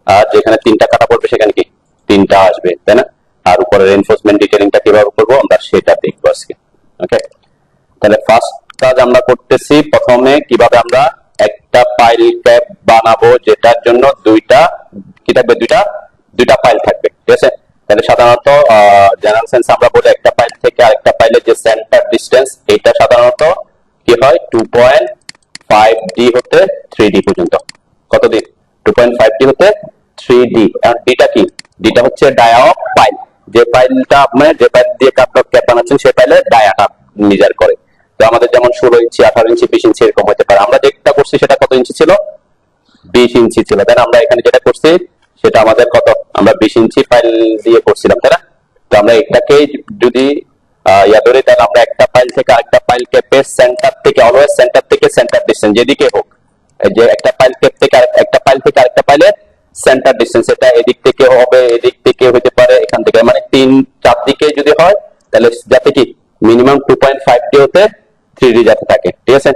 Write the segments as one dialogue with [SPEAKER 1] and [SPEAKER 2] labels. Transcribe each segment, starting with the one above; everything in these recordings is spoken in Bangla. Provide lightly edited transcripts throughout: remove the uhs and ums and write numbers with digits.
[SPEAKER 1] আর যেখানে 3টা কাটা পড়বে সেখানে কি 3টা আসবে, তাই না? আর উপরে রেইনফোর্সমেন্ট ডিটেইলিংটা কিভাবে করবো আমরা সেটা দেখবো আজকে। ওকে, তাহলে ফার্স্ট কাজ আমরা করতেছি, প্রথমে কিভাবে আমরা একটা ফাইল ক্যাপ বানাবো যেটার জন্য দুইটা কি থাকবে, দুইটা ফাইল থাকবে, ঠিক আছে? তাহলে সাধারণত জেনারেল সেন্স আমরা বলি একটা ফাইল থেকে আরেকটা ফাইলের যে সেন্টার ডিসটেন্স এটা সাধারণত কি হয় 2.5D হতে 3D পর্যন্ত। কত দিন? 2.5D হতে 3D। আর ডিটা কি? ডিটা হচ্ছে ডায়া অফ ফাইল, যে ফাইলটা আপনি যে ফাইল দিয়ে ক্যাপ বানাচ্ছেন সেই ফাইলের ডায়াটা মেজার করে। তো আমাদের যেমন 16 ইঞ্চি 18 ইঞ্চি 20 ইঞ্চি এরকম হতে পারে। আমরা যেটা করছি সেটা কত ইঞ্চি ছিল? 20 ইঞ্চি ছিল, তাই না? আমরা এখানে যেটা করছি সেটা আমাদের কত, আমরা 20 ইঞ্চি ফাইল দিয়ে করছিলাম, তাই না? তো আমরা এটাকে যদি ইয়া ধরি তাহলে আমরা একটা ফাইল থেকে আরেকটা ফাইল ক্যাপে সেন্টার থেকে অলওয়েজ সেন্টার থেকে সেন্টার ডিসটেন্স যেদিকে হোক, যে একটা ফাইল ক্যাপ থেকে একটা ফাইল থেকে আরেকটা ফাইলের সেন্টার ডিসটেন্স এটা এদিক থেকে হবে, এদিক থেকে হতে পারে, এখান থেকে, মানে 3-4 দিকে যদি হয় তাহলে যাতে কি মিনিমাম 2.5D হতে 3D যাতে থাকে, ঠিক আছে?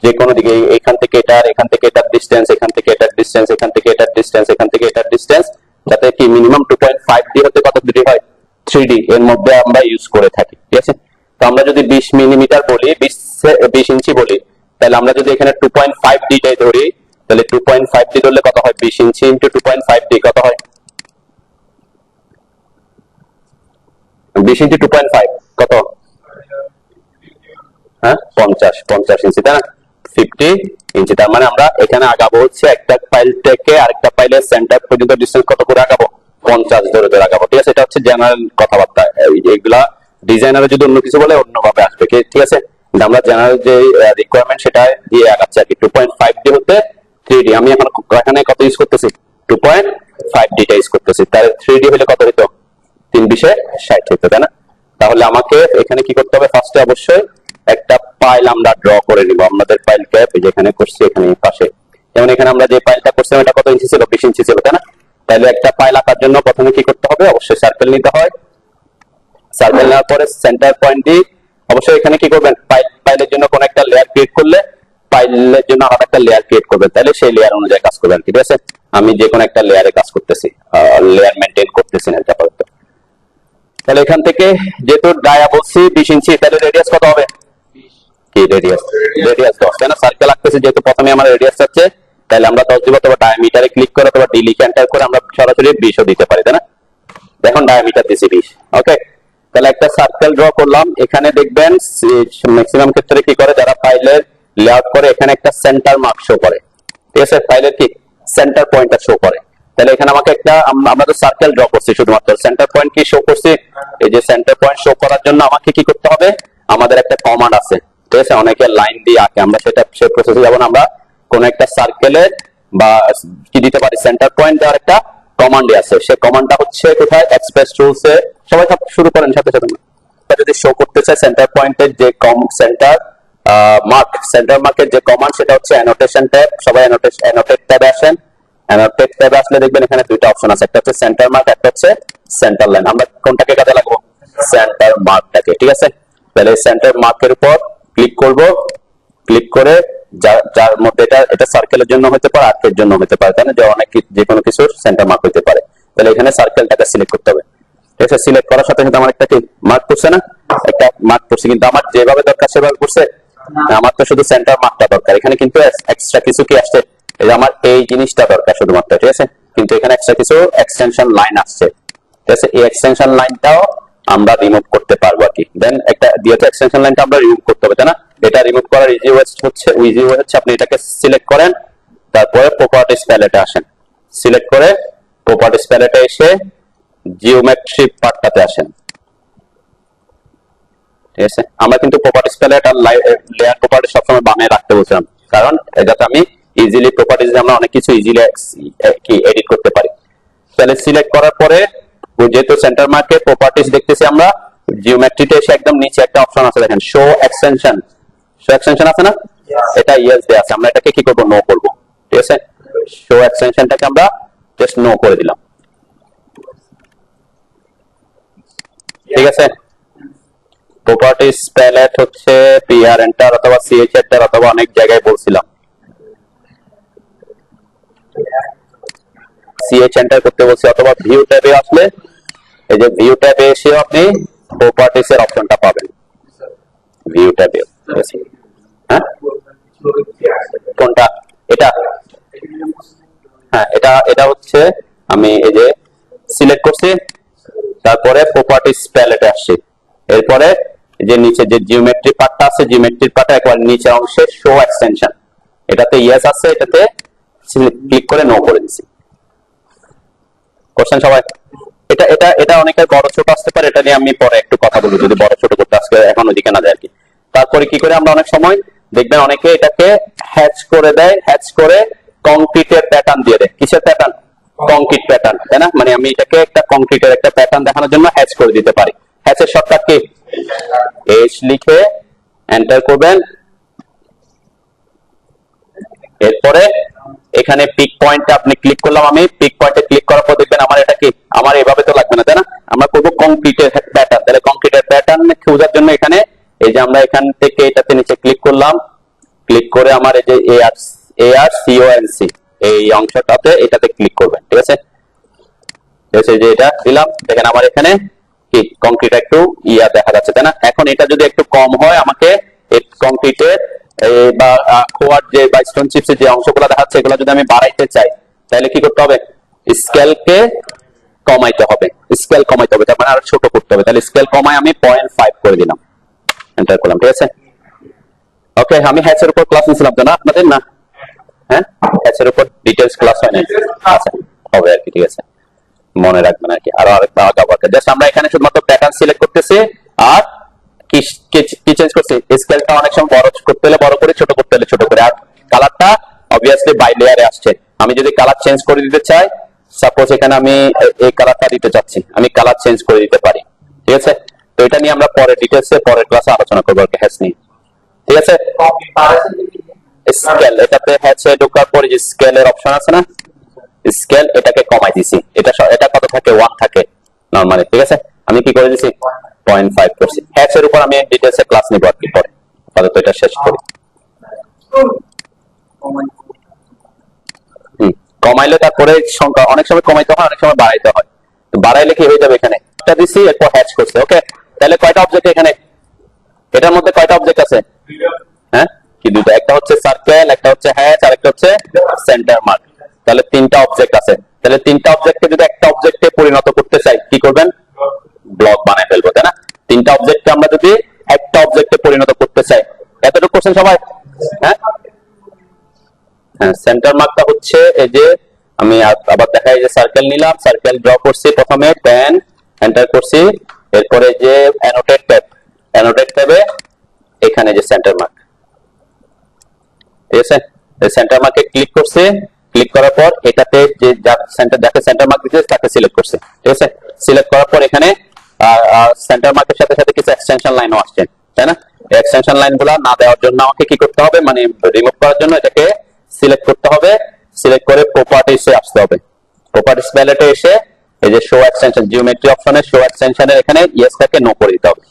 [SPEAKER 1] যে কোনো দিকে এখান থেকে এটার, এখান থেকে এটার ডিসটেন্স, এখান থেকে এটার ডিসটেন্স, এখান থেকে এটার ডিসটেন্স, এখান থেকে এটার ডিসটেন্স যাতে কি মিনিমাম 2.5D হতে কত ডিগ্রি হয় 3D এর মধ্যে আমরা ইউজ করে থাকি, ঠিক আছে? তো আমরা যদি 20 মিলিমিটার বলি, 20 ইঞ্চি বলি, তাহলে আমরা যদি এখানে 2.5D টাই ধরি তাহলে 2.5D ধরলে কত হয়? 20 ইঞ্চি ইনটু 2.5D কত হয়? 20 ইনটু 2.5 কত? হ্যাঁ 50 ইঞ্চি, তাই না? 50 ইঞ্চি। তার মানে আমরা এখানে আগাবো হচ্ছে একটা ফাইল থেকে আরেকটা ফাইলের সেন্টার পর্যন্ত ডিসটেন্স কত করে আগাবো? 50 ধরে ধরে আগাবো, ঠিক আছে? এটা হচ্ছে জেনারেল কথাবার্তা। এগুলা ডিজাইনারে যদি অন্য কিছু বলে অন্যভাবে আসবে, ঠিক আছে? আমরা জেনারেল যে রিকোয়ারমেন্ট সেটা দিয়ে আগাচ্ছি আর কি। 2.5D হতে 3D, আমি এখন এখানে কত ইউজ করতেছি? 2.5D টা ইউজ করতেছি। তাহলে 3D হলে কত হইতো? 3×20=60 হইতো, তাই না? তাহলে আমাকে এখানে কি করতে হবে? ফার্স্টে অবশ্যই একটা ফাইল আমরা ড্র করে নিব। আমাদের ফাইল ক্যাপ যেখানে করছি এখানে পাশে, যেমন এখানে আমরা যে ফাইলটা করছিলাম এটা কত ইঞ্চি ছিল? 20 ইঞ্চি ছিল, তাই না? তাহলে একটা ফাইল আঁকার জন্য প্রথমে কি করতে হবে? অবশ্যই সার্কেল নিতে হয়। সার্কেল নেওয়ার পরে সেন্টার পয়েন্ট দিয়ে অবশ্যই এখানে কি করবেন? ফাইলের জন্য কোন একটা লেয়ার ক্রিয়েট করলে ফাইলের জন্য আলাদা একটা লেয়ার ক্রিয়েট করবেন, তাহলে সেই লেয়ার অনুযায়ী কাজ করবেন, ঠিক আছে? আমি যে কোনো একটা লেয়ারে কাজ করতেছি, লেয়ার মেইনটেইন করতেছি না এটা আপাতত। তাহলে এখান থেকে যেহেতু ডায়া বলছি 20 ইঞ্চি, তাহলে রেডিয়াস কত হবে? কি রেডিয়াস? রেডিয়াস 10, তাই না? সার্কেল আঁকতেছি যেহেতু প্রথমে আমার রেডিয়াস আছে, তাহলে আমরা 10 দিব। অথবা ডায়ামিটারে ক্লিক করে অথবা ডি লিখে এন্টার করে আমরা সরাসরি 20 ও দিতে পারি, তাই না? দেখুন ডায়ামিটার দিছি 20। ওকে, তাহলে একটা সার্কেল ড্র করলাম। এখানে দেখবেন ম্যাক্সিমাম ক্ষেত্রে কি করে, যারা ফাইলের লেআউট করে এখানে একটা সেন্টার মার্ক শো করে, ঠিক আছে? ফাইলের কি সেন্টার পয়েন্টটা শো করে। তাহলে এখানে আমাকে একটা, আমরা তো সার্কেল ড্র করছি শুধুমাত্র, সেন্টার পয়েন্ট কি শো করছি? এই যে সেন্টার পয়েন্ট শো করার জন্য আমাকে কি করতে হবে? আমাদের একটা কমান্ড আছে, ঠিক আছে? অনেকে লাইন দিয়ে আঁকে, আমরা সেটা সেই প্রসেসে যাব না। আমরা কোন একটা সার্কেলের বা কি দিতে পারি সেন্টার পয়েন্ট দেওয়ার একটা কমান্ডে আছে। সেই কমান্ডটা হচ্ছে কোথায়? এক্সপ্রেস টুলস এ। সবাই শুরু করেন সাথে সাথে। যদি শো করতে চায় সেন্টার পয়েন্টের যে সেন্টার মার্ক, সেন্টার মার্কের যে কমান্ড সেটা হচ্ছে অ্যানোটেশন ট্যাব। সবাই অ্যানোটেট ট্যাবে আসেন। অ্যানোটেট ট্যাবে আসলে দেখবেন এখানে দুইটা অপশন আছে, একটা হচ্ছে সেন্টার মার্ক, একটা হচ্ছে সেন্টার লাইন। আমরা কোনটাকে কাজে লাগাবো? সেন্টার মার্কটাকে, ঠিক আছে? তাহলে সেন্টার মার্কের উপর ক্লিক করব। ক্লিক করে যার মধ্যে এটা সার্কেলের জন্য হতে পারে, আর্কের জন্য হতে পারে, তাই না? যে অনেক যে কোনো কিছুর সেন্টার মার্ক হতে পারে। তাহলে এখানে সার্কেলটাকে সিলেক্ট করতে হবে, ঠিক আছে? সিলেক্ট করার সাথে সাথে আমার একটা কি মার্ক করছে না? একটা মার্ক করছে, কিন্তু আমার যেভাবে দরকার সেভাবে করছে। আমার তো শুধু সেন্টার মার্কটা দরকার, এখানে কিন্তু এক্সট্রা কিছু কি আসছে? এই যে আমার এই জিনিসটা দরকার শুধুমাত্র, ঠিক আছে? কিন্তু এখানে এক্সট্রা কিছু এক্সটেনশন লাইন আসছে, ঠিক আছে? এই এক্সটেনশন লাইনটাও আমরা রিমুভ করতে পারবো আর কি। দেন একটা যেহেতু এক্সটেনশন লাইনটা আমরা রিমুভ করতে হবে, তাই না? এটা রিমুভ করার ইজি ওয়ে হচ্ছে আপনি এটাকে সিলেক্ট করেন, তারপরে প্রপার্টিজ প্যালেটে আসেন। সিলেক্ট করে প্রপার্টিজ প্যালেটে এসে জিওমেট্রি পার্টটাতে আসেন, ঠিক আছে? আমরা কিন্তু প্রপার্টিজ প্যালেট আর লেয়ার প্রপার্টি সবসময় বামে রাখতে বলছিলাম, কারণ যাতে আমি ইজিলি প্রপার্টিজ আমরা অনেক কিছু ইজিলি কি এডিট করতে পারি। তাহলে সিলেক্ট করার পরে যেহেতু সেন্টার মার্কে প্রপার্টিজ দেখতেছি আমরা, জিওমেট্রিতে এসে একদম নিচে একটা অপশন আছে দেখেন, শো এক্সটেনশন। শো এক্সটেনশন আছে না? এটা ইয়েস দেয়া আছে। আমরা এটাকে কি করব? নো করব, ঠিক আছে? শো এক্সটেনশনটাকে আমরা জাস্ট নো করে দিলাম, ঠিক আছে? প্রপার্টিজ প্যালেট হচ্ছে পিআর এন্টার অথবা সিএইচ এন্টার অথবা অনেক জায়গায় বলছিলাম। CH এন্টার করতে বলছি, অথবা ভিউ ট্যাবে আসলে এই যে ভিউ ট্যাবে এসেও আপনি প্রপার্টিস এর অপশনটা পাবেন ভিউ ট্যাবে। হ্যাঁ কোনটা এটা? হ্যাঁ এটা এটা হচ্ছে আমি এই যে সিলেক্ট করছি, তারপরে প্রপার্টিস প্যালেটে আসছি, এরপরে যে নিচে যে জিওমেট্রি পার্টটা আছে, জিওমেট্রি পার্টটা একবার নিচের অংশে শো এক্সটেনশন, এটাতে ইয়েস আছে, এটাতে ক্লিক করে নো করে দিছি। কোশ্চেন সবাই? এটা এটা এটা অনেকের বড় ছোট আসতে পারে, এটা নিয়ে আমি পরে একটু কথা বলবো যদি বড় ছোট করতে আজকে এখন ওইদিকে না যায় আর কি। তারপরে কি করে আমরা অনেক সময় দেখবেন অনেকে এটাকে হ্যাচ করে দেয়, হ্যাচ করে কংক্রিটের প্যাটার্ন দিয়ে দেয়। কিসের প্যাটার্ন? কংক্রিট প্যাটার্ন, তাই না? মানে আমি এটাকে একটা কংক্রিটের একটা প্যাটার্ন দেখানোর জন্য হ্যাচ করে দিতে পারি। হ্যাচের শর্টকাট কি? এইচ লিখে এন্টার করবেন, এরপরে এখানে পিক পয়েন্টে আপনি ক্লিক করলাম, আমি পিক পয়েন্টে ক্লিক করার পর দেখবেন আমার এটা কি, আমার এভাবে তো লাগবে না, তাই না? আমরা করবো কংক্রিটের প্যাটার্ন। তাহলে কংক্রিটের প্যাটার্ন খোঁজার জন্য এখানে এই যে আমরা এখান থেকে এটাতে নিচে ক্লিক করলাম, ক্লিক করে আমার এই যে ARCONC এই অংশটাতে এটাতে ক্লিক করবেন, ঠিক আছে? যে এটা দিলাম, দেখেন আমার এখানে কি কংক্রিট একটু দেখা যাচ্ছে, তাই না? এখন এটা যদি একটু কম হয়, আমাকে কংক্রিটের বা খোয়ার যে বা স্টোন চিপসের যে অংশগুলো দেখাচ্ছে এগুলো যদি আমি বাড়াইতে চাই, তাহলে কি করতে হবে? স্কেলকে কমাইতে হবে, স্কেল কমাইতে হবে, তার মানে আরো ছোট করতে হবে। তাহলে স্কেল কমায় আমি 0.5 করে দিলাম, এন্টার করলাম, ঠিক আছে? ওকে, আমি হ্যাচের উপর ক্লাস নিছিলাম তো না আপনাদের? না, হ্যাঁ হ্যাচের উপর ডিটেইলস ক্লাস হয় না? আচ্ছা হবে আর কি, ঠিক আছে, মনে রাখবেন আর কি। আরো আরেকটা আগাবো, জাস্ট আমরা এখানে শুধুমাত্র প্যাটার্ন সিলেক্ট করতেছি আর কি চেঞ্জ করছি, স্কেলটা অনেক সময় বড় করতে হলে বড় করে, ছোট করতে হলে ছোট করে, আর কালারটা অবভিয়াসলি বাই লেয়ারে আসছে। আমি যদি কালার চেঞ্জ করে দিতে চাই, সাপোজ এখানে আমি এই কালারটা দিতে চাচ্ছি, আমি কালার চেঞ্জ করে দিতে পারি, ঠিক আছে? তো এটা নিয়ে আমরা পরে ডিটেইলসে পরের ক্লাসে আলোচনা করবো আর কি, হ্যাচ নিয়ে, ঠিক আছে? স্কেল, এটাতে হ্যাচে ঢোকার পরে যে স্কেলের অপশন আছে না, স্কেল এটাকে কমাই দিছি, এটা কত থাকে? 1 থাকে নরমালি, ঠিক আছে? আমি কি করে দিছি? 0.5 করছি। হ্যাচের উপর আমি ডিটেইলসে ক্লাস নিব আর কি পরে, আপাতত এটা শেষ করি। কমাইলে তারপরে সংখ্যা অনেক সময় কমাইতে হয়, অনেক সময় বাড়াইতে হয়। তো বাড়াইলে কি হয়ে যাবে? এখানে এটা দিছি, এরপর হ্যাচ করছে, ওকে? তাহলে কয়টা অবজেক্ট এখানে? এটার মধ্যে কয়টা অবজেক্ট আছে? হ্যাঁ কি দুটো, একটা হচ্ছে সার্কেল, একটা হচ্ছে হ্যাচ, আর একটা হচ্ছে সেন্টার মার্ক। তাহলে 3টা অবজেক্ট আছে। তাহলে 3টা অবজেক্টকে যদি একটা অবজেক্টে পরিণত করতে চাই, কি করবেন? ব্লক বানায় ফেলবো, তাই না? 3টা অবজেক্টকে আমরা যদি একটা অবজেক্টে পরিণত করতে চাই, এতটুকু কোশ্চেন সবাই? হ্যাঁ হ্যাঁ, সেন্টার মার্কটা হচ্ছে এই যে আমি আবার দেখাই, যে সার্কেল নিলাম, সার্কেল ড্র করছি, প্রথমে পেন এন্টার করছি, এরপরে যে অ্যানোটেট ট্যাবে এখানে যে সেন্টার মার্ক, ঠিক আছে? সেন্টার মার্কে ক্লিক করছে, ক্লিক করার পর এটাতে যে যাকে সেন্টার মার্ক দিতে তাকে সিলেক্ট করছে, ঠিক আছে? সিলেক্ট করার পর এখানে সেন্টার মার্কের সাথে সাথে কিছু এক্সটেনশন লাইনও আসছে, তাই না? এক্সটেনশন লাইনগুলো না দেওয়ার জন্য আমাকে কি করতে হবে, মানে রিমুভ করার জন্য এটাকে সিলেক্ট করতে হবে, সিলেক্ট করে প্রপার্টিসে আসতে হবে। প্রপার্টিস প্যালেটে এসে এই যে শো এক্সটেনশন, জিওমেট্রি অপশনে শো এক্সটেনশনের এখানে ইয়েসটাকে নো করে দিতে হবে।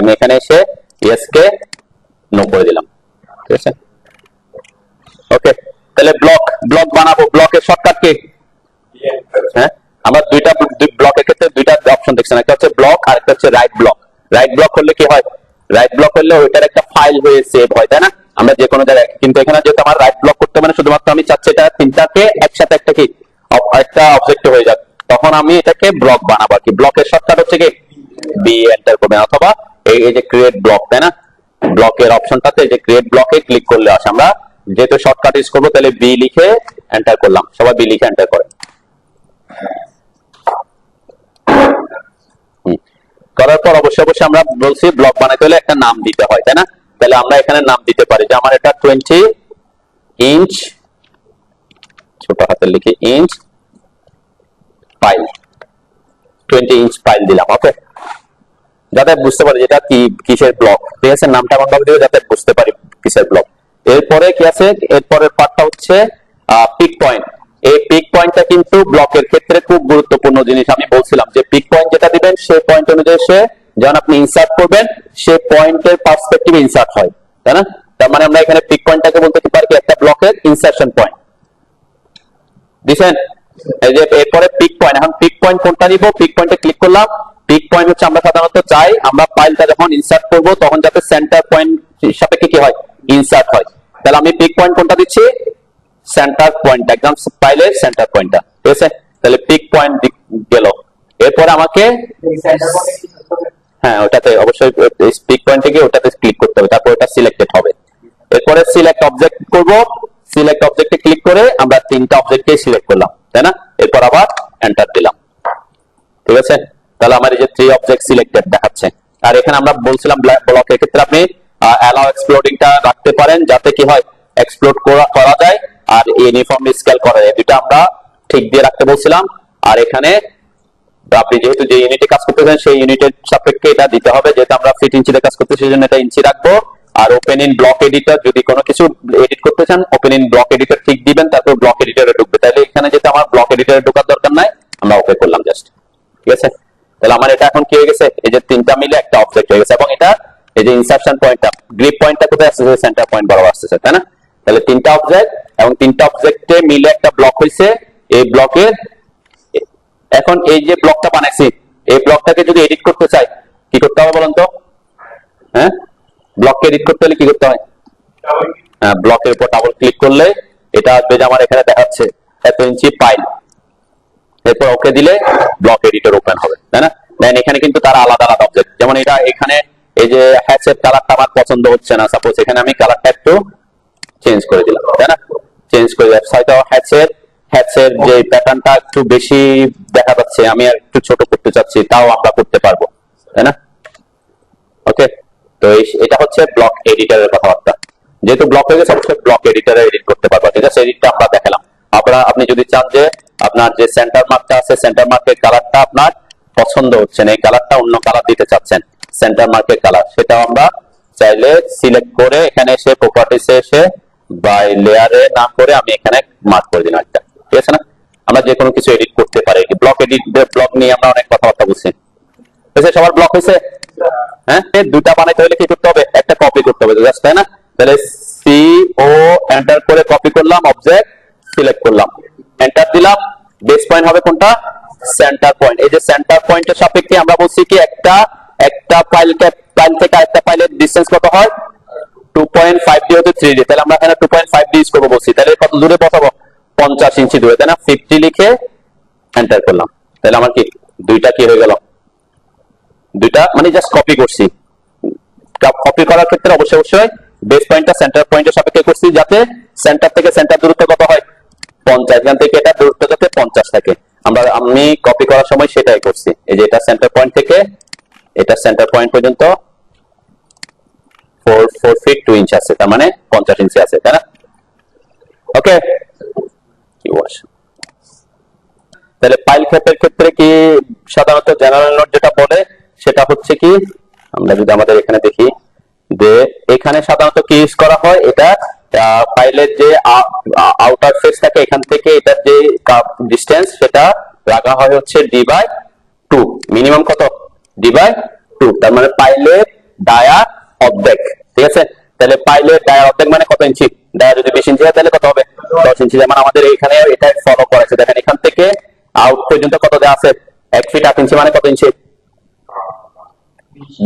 [SPEAKER 1] আমি এখানে এসে ইয়েসকে নো করে দিলাম, ঠিক আছে? ওকে, তাহলে ব্লক বানাবো। ব্লকের শর্টকাট কি? হ্যাঁ, আমরা দুইটা ব্লকের ক্ষেত্রে দুইটা অপশন দেখছেন, একটা হচ্ছে ব্লক আর একটা হচ্ছে রাইট ব্লক। রাইট ব্লক করলে কি হয়? রাইট ব্লক করলে ওইটার একটা ফাইল হয়ে সেভ হয়, তাই না? আমরা যে কোনো জায়গায়, কিন্তু এখানে যেহেতু আমার রাইট ব্লক করতে মানে শুধুমাত্র আমি চাচ্ছি এটা 3টাকে একসাথে একটা কি একটা অবজেক্ট হয়ে যাক, তখন আমি এটাকে ব্লক বানাবো আর কি। ব্লকের শর্টকাট হচ্ছে কি বি এন্টার করবেন, অথবা এই যে ক্রিয়েট ব্লক, তাই না? ব্লকের অপশনটাতে যে ক্রিয়েট ব্লকে ক্লিক করলে আসে, আমরা যেহেতু শর্টকাট ইউজ করবো তাহলে বি লিখে এন্টার করলাম, সবাই বি লিখে এন্টার করে। করার পর অবশ্যই আমরা বলছি ব্লক বানাতে হলে একটা নাম দিতে হয়, তাই না? তাহলে আমরা এখানে নাম দিতে পারি যে আমার এটা 20 ইঞ্চ, ছোট হাতে লিখে ইঞ্চ পাইল, 20 ইঞ্চ পাইল দিলাম, ওকে? যাতে বুঝতে পারি যেটা কি কিসের ব্লক, ঠিক আছে? নামটা এমন ভাবে দিও যাতে বুঝতে পারি কিসের ব্লক। এরপরে কি আছে? এরপরের পার্টটা হচ্ছে পিক পয়েন্ট। এই পিক পয়েন্টটা কিন্তু ব্লকের ক্ষেত্রে খুব গুরুত্বপূর্ণ জিনিস। আমি বলছিলাম যে পিক পয়েন্ট যেটা দিবেন সেই পয়েন্ট অনুযায়ী সে যখন আপনি ইনসার্ট করবেন সে পয়েন্টের পার্সপেক্টিভে ইনসার্ট হয়, তাই না? তার মানে আমরা এখানে পিক পয়েন্টটাকে বলতে পারি কি একটা ব্লকের ইনসার্শন পয়েন্ট। দিছেন? এই যে এরপরে পিক পয়েন্ট, এখন পিক পয়েন্ট কোনটা নিব, পিক পয়েন্টে ক্লিক করলাম। পিক পয়েন্ট হচ্ছে আমরা সাধারণত চাই আমরা ফাইলটা যখন ইনসার্ট করব তখন যাতে সেন্টার পয়েন্ট সাপেক্ষে কি হয়, ইনসার্ট হয়। তাহলে আমি পিক পয়েন্ট কোনটা দিচ্ছি, সেন্টার পয়েন্ট, একদম ফাইলের সেন্টার পয়েন্টটা, ঠিক আছে। তাহলে পিক পয়েন্ট গেল। এরপরে আমাকে হ্যাঁ ওটাতে অবশ্যই পিক পয়েন্টে গিয়ে ওটাতে ক্লিক করতে হবে, তারপর ওটা সিলেক্টেড হবে। এরপরে সিলেক্ট অবজেক্ট করব, সিলেক্ট অবজেক্টে ক্লিক করে আমরা তিনটা অবজেক্টকে সিলেক্ট করলাম, তাই না। এরপর আবার এন্টার দিলাম, ঠিক আছে। তাহলে আমার এই যে 3 অবজেক্ট সিলেক্টেড দেখাচ্ছে। আর এখানে আমরা বলছিলাম ব্লকের ক্ষেত্রে আপনি অ্যালাউ এক্সপ্লোডিংটা রাখতে পারেন যাতে কি হয়, এক্সপ্লোড করা যায় আর ইউনিফর্মলি স্কেল করা যায়, দুটো আমরা ঠিক দিয়ে রাখতে বলছিলাম। আর এখানে আপনি যেহেতু যে ইউনিটে কাজ করতেছেন সেই ইউনিটের সাপেক্ষে এটা দিতে হবে, যেহেতু আমরা ফিট ইঞ্চিতে কাজ করতেছি সেই জন্য এটা ইঞ্চি রাখবো। আর ওপেন ইন ব্লক এডিটর, যদি কোনো কিছু এডিট করতে চান ওপেন ইন ব্লক এডিটর ঠিক দিবেন, তারপর ব্লক এডিটরে ঢুকবে। তাহলে এখানে যেটা আমার ব্লক এডিটরে ঢোকার দরকার নাই, আমরা ওকে করলাম জাস্ট, ঠিক আছে। তাহলে আমার এটা এখন কি হয়ে গেছে, এই যে তিনটা মিলে একটা অবজেক্ট হয়ে গেছে। এবং এটা এই যে ইনসারশন পয়েন্টটা, গ্রিপ পয়েন্টটা কোথায় আসছে, সেন্টার পয়েন্ট বরাবর আসছে, তাই না। তাহলে তিনটা অবজেক্ট এবং তিনটা অবজেক্টে মিলে একটা ব্লক হয়েছে। এই ব্লকের এখন এই যে ব্লকটা বানাইছি এই ব্লকটাকে যদি এডিট করতে চাই কি করতে হবে বলুন তো, হ্যাঁ ব্লককে এডিট করতে হলে কি করতে হয়, ব্লকের উপর ডাবল ক্লিক করলে এটা আসবে যে আমার এখানে দেখাচ্ছে এত ইঞ্চি ফাইল, এরপর ওকে দিলে ব্লক এডিটর ওপেন হবে, তাই না। দেন এখানে কিন্তু তার আলাদা আলাদা অবজেক্ট, যেমন এটা এখানে এই যে হ্যাচের কালারটা আমার পছন্দ হচ্ছে না, সাপোজ এখানে আমি কালারটা একটু চেঞ্জ করে দিলাম, তাই না। চেঞ্জ করে দিলাম, হয়তো হ্যাচের যে প্যাটার্নটা একটু বেশি দেখা যাচ্ছে, আমি আর একটু ছোট করতে চাচ্ছি, তাও আমরা করতে পারবো, তাই না। ওকে, তো এটা হচ্ছে ব্লক এডিটরের কথাবার্তা। যেহেতু ব্লক হয়ে গেছে অবশ্যই ব্লক এডিটরে এডিট করতে পারবো, ঠিক আছে। এডিটটা আমরা দেখালাম। আপনি যদি চান যে আপনার যে সেন্টার মার্কটা আছে সেন্টার মার্কের কালারটা আপনার পছন্দ হচ্ছে না, এই কালারটা অন্য কালার দিতে চাচ্ছেন সেন্টার মার্কের কালার, সেটাও আমরা চাইলে সিলেক্ট করে এখানে এসে প্রপার্টিসে এসে বাই লেয়ারে না করে আমি এখানে মার্ক করে দিলাম একটা, ঠিক আছে না। আমরা যে কোনো কিছু এডিট করতে পারি। ব্লক এডিট, ব্লক নিয়ে আমরা অনেক কথাবার্তা বলছি, সবার ব্লক হয়েছে। হ্যাঁ, দুটা বানাইতে হলে কি করতে হবে, একটা কপি করতে হবে জাস্ট, তাই না। তাহলে সি ও এন্টার করে কপি করলাম, অবজেক্ট সিলেক্ট করলাম, এন্টার দিলাম। বেস পয়েন্ট হবে কোনটা, সেন্টার পয়েন্ট। এই যে সেন্টার পয়েন্টের সাপেক্ষে আমরা বলছি কি একটা ফাইল থেকে আরেকটা ফাইলের ডিসটেন্স কত হয়, 2.5 ডি হতে 3 ডি। তাহলে আমরা এখানে 2.5 ডি ইউজ করবো বলছি, তাহলে কত দূরে বসাবো, 50 ইঞ্চি দূরে, তাই না। 50 লিখে এন্টার করলাম, তাহলে আমার কি দুইটা কি হয়ে গেল, দুইটা মানে জাস্ট কপি করছি। কপি করার ক্ষেত্রে অবশ্যই বেস পয়েন্টটা সেন্টার পয়েন্টের সাপেক্ষে করছি, যাতে সেন্টার থেকে সেন্টার দূরত্ব কত হয় 50, এখান থেকে এটা দূরত্ব যাতে 50 থাকে। আমি কপি করার সময় সেটাই করছি। এই যে এটা সেন্টার পয়েন্ট থেকে এটা সেন্টার পয়েন্ট পর্যন্ত 4 ফিট 2 ইঞ্চ আছে, তার মানে 50 ইঞ্চি আছে, তাই না। ওকে, কি বলছ তাহলে ফাইল খ্যাপের ক্ষেত্রে কি সাধারণত জেনারেল নোট যেটা বলে সেটা হচ্ছে কি, আমরা যদি আমাদের এখানে দেখি যে এখানে সাধারণত কি ইউজ করা হয়, এটা ফাইলের যে আউটার ফেস থাকে এখান থেকে এটার যে ডিসটেন্স সেটা রাখা হয় হচ্ছে d/2, মিনিমাম কত d/2, তার মানে ফাইলের ডায়ার অর্ধেক, ঠিক আছে। তাহলে ফাইলের ডায়ার অর্ধেক মানে কত ইঞ্চি, ডায়ার যদি 20 ইঞ্চি হয় তাহলে কত হবে 10 ইঞ্চি। যেমন আমাদের এখানে এটা ফলো করেছে, দেখেন এখান থেকে আউট পর্যন্ত কত দেওয়া আছে, 1 ফিট 8 ইঞ্চি, মানে কত ইঞ্চি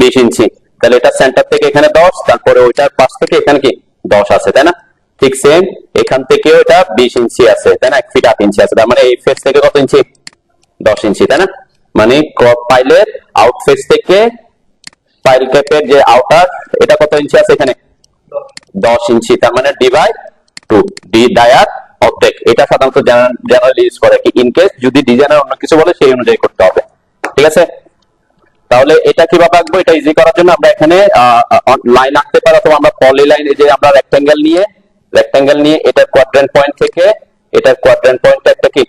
[SPEAKER 1] 20 ইঞ্চি। তাহলে এটা সেন্টার থেকে এখানে 10, তারপরে ওইটার পাশ থেকে এখানে কি 10 আছে, তাই না। ঠিক সেম এখান থেকেও এটা 20 ইঞ্চি আছে, তাই না, 1 ফিট 8 ইঞ্চি আছে, তার মানে এই ফেস থেকে কত ইঞ্চি 10 ইঞ্চি, তাই না। মানে ফাইলের আউট ফেস থেকে ফাইল ক্যাপের যে আউটার এটা কত ইঞ্চি আছে এখানে 10 ইঞ্চি, তার মানে d/2, ডি ডায়ার অর্ধেক। এটা সাধারণত জেনারেলি ইউজ করে কি, ইন কেস যদি ডিজাইনার অন্য কিছু বলে সেই অনুযায়ী করতে হবে, ঠিক আছে। তাহলে এটা কিভাবে আঁকবো, এটা ইজি করার জন্য আমরা এখানে লাইন আঁকতে পারি, অথবা আমরা পলি লাইন, এই যে আমরা রেক্টেঙ্গেল নিয়ে এটার কোয়াড্রেন্ট পয়েন্ট থেকে এটার কোয়াড্রেন্ট পয়েন্ট একটা কি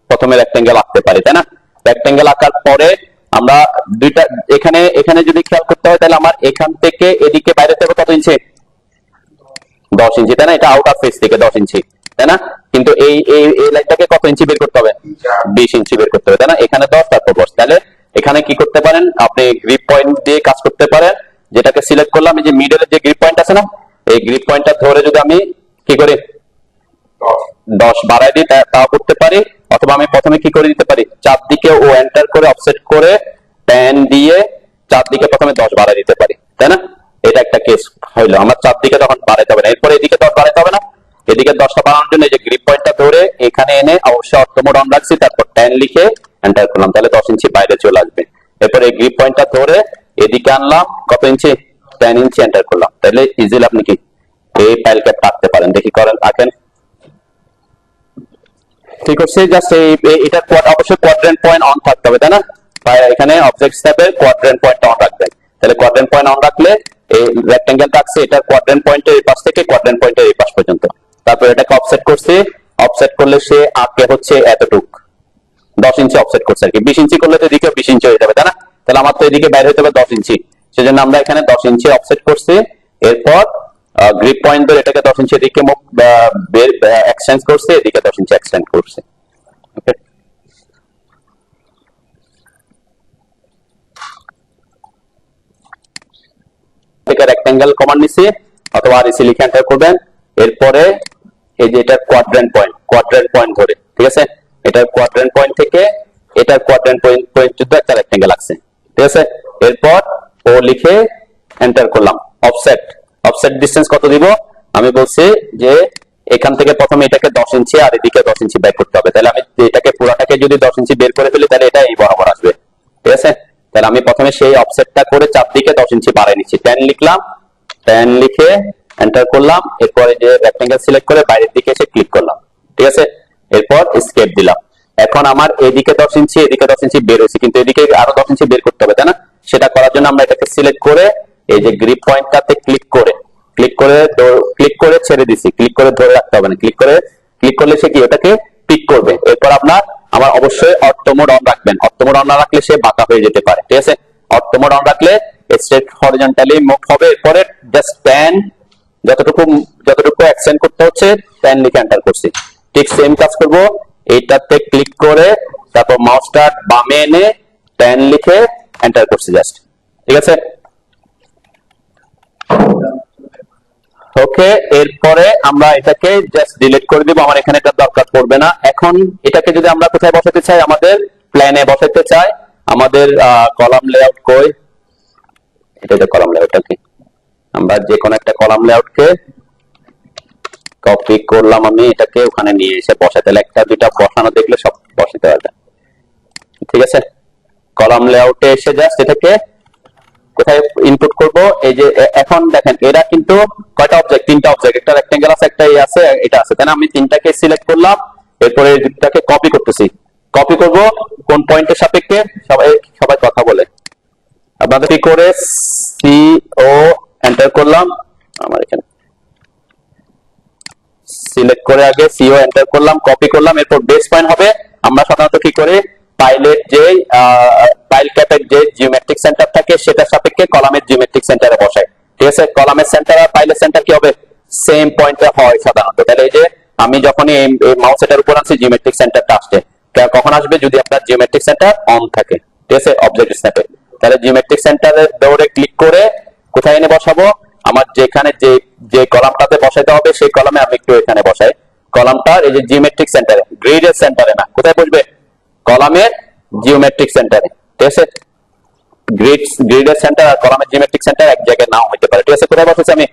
[SPEAKER 1] প্রথমে রেক্টেঙ্গেল আঁকতে পারি, তাই না। রেক্টেঙ্গেল আঁকার পরে আমরা দুইটা এখানে যদি খেয়াল করতে হয় তাহলে আমার এখান থেকে এদিকে বাইরে থেকে কত ইঞ্চি 10 ইঞ্চি, তাই না। এটা আউটার ফেস থেকে 10 ইঞ্চি, তাই না। কিন্তু এই লাইনটাকে কত ইঞ্চি বের করতে হবে, 20 ইঞ্চি বের করতে হবে, তাই না। এখানে 10 তারপর 10, তাহলে এখানে কি করতে পারেন আপনি, গ্রিপ পয়েন্ট দিয়ে কাজ করতে পারেন। যেটাকে সিলেক্ট করলাম, এই যে মিডলের যে গ্রিপ পয়েন্ট আছে না, এই গ্রিপ পয়েন্টটা ধরে যদি আমি কি করি 10 বাড়াই দিই তাও করতে পারি, অথবা আমি প্রথমে কি করে দিতে পারি, চারদিকে ও এন্টার করে অফসেট করে tan দিয়ে চারদিকে প্রথমে 10 বাড়াই দিতে পারি, তাই না? এটা একটা কেস হইলো, আমার চারদিকে তখন বাড়াইতে হবে না, এরপরে এদিকে 10 বাড়াইতে হবে না। এদিকে 10টা বাড়ানোর জন্য এই যে গ্রিপ পয়েন্টটা ধরে এখানে এনে অবশ্যই অর্থ মোড অন রাখছি, তারপর tan লিখে এন্টার করলাম, তাহলে 10 ইঞ্চি বাইরে চলে আসবে। এরপর এই গ্রিপ পয়েন্টটা ধরে এদিকে আনলাম, কত ইঞ্চি, 10 ইঞ্চি এন্টার করলাম, তাহলে ইজিলি আপনি কি এই ফাইল ক্যাপ রাখতে পারেন। দেখি করেন, রাখেন। ঠিক আছে, জাস্ট এটা অবশ্যই কোয়াড্রেন্ট পয়েন্ট অন থাকতে হবে, তাই না? এখানে অবজেক্টস ট্যাবে কোয়াড্রেন্ট পয়েন্ট অন রাখবেন, তাহলে কোয়াড্রেন্ট পয়েন্ট অন রাখলে এই রেক্টেঙ্গেল থাকছে, এটা কোয়াড্রেন্ট পয়েন্টের এই পাশ থেকে কোয়াড্রেন্ট পয়েন্টের এই পাশ পর্যন্ত। তারপর এটাকে অফসেট করছি, অফসেট করলে সে আগে হচ্ছে এতটুক 10 ইঞ্চি অফসেট করছে আর কি। 20 ইঞ্চি করলে তো এদিকে 20 ইঞ্চি হয়ে যাবে, তাই না? তাহলে আমার তো এদিকে বাইরে হতে হবে 10 ইঞ্চি, সেজন্য আমরা এখানে 10 ইঞ্চি অফসেট করছি। এরপর গ্রিপ পয়েন্ট ধরে এটাকে 10 ইঞ্চি এদিকে মুখ এক্সটেন্ড করছে, এদিকে 10 ইঞ্চি এক্সটেন্ড করছে। ওকে, রেক্টেঙ্গেল কমান্ড নিছি অথবা আরইসি লিখে এন্টার করবেন। এরপরে এই যে এটা কোয়াড্রেন্ট পয়েন্ট ধরে, ঠিক আছে, এটার কোয়াড্রেন্ট পয়েন্ট থেকে এটার কোয়াড্রেন্ট পয়েন্ট পর্যন্ত একটা রেক্টেঙ্গেল আছে, ঠিক আছে। এরপর ও লিখে এন্টার করলাম। অফসেট ডিসটেন্স কত দিব, আমি বলছি যে এখান থেকে প্রথমে এটাকে 10 ইঞ্চি আর এদিকে 10 ইঞ্চি বের করতে হবে, তাহলে আমি এটাকে পুরাটাকে যদি 10 ইঞ্চি বের করে ফেলি তাহলে এটা এই বরাবর আসবে, ঠিক আছে। তাহলে আমি প্রথমে সেই অফসেটটা করে চারদিকে 10 ইঞ্চি বাড়াই নিচ্ছি, 10 লিখলাম, 10 লিখে এন্টার করলাম। এরপরে যে রেক্টেঙ্গেল সিলেক্ট করে বাইরের দিকে এসে ক্লিক করলাম, ঠিক আছে। এরপর এসকেপ দিলাম। এখন আমার এদিকে 10 ইঞ্চি এদিকে 10 ইঞ্চি বের হয়েছে, কিন্তু এদিকে আরো 10 ইঞ্চি বের করতে হবে, তাই না? সেটা করার জন্য আমরা এটাকে সিলেক্ট করে এই যে গ্রিপ পয়েন্টটাতে ক্লিক করে ছেড়ে দিছি, ক্লিক করে ধরে রাখতে হবে না, ক্লিক করলে সে কি ওটাকে পিক করবে। এরপর আমার অবশ্যই অর্থ মোড অন রাখবেন, অর্থ মোড অন না রাখলে সে বাঁকা হয়ে যেতে পারে, ঠিক আছে। অর্থ মোড অন রাখলে স্ট্রেট হরিজন্টালি মুভ হবে। এরপরে জাস্ট tan যতটুকু এক্সটেন্ড করতে হচ্ছে 10 লিখে এন্টার করছি। ঠিক সেম কাজ করব, এইটাতে ক্লিক করে তারপর মাউসটা বামে এনে 10 লিখে এন্টার করছি জাস্ট, ঠিক আছে। ওকে, এরপরে আমরা এটাকে জাস্ট ডিলিট করে দিব, আমার এখানে এটা দরকার পড়বে না। এখন এটাকে যদি আমরা কোথায় বসাতে চাই, আমাদের প্ল্যানে বসাতে চাই, আমাদের কলাম লেআউট কই, এটা কলাম লেআউটটা কি, আমরা যে কোনো একটা কলাম লেআউটকে কপি করলাম, আমি এটাকে ওখানে নিয়ে এসে বসাতে, তাহলে একটা দুইটা বসানো দেখলে সব বসাতে পারবে, ঠিক আছে। কলাম লেআউটে এসে জাস্ট এটাকে কোথায় ইনপুট করব, এই যে এখন দেখেন এরা কিন্তু কয়টা অবজেক্ট, 3টা অবজেক্ট, একটা রেক্টেঙ্গেল আছে, একটা আছে, এটা আছে, তাই না? আমি 3টাকে সিলেক্ট করলাম, এরপরে এটাকে কপি করতেছি। কপি করব কোন পয়েন্টের সাপেক্ষে, সবাই কথা বলে, আপনাদের কি করে সিও এন্টার করলাম, আমার এখানে সিলেক্ট করে আগে সিও এন্টার করলাম, কপি করলাম, এরপর বেস পয়েন্ট হবে। আমরা সাধারণত কি করে পাইলের যে পাইল ক্যাপের যে জিওমেট্রিক সেন্টার থাকে সেটার সাপেক্ষে কলামের জিওমেট্রিক সেন্টারে বসাই, ঠিক আছে। কলামের সেন্টার আর পাইলের সেন্টার কি হবে, সেম পয়েন্টে হয় সাধারণত। তাহলে এই যে আমি যখনই এই মাউস এটার উপর আনছি জিওমেট্রিক সেন্টারটা আসছে, কখন আসবে, যদি আপনার জিওমেট্রিক সেন্টার অন থাকে, ঠিক আছে, অবজেক্ট স্ন্যাপে। তাহলে জিওমেট্রিক সেন্টারে দৌড়ে ক্লিক করে কোথায় এনে বসাবো, আমার যেখানে যে কলামটাতে বসাইতে হবে সেই কলামে আমি একটু এখানে বসাই। কলামটার এই যে জিওমেট্রিক সেন্টারে, গ্রিডের সেন্টারে না, কোথায় বসবে, কলামের জিওমেট্রিক সেন্টারে, ঠিক আছে। গ্রিডের সেন্টার আর কলামের জিওমেট্রিক সেন্টার এক জায়গায় নাও হতে পারে, ঠিক আছে। কোথায় বসেছি আমি,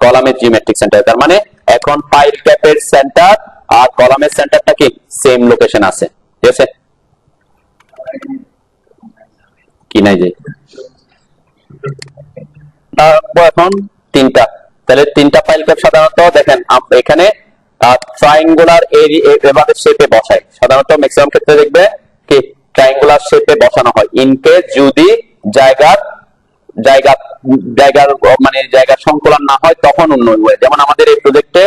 [SPEAKER 1] কলামের জিওমেট্রিক সেন্টার। তার মানে এখন পাইল ক্যাপের সেন্টার আর কলামের সেন্টারটা কি সেম লোকেশন আছে, ঠিক আছে। কি নাই যে এখন 3টা, তাহলে 3টা পাইল ক্যাপ সাধারণত দেখেন এখানে ট্রায়াঙ্গুলার এভাবে শেপে বসায়, সাধারণত ম্যাক্সিমাম ক্ষেত্রে দেখবে কি ট্রায়াঙ্গুলার শেপে বসানো হয়। ইনকেস যদি জায়গার মানে জায়গার সংকুলন না হয় তখন অন্য হয়, যেমন আমাদের এই প্রজেক্টে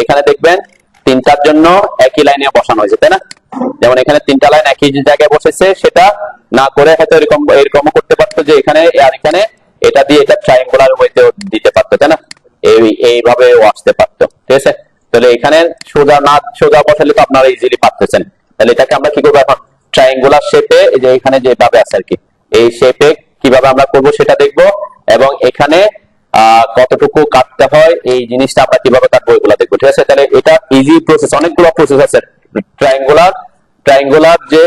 [SPEAKER 1] এখানে দেখবেন 3টার জন্য একই লাইনে বসানো হয়েছে, তাই না? যেমন এখানে 3টা লাইন একই জায়গায় বসেছে, সেটা না করে হয়তো এরকমও করতে পারতো যে এখানে আর এখানে এটা দিয়ে এটা ট্রায়াঙ্গুলার ওয়েতে দিতে পারতো, তাই না? এইভাবেও আসতে পারতো, ঠিক আছে। তাহলে এখানে সোজা বসালে তো আপনারা ইজিলি পারতেছেন। তাহলে এটাকে আমরা কি করবো, এখন ট্রায়াঙ্গুলার শেপে, এই যে এখানে যেভাবে আছে আর কি, এই শেপে কিভাবে আমরা করব সেটা দেখবো, এবং এখানে কতটুকু কাটতে হয় এই জিনিসটা আমরা কিভাবে কাটবো এগুলো দেখবো, ঠিক আছে। তাহলে এটা ইজি প্রসেস, অনেকগুলো প্রসেস আছে ট্রায়াঙ্গুলার ট্রায়াঙ্গুলার যে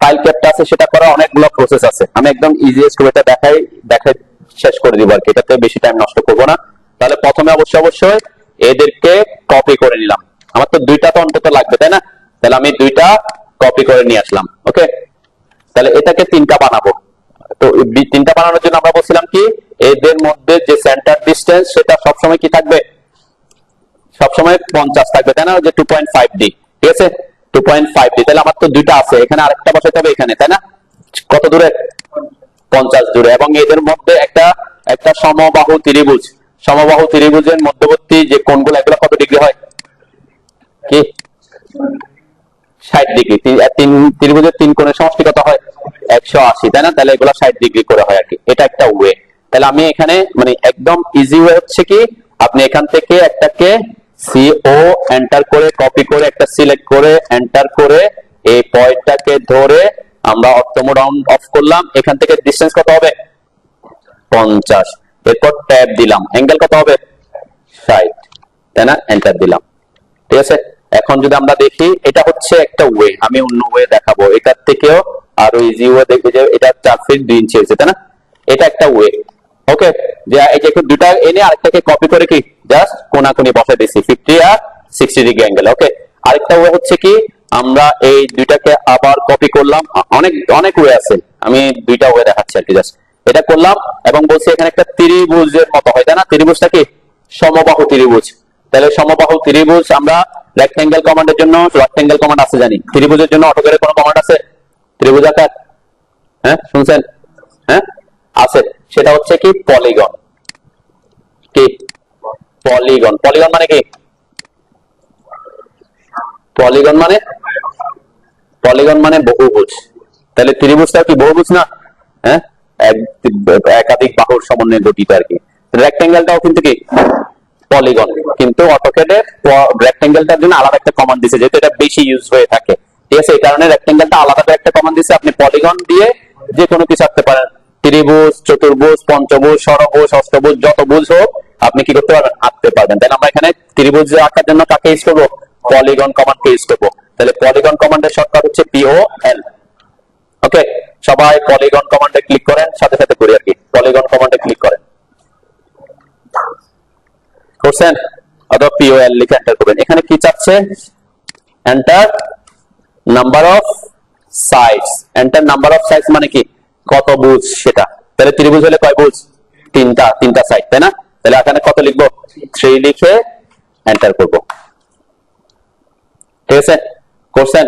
[SPEAKER 1] ফাইল ক্যাপটা আছে সেটা করা অনেকগুলো প্রসেস আছে, আমি একদম ইজিয়েস্ট ওয়েটা দেখাই শেষ করে দিব আর কি, এটাতে বেশি টাইম নষ্ট করবো না। তাহলে প্রথমে অবশ্যই এদেরকে কপি করে নিলাম, আমার তো দুইটা তো অন্তত লাগবে তাই না, তাহলে আমি দুইটা কপি করে নিয়ে আসলাম। ওকে, তাহলে এটাকে তিনটা বানাবো। তো তিনটা বানানোর জন্য আমরা বলছিলাম কি এদের মধ্যে যে সেন্টার ডিসটেন্স সেটা সবসময় কি থাকবে, সবসময় 50 থাকবে তাই না, যে 2.5D, ঠিক আছে 2.5D। তাহলে আমার তো দুইটা আছে, এখানে আরেকটা বসাতে হবে এখানে তাই না, কত দূরে 50 দূরে। এবং এদের মধ্যে একটা সমবাহু ত্রিভুজের মধ্যবর্তী যে কোণগুলো এগুলো কত ডিগ্রি হয়, কি 60 ডিগ্রি। ত্রিভুজের তিন কোণের সমষ্টি কত হয় 180 তাই না, তাহলে এগুলো 60 ডিগ্রি করে হয় আর কি, এটা একটা ওয়ে। তাহলে আমি এখানে মানে একদম ইজি ওয়ে হচ্ছে কি আপনি এখান থেকে একটাকে CO এন্টার করে কপি করে একটা সিলেক্ট করে এন্টার করে এই পয়েন্টটাকে ধরে আমরা অর্থমোড অন অফ করলাম, এখান থেকে ডিসটেন্স কত হবে 50, এরপর ট্যাব দিলাম, অ্যাঙ্গেল কত হবে 60 তাই না, এন্টার দিলাম, ঠিক আছে। এখন যদি আমরা দেখি এটা হচ্ছে একটা ওয়ে, আমি অন্য ওয়ে দেখাবো এটার থেকেও আরো ইজি ওয়ে, দেখবে যে এটা 4 ফিট 2 ইঞ্চি হয়েছে তাই না, এটা একটা ওয়ে। ওকে, যে এই যে দুটা এনে আরেকটাকে কপি করে কি জাস্ট কোনাকুনি বসাই দিয়েছি 50 আর 60 ডিগ্রি অ্যাঙ্গেল। ওকে, আরেকটা ওয়ে হচ্ছে কি আমরা এই দুইটাকে আবার কপি করলাম, অনেক ওয়ে আছে, আমি দুইটা ওয়ে দেখাচ্ছি আর কি, জাস্ট এটা করলাম এবং বলছি এখানে একটা ত্রিভুজের মতো হয় তাই না, ত্রিভুজটা কি সমবাহু ত্রিভুজ। তাহলে সমবাহু ত্রিভুজ আমরা রেক্টেঙ্গেল কমান্ডের জন্য রেক্টেঙ্গেল কমান্ড আছে জানি, ত্রিভুজের জন্য অটোক্যাডে কোনো কমান্ড আছে ত্রিভুজ আকার, হ্যাঁ শুনছেন, হ্যাঁ আছে, সেটা হচ্ছে কি পলিগন। কি পলিগন, পলিগন মানে কি, পলিগন মানে বহুভুজ। তাহলে ত্রিভুজটা কি বহুভুজ না, হ্যাঁ একাধিক বাহুর সমন্বয়ে গঠিত আর কি। রেক্টেঙ্গেলটাও কিন্তু কি পলিগন, কিন্তু অটোক্যাডে রেক্টেঙ্গেলটার জন্য আলাদা একটা কমান্ড দিয়েছে, যেহেতু এটা বেশি ইউজ হয়ে থাকে, ঠিক আছে, এই কারণে রেক্টেঙ্গেলটা আলাদা একটা কমান্ড দিয়েছে। আপনি পলিগন দিয়ে যে কোনো কিছু আঁকতে পারেন, ত্রিভুজ, চতুর্ভুজ, পঞ্চভুজ, ষড়ভুজ, অষ্টভুজ, যত ভুজ হোক আপনি কি করতে পারবেন, আঁকতে পারবেন। তাহলে আমরা এখানে ত্রিভুজ আঁকার জন্য কাকে ইউজ করবো, পলিগন কমান্ডকে ইউজ করবো। তাহলে পলিগন কমান্ডের শর্টকাট হচ্ছে POL। ওকে, সবাই পলিগন কমান্ডে ক্লিক করেন, সাথে সাথে করি আর কি, পলিগন কমান্ডে ক্লিক করেন, করছেন অথবা POL লিখে এন্টার করবেন। এখানে কি চাচ্ছে, enter number of sides, enter number of sides মানে কি কত ভুজ সেটা। তাহলে ত্রিভুজ হলে কয় ভুজ, তিনটা সাইড তাই না, তাহলে এখানে কত লিখবো 3 লিখে এন্টার করব, ঠিক আছে, করছেন।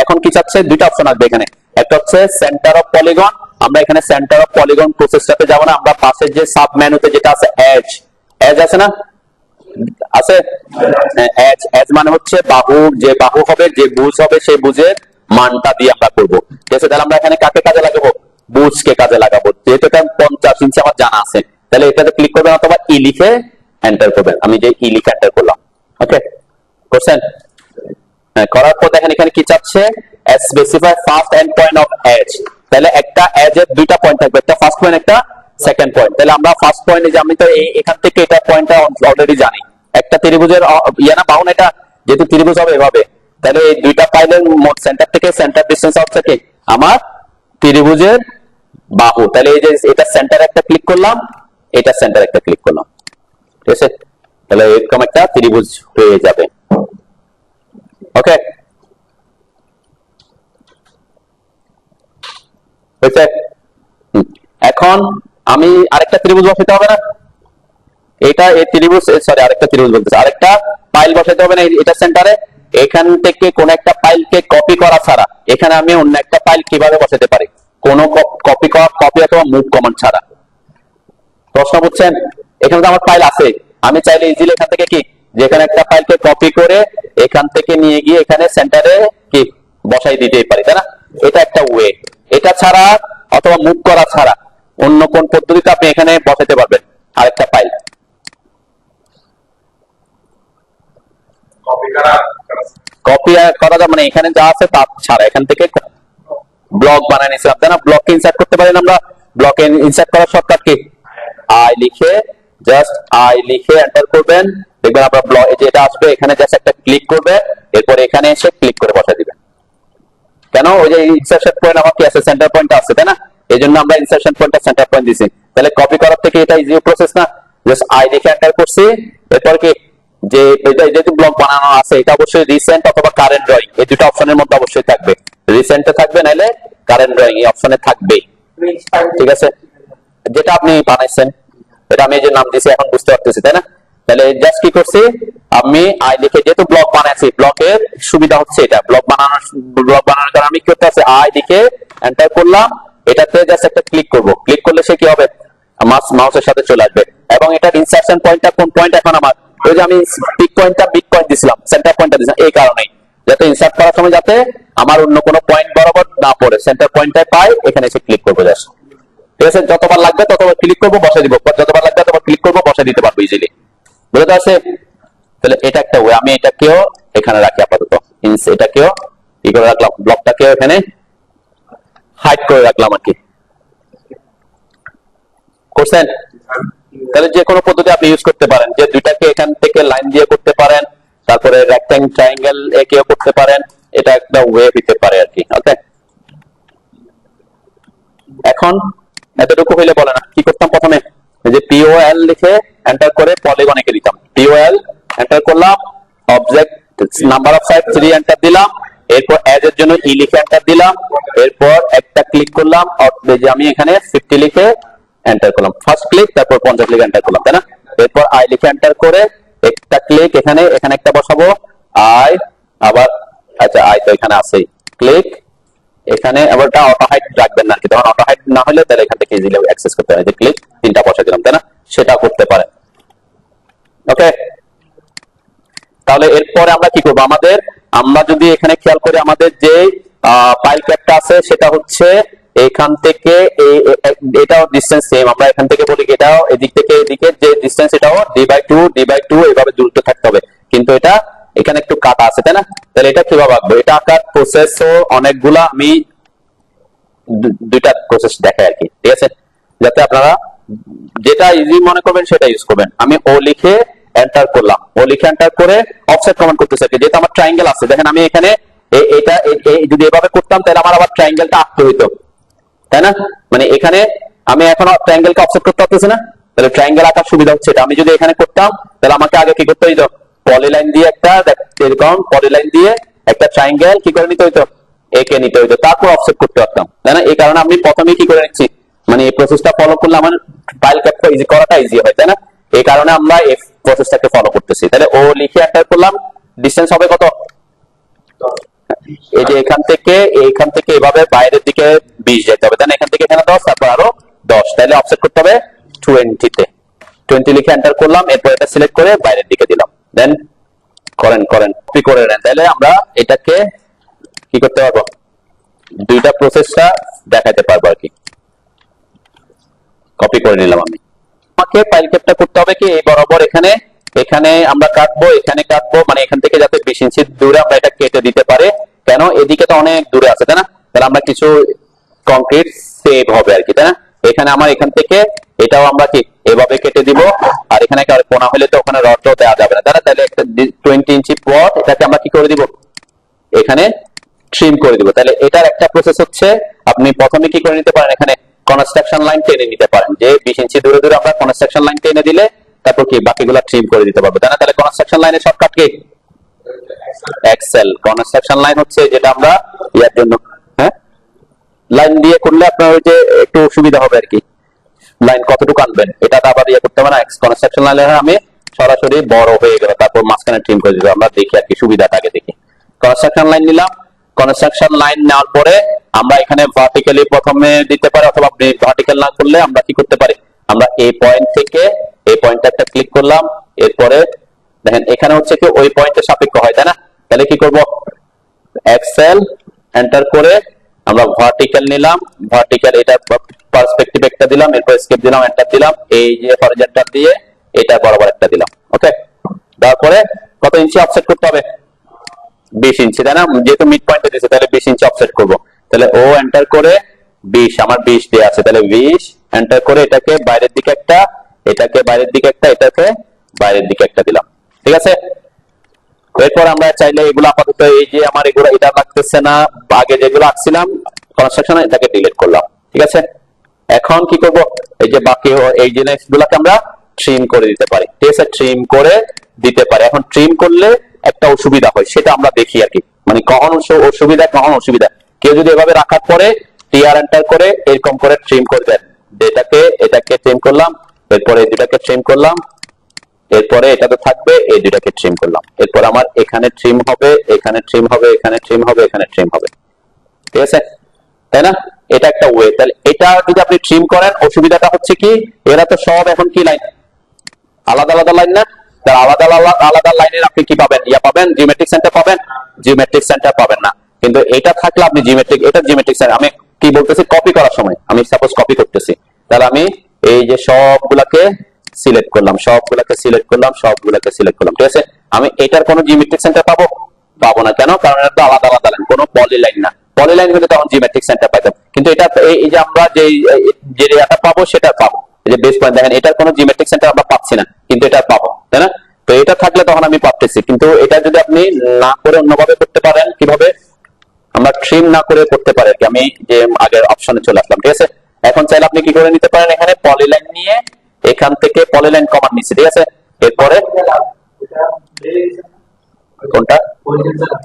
[SPEAKER 1] এখন কি চাচ্ছে, দুইটা অপশন আসবে এখানে, একটা হচ্ছে সেন্টার অফ পলিগন, আমরা এখানে সেন্টার অফ পলিগন প্রসেসটাতে যাব না, আমরা পাশের যে সাব মেনুতে যেটা আছে এজ আছে না, আছে এজ মানে হচ্ছে বাহু, যে বাহু হবে যে বুজ হবে সেই বুজের মানটা দিয়ে আমরা করবো, ঠিক আছে। তাহলে আমরা এখানে কাকে কাজে লাগাবো, বুজকে কাজে লাগাবো, যেহেতু এটা 50 ইঞ্চি আমার জানা আছে, তাহলে এটাতে ক্লিক করবেন অথবা ই লিখে এন্টার করবেন, আমি যে ই লিখে এন্টার করলাম। ওকে, করছেন, করার পর দেখেন এখানে কি চাচ্ছে, specify first end point of edge. তাহলে একটা এজ এর দুইটা পয়েন্ট থাকবে, একটা ফার্স্ট পয়েন্ট একটা সেকেন্ড পয়েন্ট। তাহলে আমরা ফার্স্ট পয়েন্টে যে আমি তো এখান থেকে এটা পয়েন্টটা অলরেডি জানি, একটা ত্রিভুজের ইয়ে না বাহু না, এটা যেহেতু ত্রিভুজ হবে এভাবে, তাহলে এই দুইটা পাইলের মোট সেন্টার থেকে সেন্টার ডিসটেন্স হচ্ছে কি আমার ত্রিভুজের বাহু। তাহলে এই যে এটা সেন্টার একটা ক্লিক করলাম, এটা সেন্টার একটা ক্লিক করলাম, ঠিক আছে, তাহলে এরকম একটা ত্রিভুজ হয়ে যাবে। ওকে, হয়েছে। এখন আমি আরেকটা ত্রিভুজ বসাতে হবে না, এটা এই ত্রিভুজ, সরি আরেকটা ত্রিভুজ বলতেছে, আরেকটা পাইল বসাতে হবে না এটা সেন্টারে। এখান থেকে কোন একটা পাইলকে কপি করা ছাড়া এখানে আমি অন্য একটা পাইল কিভাবে বসাতে পারি, কোন কপি অথবা মুভ কমান্ড ছাড়া। প্রশ্ন বুঝছেন, এখানে তো আমার ফাইল আছে, আমি চাইলে ইজিলি এখান থেকে কি যেখানে একটা ফাইলকে কপি করে এখান থেকে নিয়ে গিয়ে এখানে সেন্টারে কি বসাই দিতেই পারি তাই না, এটা একটা ওয়ে। এটা ছাড়া অথবা মুভ করা ছাড়া অন্য কোন পদ্ধতিতে আপনি এখানে বসাতে পারবেন আরেকটা ফাইল, কপি করা যায় মানে এখানে যা আছে তা ছাড়া এখান থেকে ব্লক বানায় নিয়েছিলাম তাই না, ব্লককে ইনসার্ট করতে পারেন আমরা। ব্লকে ইনসার্ট করার শর্টকাট কি, আই লিখে জাস্ট আই লিখে এন্টার করবেন, দেখবেন আপনার ব্লক যেটা আসবে এখানে জাস্ট একটা ক্লিক করবে, এরপর এখানে এসে ক্লিক করে বসা দিবেন, কেন ওই যে ইনসার্শন পয়েন্ট আমার কি আছে, সেন্টার পয়েন্ট আছে, তাই না? এই জন্য আমরা ইনসার্শন পয়েন্টটা সেন্টার পয়েন্ট দিছি। তাহলে কপি করার থেকে এটা ইজি প্রসেস না? জাস্ট আই লিখে এন্টার করছি, এরপর কি যে এটা যেহেতু ব্লক বানানো আছে এটা অবশ্যই রিসেন্ট অথবা কারেন্ট ড্রয়িং এই দুটো অপশনের মধ্যে অবশ্যই থাকবে। রিসেন্টে থাকবে, নাহলে কারেন্ট ড্রয়িং এই অপশনে থাকবে। ঠিক আছে, যেটা আপনি বানাইছেন এটা আমি এই যে নাম দিয়েছি এখন বুঝতে পারতেছি, তাই না? তাহলে জাস্ট কি করছি, আমি আই লিখে যেহেতু ব্লক বানাইছি, ব্লকের সুবিধা হচ্ছে এটা ব্লক বানানোর কারণে আমি কি করতে আছে, আই লিখে এন্টার করলাম, এটাতে জাস্ট একটা ক্লিক করব, ক্লিক করলে সে কি হবে, মাউসের সাথে চলে আসবে। এবং এটার ইনসার্শন পয়েন্টটা কোন পয়েন্ট, এখন আমার ওই যে আমি পিক পয়েন্টটা বিগ পয়েন্ট দিছিলাম, সেন্টার পয়েন্টটা দিছিলাম, এই কারণেই যাতে ইনসার্ট করার সময় যাতে আমার অন্য কোনো পয়েন্ট বরাবর না পড়ে, সেন্টার পয়েন্টটাই পাই, এখানে এসে ক্লিক করবো জাস্ট। ঠিক আছে, যতবার লাগবে ততবার ক্লিক করবো, বসে দিব, যতবার লাগবে ততবার ক্লিক করবো, বসে দিতে পারবো ইজিলি। বুঝতে পারছে? তাহলে এটা একটা ওয়ে, আমি এটাকেও এখানে রাখি আপাতত, এটাকেও কি করে রাখলাম, ব্লকটাকেও এখানে হাইড করে রাখলাম আর কি। করছেন? তাহলে যে কোনো পদ্ধতি আপনি ইউজ করতে পারেন, যে দুইটাকে এখান থেকে লাইন দিয়ে করতে পারেন, তারপরে রেক্ট্যাঙ্গেল ট্রায়াঙ্গেল একেও করতে পারেন, এটা একটা ওয়ে হইতে পারে আর কি। ওকে, এখন এতটুকু হইলে বলে না কি করতাম, প্রথমে যে পিওএল লিখে এন্টার করে পলিগন এঁকে দিতাম, পিওএল এন্টার করলাম, object number of side 3 enter দিলাম, এরপর এজ এর জন্য ই লিখে এন্টার দিলাম, এরপর একটা ক্লিক করলাম, যে আমি এখানে 50 লিখে এন্টার করলাম, ফার্স্ট ক্লিক, তারপর 50 লিখে এন্টার করলাম, তাই না? এরপর আই লিখে এন্টার করে একটা ক্লিক, এখানে একটা বসাবো আই, আবার আচ্ছা আই তো এখানে আছেই, ক্লিক এখানে, আবার অটো হাইড রাখবেন না, তখন অটো হাইড না হলে তাহলে এখান থেকে ইজিলি অ্যাক্সেস করতে হয়, যে ক্লিক 3টা বসা দিলাম, তাই না? সেটা করতে পারেন। ওকে, তাহলে এরপরে আমরা কি করবো, আমরা যদি এখানে খেয়াল করি, আমাদের যে ফাইল ক্যাপটা আছে সেটা হচ্ছে এখান থেকে এটাও ডিসটেন্স সেম, আমরা এখান থেকে বলি এটাও এদিক থেকে এদিকে যে ডিসটেন্স, এটাও d/2 এইভাবে দূরত্ব থাকতে হবে, কিন্তু এটা এখানে একটু কাটা আছে, তাই না? তাহলে এটা কিভাবে আঁকবো, এটা আঁকার প্রসেসও অনেকগুলা, আমি দুইটা প্রসেস দেখাই আর কি। ঠিক আছে, যাতে আপনারা যেটা ইজি মনে করবেন সেটা ইউজ করবেন। আমি ও লিখে এন্টার করলাম, ও লিখে এন্টার করে অফসেট কমান্ড করতেছি, যেহেতু আমার ট্রায়াঙ্গেল আছে, দেখেন আমি এখানে এটা যদি এভাবে করতাম তাহলে আমার আবার ট্রায়াঙ্গেলটা আঁকতে হইতো, তাই না? মানে এখানে আমি এখন ট্রায়াঙ্গেলকে অফসেট করতে পারতেছি না, তাহলে ট্রায়াঙ্গেল আঁকার সুবিধা হচ্ছে এটা। আমি যদি এখানে করতাম তাহলে আমাকে আগে কি করতে হইতো, পলিলাইন দিয়ে এরকম পলিলাইন দিয়ে একটা ট্রায়াঙ্গেল কি করে নিতে হইতো, একে নিতে হইতো, তারপর অফসেট করতে পারতাম, তাই না? এই কারণে আমি প্রথমে কি করে নিচ্ছি, মানে এই প্রসেসটা ফলো করলে আমার ফাইল ক্যাপটা ইজি করাটা ইজি হয়, তাই না? এই কারণে আমরা এই প্রসেসটাকে ফলো করতেছি। তাহলে ও লিখে এন্টার করলাম, ডিসটেন্স হবে কত, এই যে এখান থেকে এভাবে বাইরের দিকে 20 যেতে হবে, তাই না? এখান থেকে এখানে 10, তারপর আরো 10, তাহলে অফসেট করতে হবে 20 তে, 20 লিখে এন্টার করলাম, এরপর এটা সিলেক্ট করে বাইরের দিকে দিলাম, দেন কপি করে নেন। তাহলে আমরা এটাকে কি করতে পারবো, দুইটা প্রসেসটা দেখাতে পারবো আর কি। কপি করে নিলাম আমি, আমাকে ফাইল ক্যাপটা করতে হবে কি, এই বরাবর এখানে আমরা কাটবো, এখানে কাটবো, মানে এখান থেকে যাতে 20 ইঞ্চি দূরে আমরা এটা কেটে দিতে পারে, কেন এদিকে তো অনেক দূরে আছে, তাই না? তাহলে আমরা কিছু কংক্রিট সেভ হবে আর কি, তাই না? এখান থেকে এটাও আমরা কি এভাবে কেটে দিব, আর এখানে কোনা হলে তো ওখানে রডও দেওয়া যাবে না, তাই না? তাহলে একটা 20 ইঞ্চি পথ, এটাকে আমরা কি করে দিব, এখানে ট্রিম করে দিব। তাহলে এটার একটা প্রসেস হচ্ছে, আপনি প্রথমে কি করে নিতে পারেন, এখানে কনস্ট্রাকশন লাইন টেনে নিতে পারেন, যে 20 ইঞ্চি দূরে আমরা কনস্ট্রাকশন লাইন টেনে দিলে তারপর কি বাকিগুলো ট্রিম করে দিতে পারবো, তাই না? তাহলে কনস্ট্রাকশন লাইনের shortcut key, Excel. Construction line হচ্ছে যেটা আমরা ইয়ার জন্য, হ্যাঁ, লাইন দিয়ে করলে আপনার ওই যে একটু সুবিধা হবে আর কি, লাইন কতটুকু আনবেন এটা আবার ইয়ে করতে হবে না। কনস্ট্রাকশন লাইনের আমি সরাসরি বড় হয়ে গেল, তারপর মাঝখানে ট্রিম করে দিলাম, আমরা দেখি আর কি সুবিধাটাকে দেখি। কনস্ট্রাকশন লাইন নিলাম, কনস্ট্রাকশন লাইন নেওয়ার পরে আমরা এখানে ভার্টিক্যালি প্রথমে দিতে পারি, অথবা আপনি ভার্টিক্যাল না করলে আমরা কি করতে পারি, আমরা এই পয়েন্ট থেকে এই পয়েন্টে একটা ক্লিক করলাম, এরপরে দেখেন এখানে হচ্ছে কি ওই পয়েন্টের সাপেক্ষ হয়, তাই না? তাহলে কি করব, এক্সেল এন্টার করে আমরা ভার্টিক্যাল নিলাম, ভার্টিক্যাল এটা পার্সপেক্টিভ একটা দিলাম, এরপর স্কেপ দিলাম, এন্টার দিলাম, এই যে হরিজন্টাল দিয়ে এটা বরাবর একটা দিলাম। ওকে, তারপরে কত ইঞ্চি অফসেট করতে হবে, 20 ইঞ্চি, তাই না? যেহেতু মিড পয়েন্টে দিয়েছে তাহলে 20 ইঞ্চি অফসেট করব। তাহলে ও এন্টার করে 20, আমার 20 দেয়া আছে, তাহলে 20 এন্টার করে এটাকে বাইরের দিকে একটা, এটাকে বাইরের দিকে একটা, এটাকে বাইরের দিকে একটা দিলাম। ঠিক আছে, এরপর আমরা চাইলে এগুলো আপাতত এই যে আমার এগুলো এটা লাগতেছে না, আগে যেগুলো আঁকছিলাম কনস্ট্রাকশন এটাকে ডিলিট করলাম, ঠিক আছে। এখন কি করব, এই যে বাকি এই জিনিসগুলোকে আমরা ট্রিম করে দিতে পারি, ঠিক আছে, ট্রিম করে দিতে পারি। এখন ট্রিম করলে একটা অসুবিধা হয়, সেটা আমরা দেখি আর কি, মানে কখন অসুবিধা কখন অসুবিধা। কেউ যদি এভাবে রাখার পরে টিআর এন্টার করে এরকম করে ট্রিম করে দেন, এটাকে ট্রিম করলাম, এরপরে এই দুটাকে ট্রিম করলাম, এরপরে এটা তো থাকবে, এই দুটাকে ট্রিম করলাম, এরপর আমার এখানে ট্রিম হবে, এখানে ট্রিম হবে, এখানে ট্রিম হবে, এখানে ট্রিম হবে, ঠিক আছে, তাই না? এটা একটা ওয়ে। তাহলে এটা যদি আপনি ট্রিম করেন, অসুবিধাটা হচ্ছে কি, এরা তো সব এখন কি লাইন, আলাদা আলাদা লাইন না, তার আলাদা আলাদা লাইনের আপনি কি পাবেন, পাবেন জিওমেট্রিক সেন্টার পাবেন, জিওমেট্রিক সেন্টার পাবেন না। কিন্তু এটা থাকলে আপনি এটা জিওমেট্রিক সেন্টার, আমি কি বলতেছি, কপি করার সময় আমি সাপোজ কপি করতেছি, তাহলে আমি এই যে সবগুলাকে সিলেক্ট করলাম, ঠিক আছে, আমি এটার কোনো জিওমেট্রিক সেন্টার পাবো না, কেন? কারণ এটা তো আলাদা আলাদা লাইন, কোনো পলি লাইন না। পলি লাইন হলে তখন জিওমেট্রিক সেন্টার পাইতাম, কিন্তু এটা এই যে আমরা যে এরিয়াটা পাবো সেটা পাবো, এই যে বেস পয়েন্ট দেখেন, এটার কোনো জিওমেট্রিক সেন্টার আমরা পাচ্ছি না, কিন্তু এটা পাবো, তাই না? তো এটা থাকলে তখন আমি পাচ্ছি, কিন্তু এটা যদি আপনি না করে অন্যভাবে করতে পারেন, কিভাবে, আমরা ট্রিম না করে করতে পারি, আমি যে আগের অপশনে চলে আসলাম, ঠিক আছে। এখন চাইলে আপনি কি করে নিতে পারেন, এখানে পলিলাইন নিয়ে এখান থেকে পলিলাইন কমান্ড নিচ্ছি, ঠিক আছে, এরপরে কোনটা,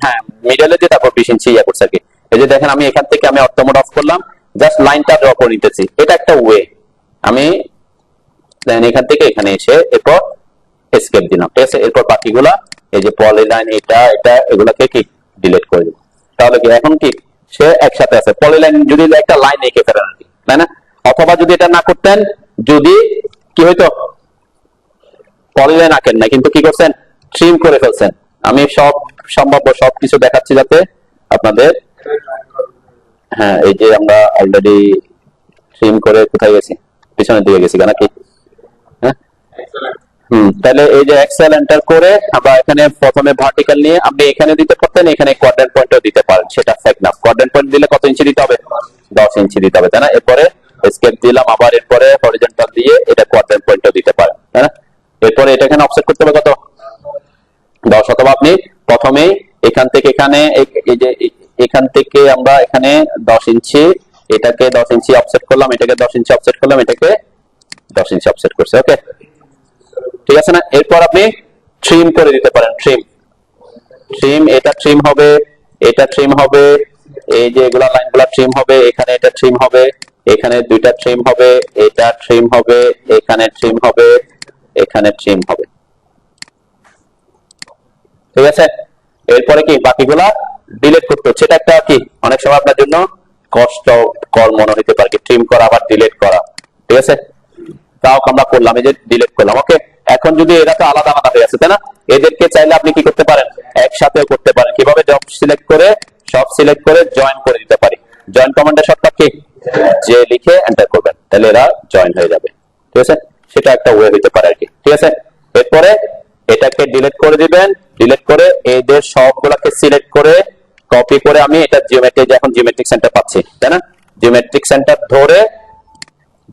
[SPEAKER 1] হ্যাঁ মিডলে দিয়ে তারপর 20 ইঞ্চি করছে আর কি। এই যে দেখেন, আমি এখান থেকে আমি অর্থ মোড অফ করলাম, জাস্ট লাইনটা ড্র করে নিতেছি, এটা একটা ওয়ে। আমি এখান থেকে এখানে এসে এরপর এসকেপ দিলাম, ঠিক আছে, এরপর বাকিগুলা এই যে পলিলাইন এটা এগুলাকে কি ডিলিট করে দিলাম, তাহলে কি এখন কি সে একসাথে আছে। পলিলাইন যদি একটা লাইন এঁকে ফেলেন আর কি, তাই না? অথবা যদি এটা না করতেন, যদি কি হইতো, পলিলাইন আঁকেন না, কিন্তু কি করছেন, ট্রিম করে ফেলছেন। আমি সম্ভাব্য সবকিছু দেখাচ্ছি যাতে আপনাদের, হ্যাঁ এই যে আমরা অলরেডি ট্রিম করে কোথায় গেছি, পিছনের দিকে গেছি নাকি, হ্যাঁ তাহলে এই যে এক্সেল এন্টার করে আমরা এখানে প্রথমে ভার্টিক্যাল নিয়ে আপনি এখানে দিতে পারতেন, এখানে কোয়াড্রেন্ট পয়েন্টও দিতে পারেন, সেটা ফেক না। কোয়াড্রেন্ট পয়েন্ট দিলে কত ইঞ্চি দিতে হবে, 10 ইঞ্চি দিতে হবে, তাই না? এরপরে এসকেপ দিলাম, আবার এরপরে হরিজন্টাল দিয়ে এটা কোয়াড্রেন্ট পয়েন্টও দিতে পারেন, তাই না? এরপরে এটা এখানে অফসেট করতে হবে কত, 10, অথবা আপনি প্রথমেই এখান থেকে এখানে এই যে এখান থেকে আমরা এখানে 10 ইঞ্চি, এটাকে 10 ইঞ্চি অফসেট করলাম, এটাকে 10 ইঞ্চি অফসেট করলাম, এটাকে 10 ইঞ্চি অফসেট করছে, ওকে, ঠিক আছে না? এরপর আপনি ট্রিম করে দিতে পারেন, ট্রিম এটা ট্রিম হবে, এটা ট্রিম হবে, এই যে এগুলা লাইনগুলা ট্রিম হবে, এখানে এটা ট্রিম হবে, এখানে দুইটা ট্রিম হবে, এটা ট্রিম হবে, এখানে ট্রিম হবে, এখানে ট্রিম হবে, ঠিক আছে। এরপরে কি বাকিগুলা ডিলিট করতে হচ্ছে, এটা একটা কি অনেক সময় আপনার জন্য কষ্টকর মনে হতে পারে, কি ট্রিম করা আবার ডিলিট করা, ঠিক আছে, তাও আমরা করলাম, এই যে ডিলিট করলাম, ওকে। এখন যদি এরা তো আলাদা আলাদা হয়ে আছে, তাই না? এদেরকে চাইলে আপনি কি করতে পারেন, একসাথেও করতে পারেন, কিভাবে, সব সিলেক্ট করে জয়েন করে দিতে পারি। জয়েন কমান্ডের শর্টকাট কি, যে লিখে এন্টার করবেন, তাহলে এরা জয়েন হয়ে যাবে, ঠিক আছে, সেটা একটা ওয়ে হতে পারে আর কি, ঠিক আছে। এরপরে এটাকে ডিলিট করে দিবেন, ডিলিট করে এদের সবগুলোকে সিলেক্ট করে কপি করে আমি এটা এখন জিওমেট্রিক সেন্টার পাচ্ছি, তাই না? জিওমেট্রিক সেন্টার ধরে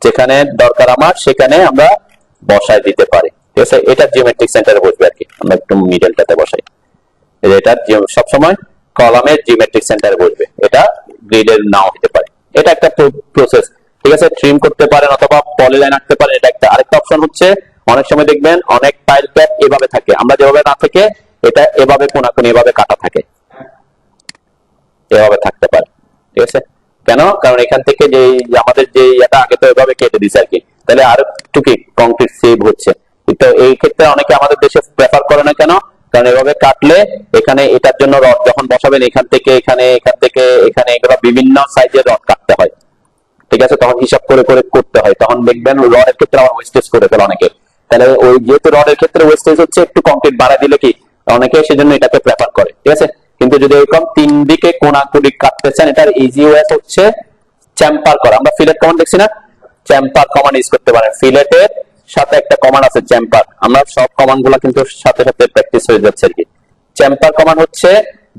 [SPEAKER 1] যেখানে দরকার আমার সেখানে আমরা বসাই দিতে পারি, ঠিক আছে। এটা জিওমেট্রিক সেন্টারে বসবে আর কি, আমরা একটু মিডলটাতে বসাই, এটা সবসময় কলামের জিওমেট্রিক সেন্টারে বসবে, এটা গ্রিডের নাও হতে পারে, এটা একটা প্রসেস, ঠিক আছে। ট্রিম করতে পারেন অথবা পলিলাইন আঁকতে পারেন, এটা একটা। আরেকটা অপশন হচ্ছে, অনেক সময় দেখবেন অনেক টাইল প্যাড এভাবে থাকে, আমরা যেভাবে না থেকে এটা এভাবে কোনাকুনি এভাবে কাটা থাকে, এভাবে থাকতে পারে, ঠিক আছে। কেন? কারণ এখান থেকে যে আমাদের যে এটা আগে তো এভাবে কেটে দিছে আর কি, তাহলে আর একটু কি কংক্রিট সেভ হচ্ছে। তো এই ক্ষেত্রে অনেকে আমাদের দেশে প্রেফার করে না, কেন? কারণ এভাবে কাটলে এখানে এটার জন্য রড যখন বসাবেন এখান থেকে এখানে এগুলো বিভিন্ন সাইজের রড কাটতে হয়, ঠিক আছে, তখন হিসাব করে করে করতে হয়, তখন দেখবেন রডের ক্ষেত্রে আবার ওয়েস্টেজ করে ফেলে অনেকে। তাহলে ওই যেহেতু রডের ক্ষেত্রে ওয়েস্টেজ হচ্ছে, একটু কংক্রিট বাড়া দিলে কি অনেকে সেজন্য এটাকে প্রেফার করে, ঠিক আছে। কিন্তু যদি এরকম 3 দিকে কোনাকুনি কাটতে চান, এটার ইজি ওয়ে হচ্ছে চ্যাম্পার করা। আমরা ফিলেট কমান্ড দেখছি না, চ্যাম্পার কমান্ড ইউজ করতে পারেন। ফিলেটের সাথে একটা কমান্ড আছে চ্যাম্পার, আমরা সব কমান্ড গুলা কিন্তু সাথে সাথে প্র্যাকটিস হয়ে যাচ্ছে আর কি। চ্যাম্পার কমান্ড হচ্ছে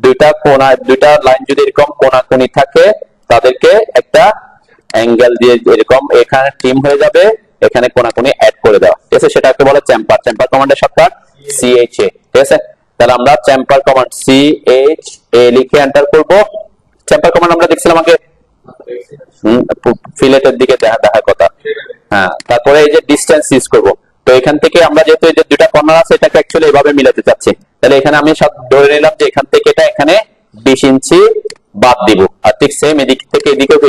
[SPEAKER 1] দুইটা লাইন যদি এরকম কোনাকুনি থাকে, তাদেরকে একটা অ্যাঙ্গেল দিয়ে এরকম এখানে ট্রিম হয়ে যাবে, এখানে কোনাকুনি অ্যাড করে দেওয়া, ঠিক আছে, সেটাকে বলে চ্যাম্পার। চ্যাম্পার কমান্ডের শর্টকাট CHA, ঠিক আছে। তাহলে আমরা চ্যাম্পার কমান্ড CHA লিখে এন্টার করব। চ্যাম্পার কমান্ড আমরা দেখছিলাম আগে ফিলেটের দিকে দেখার কথা। হ্যাঁ, তারপরে এই যে ডিসটেন্স ইউজ করব। তো এখান থেকে আমরা যেহেতু এই যে দুইটা কর্নার আছে এটাকে অ্যাকচুয়ালি এভাবে মিলাতে চাচ্ছি, তাহলে এখানে আমি সব ধরে নিলাম যে এখান থেকে এটা এখানে 20 ইঞ্চি বাদ দিব, আর ঠিক সেম এদিক থেকে এদিকেও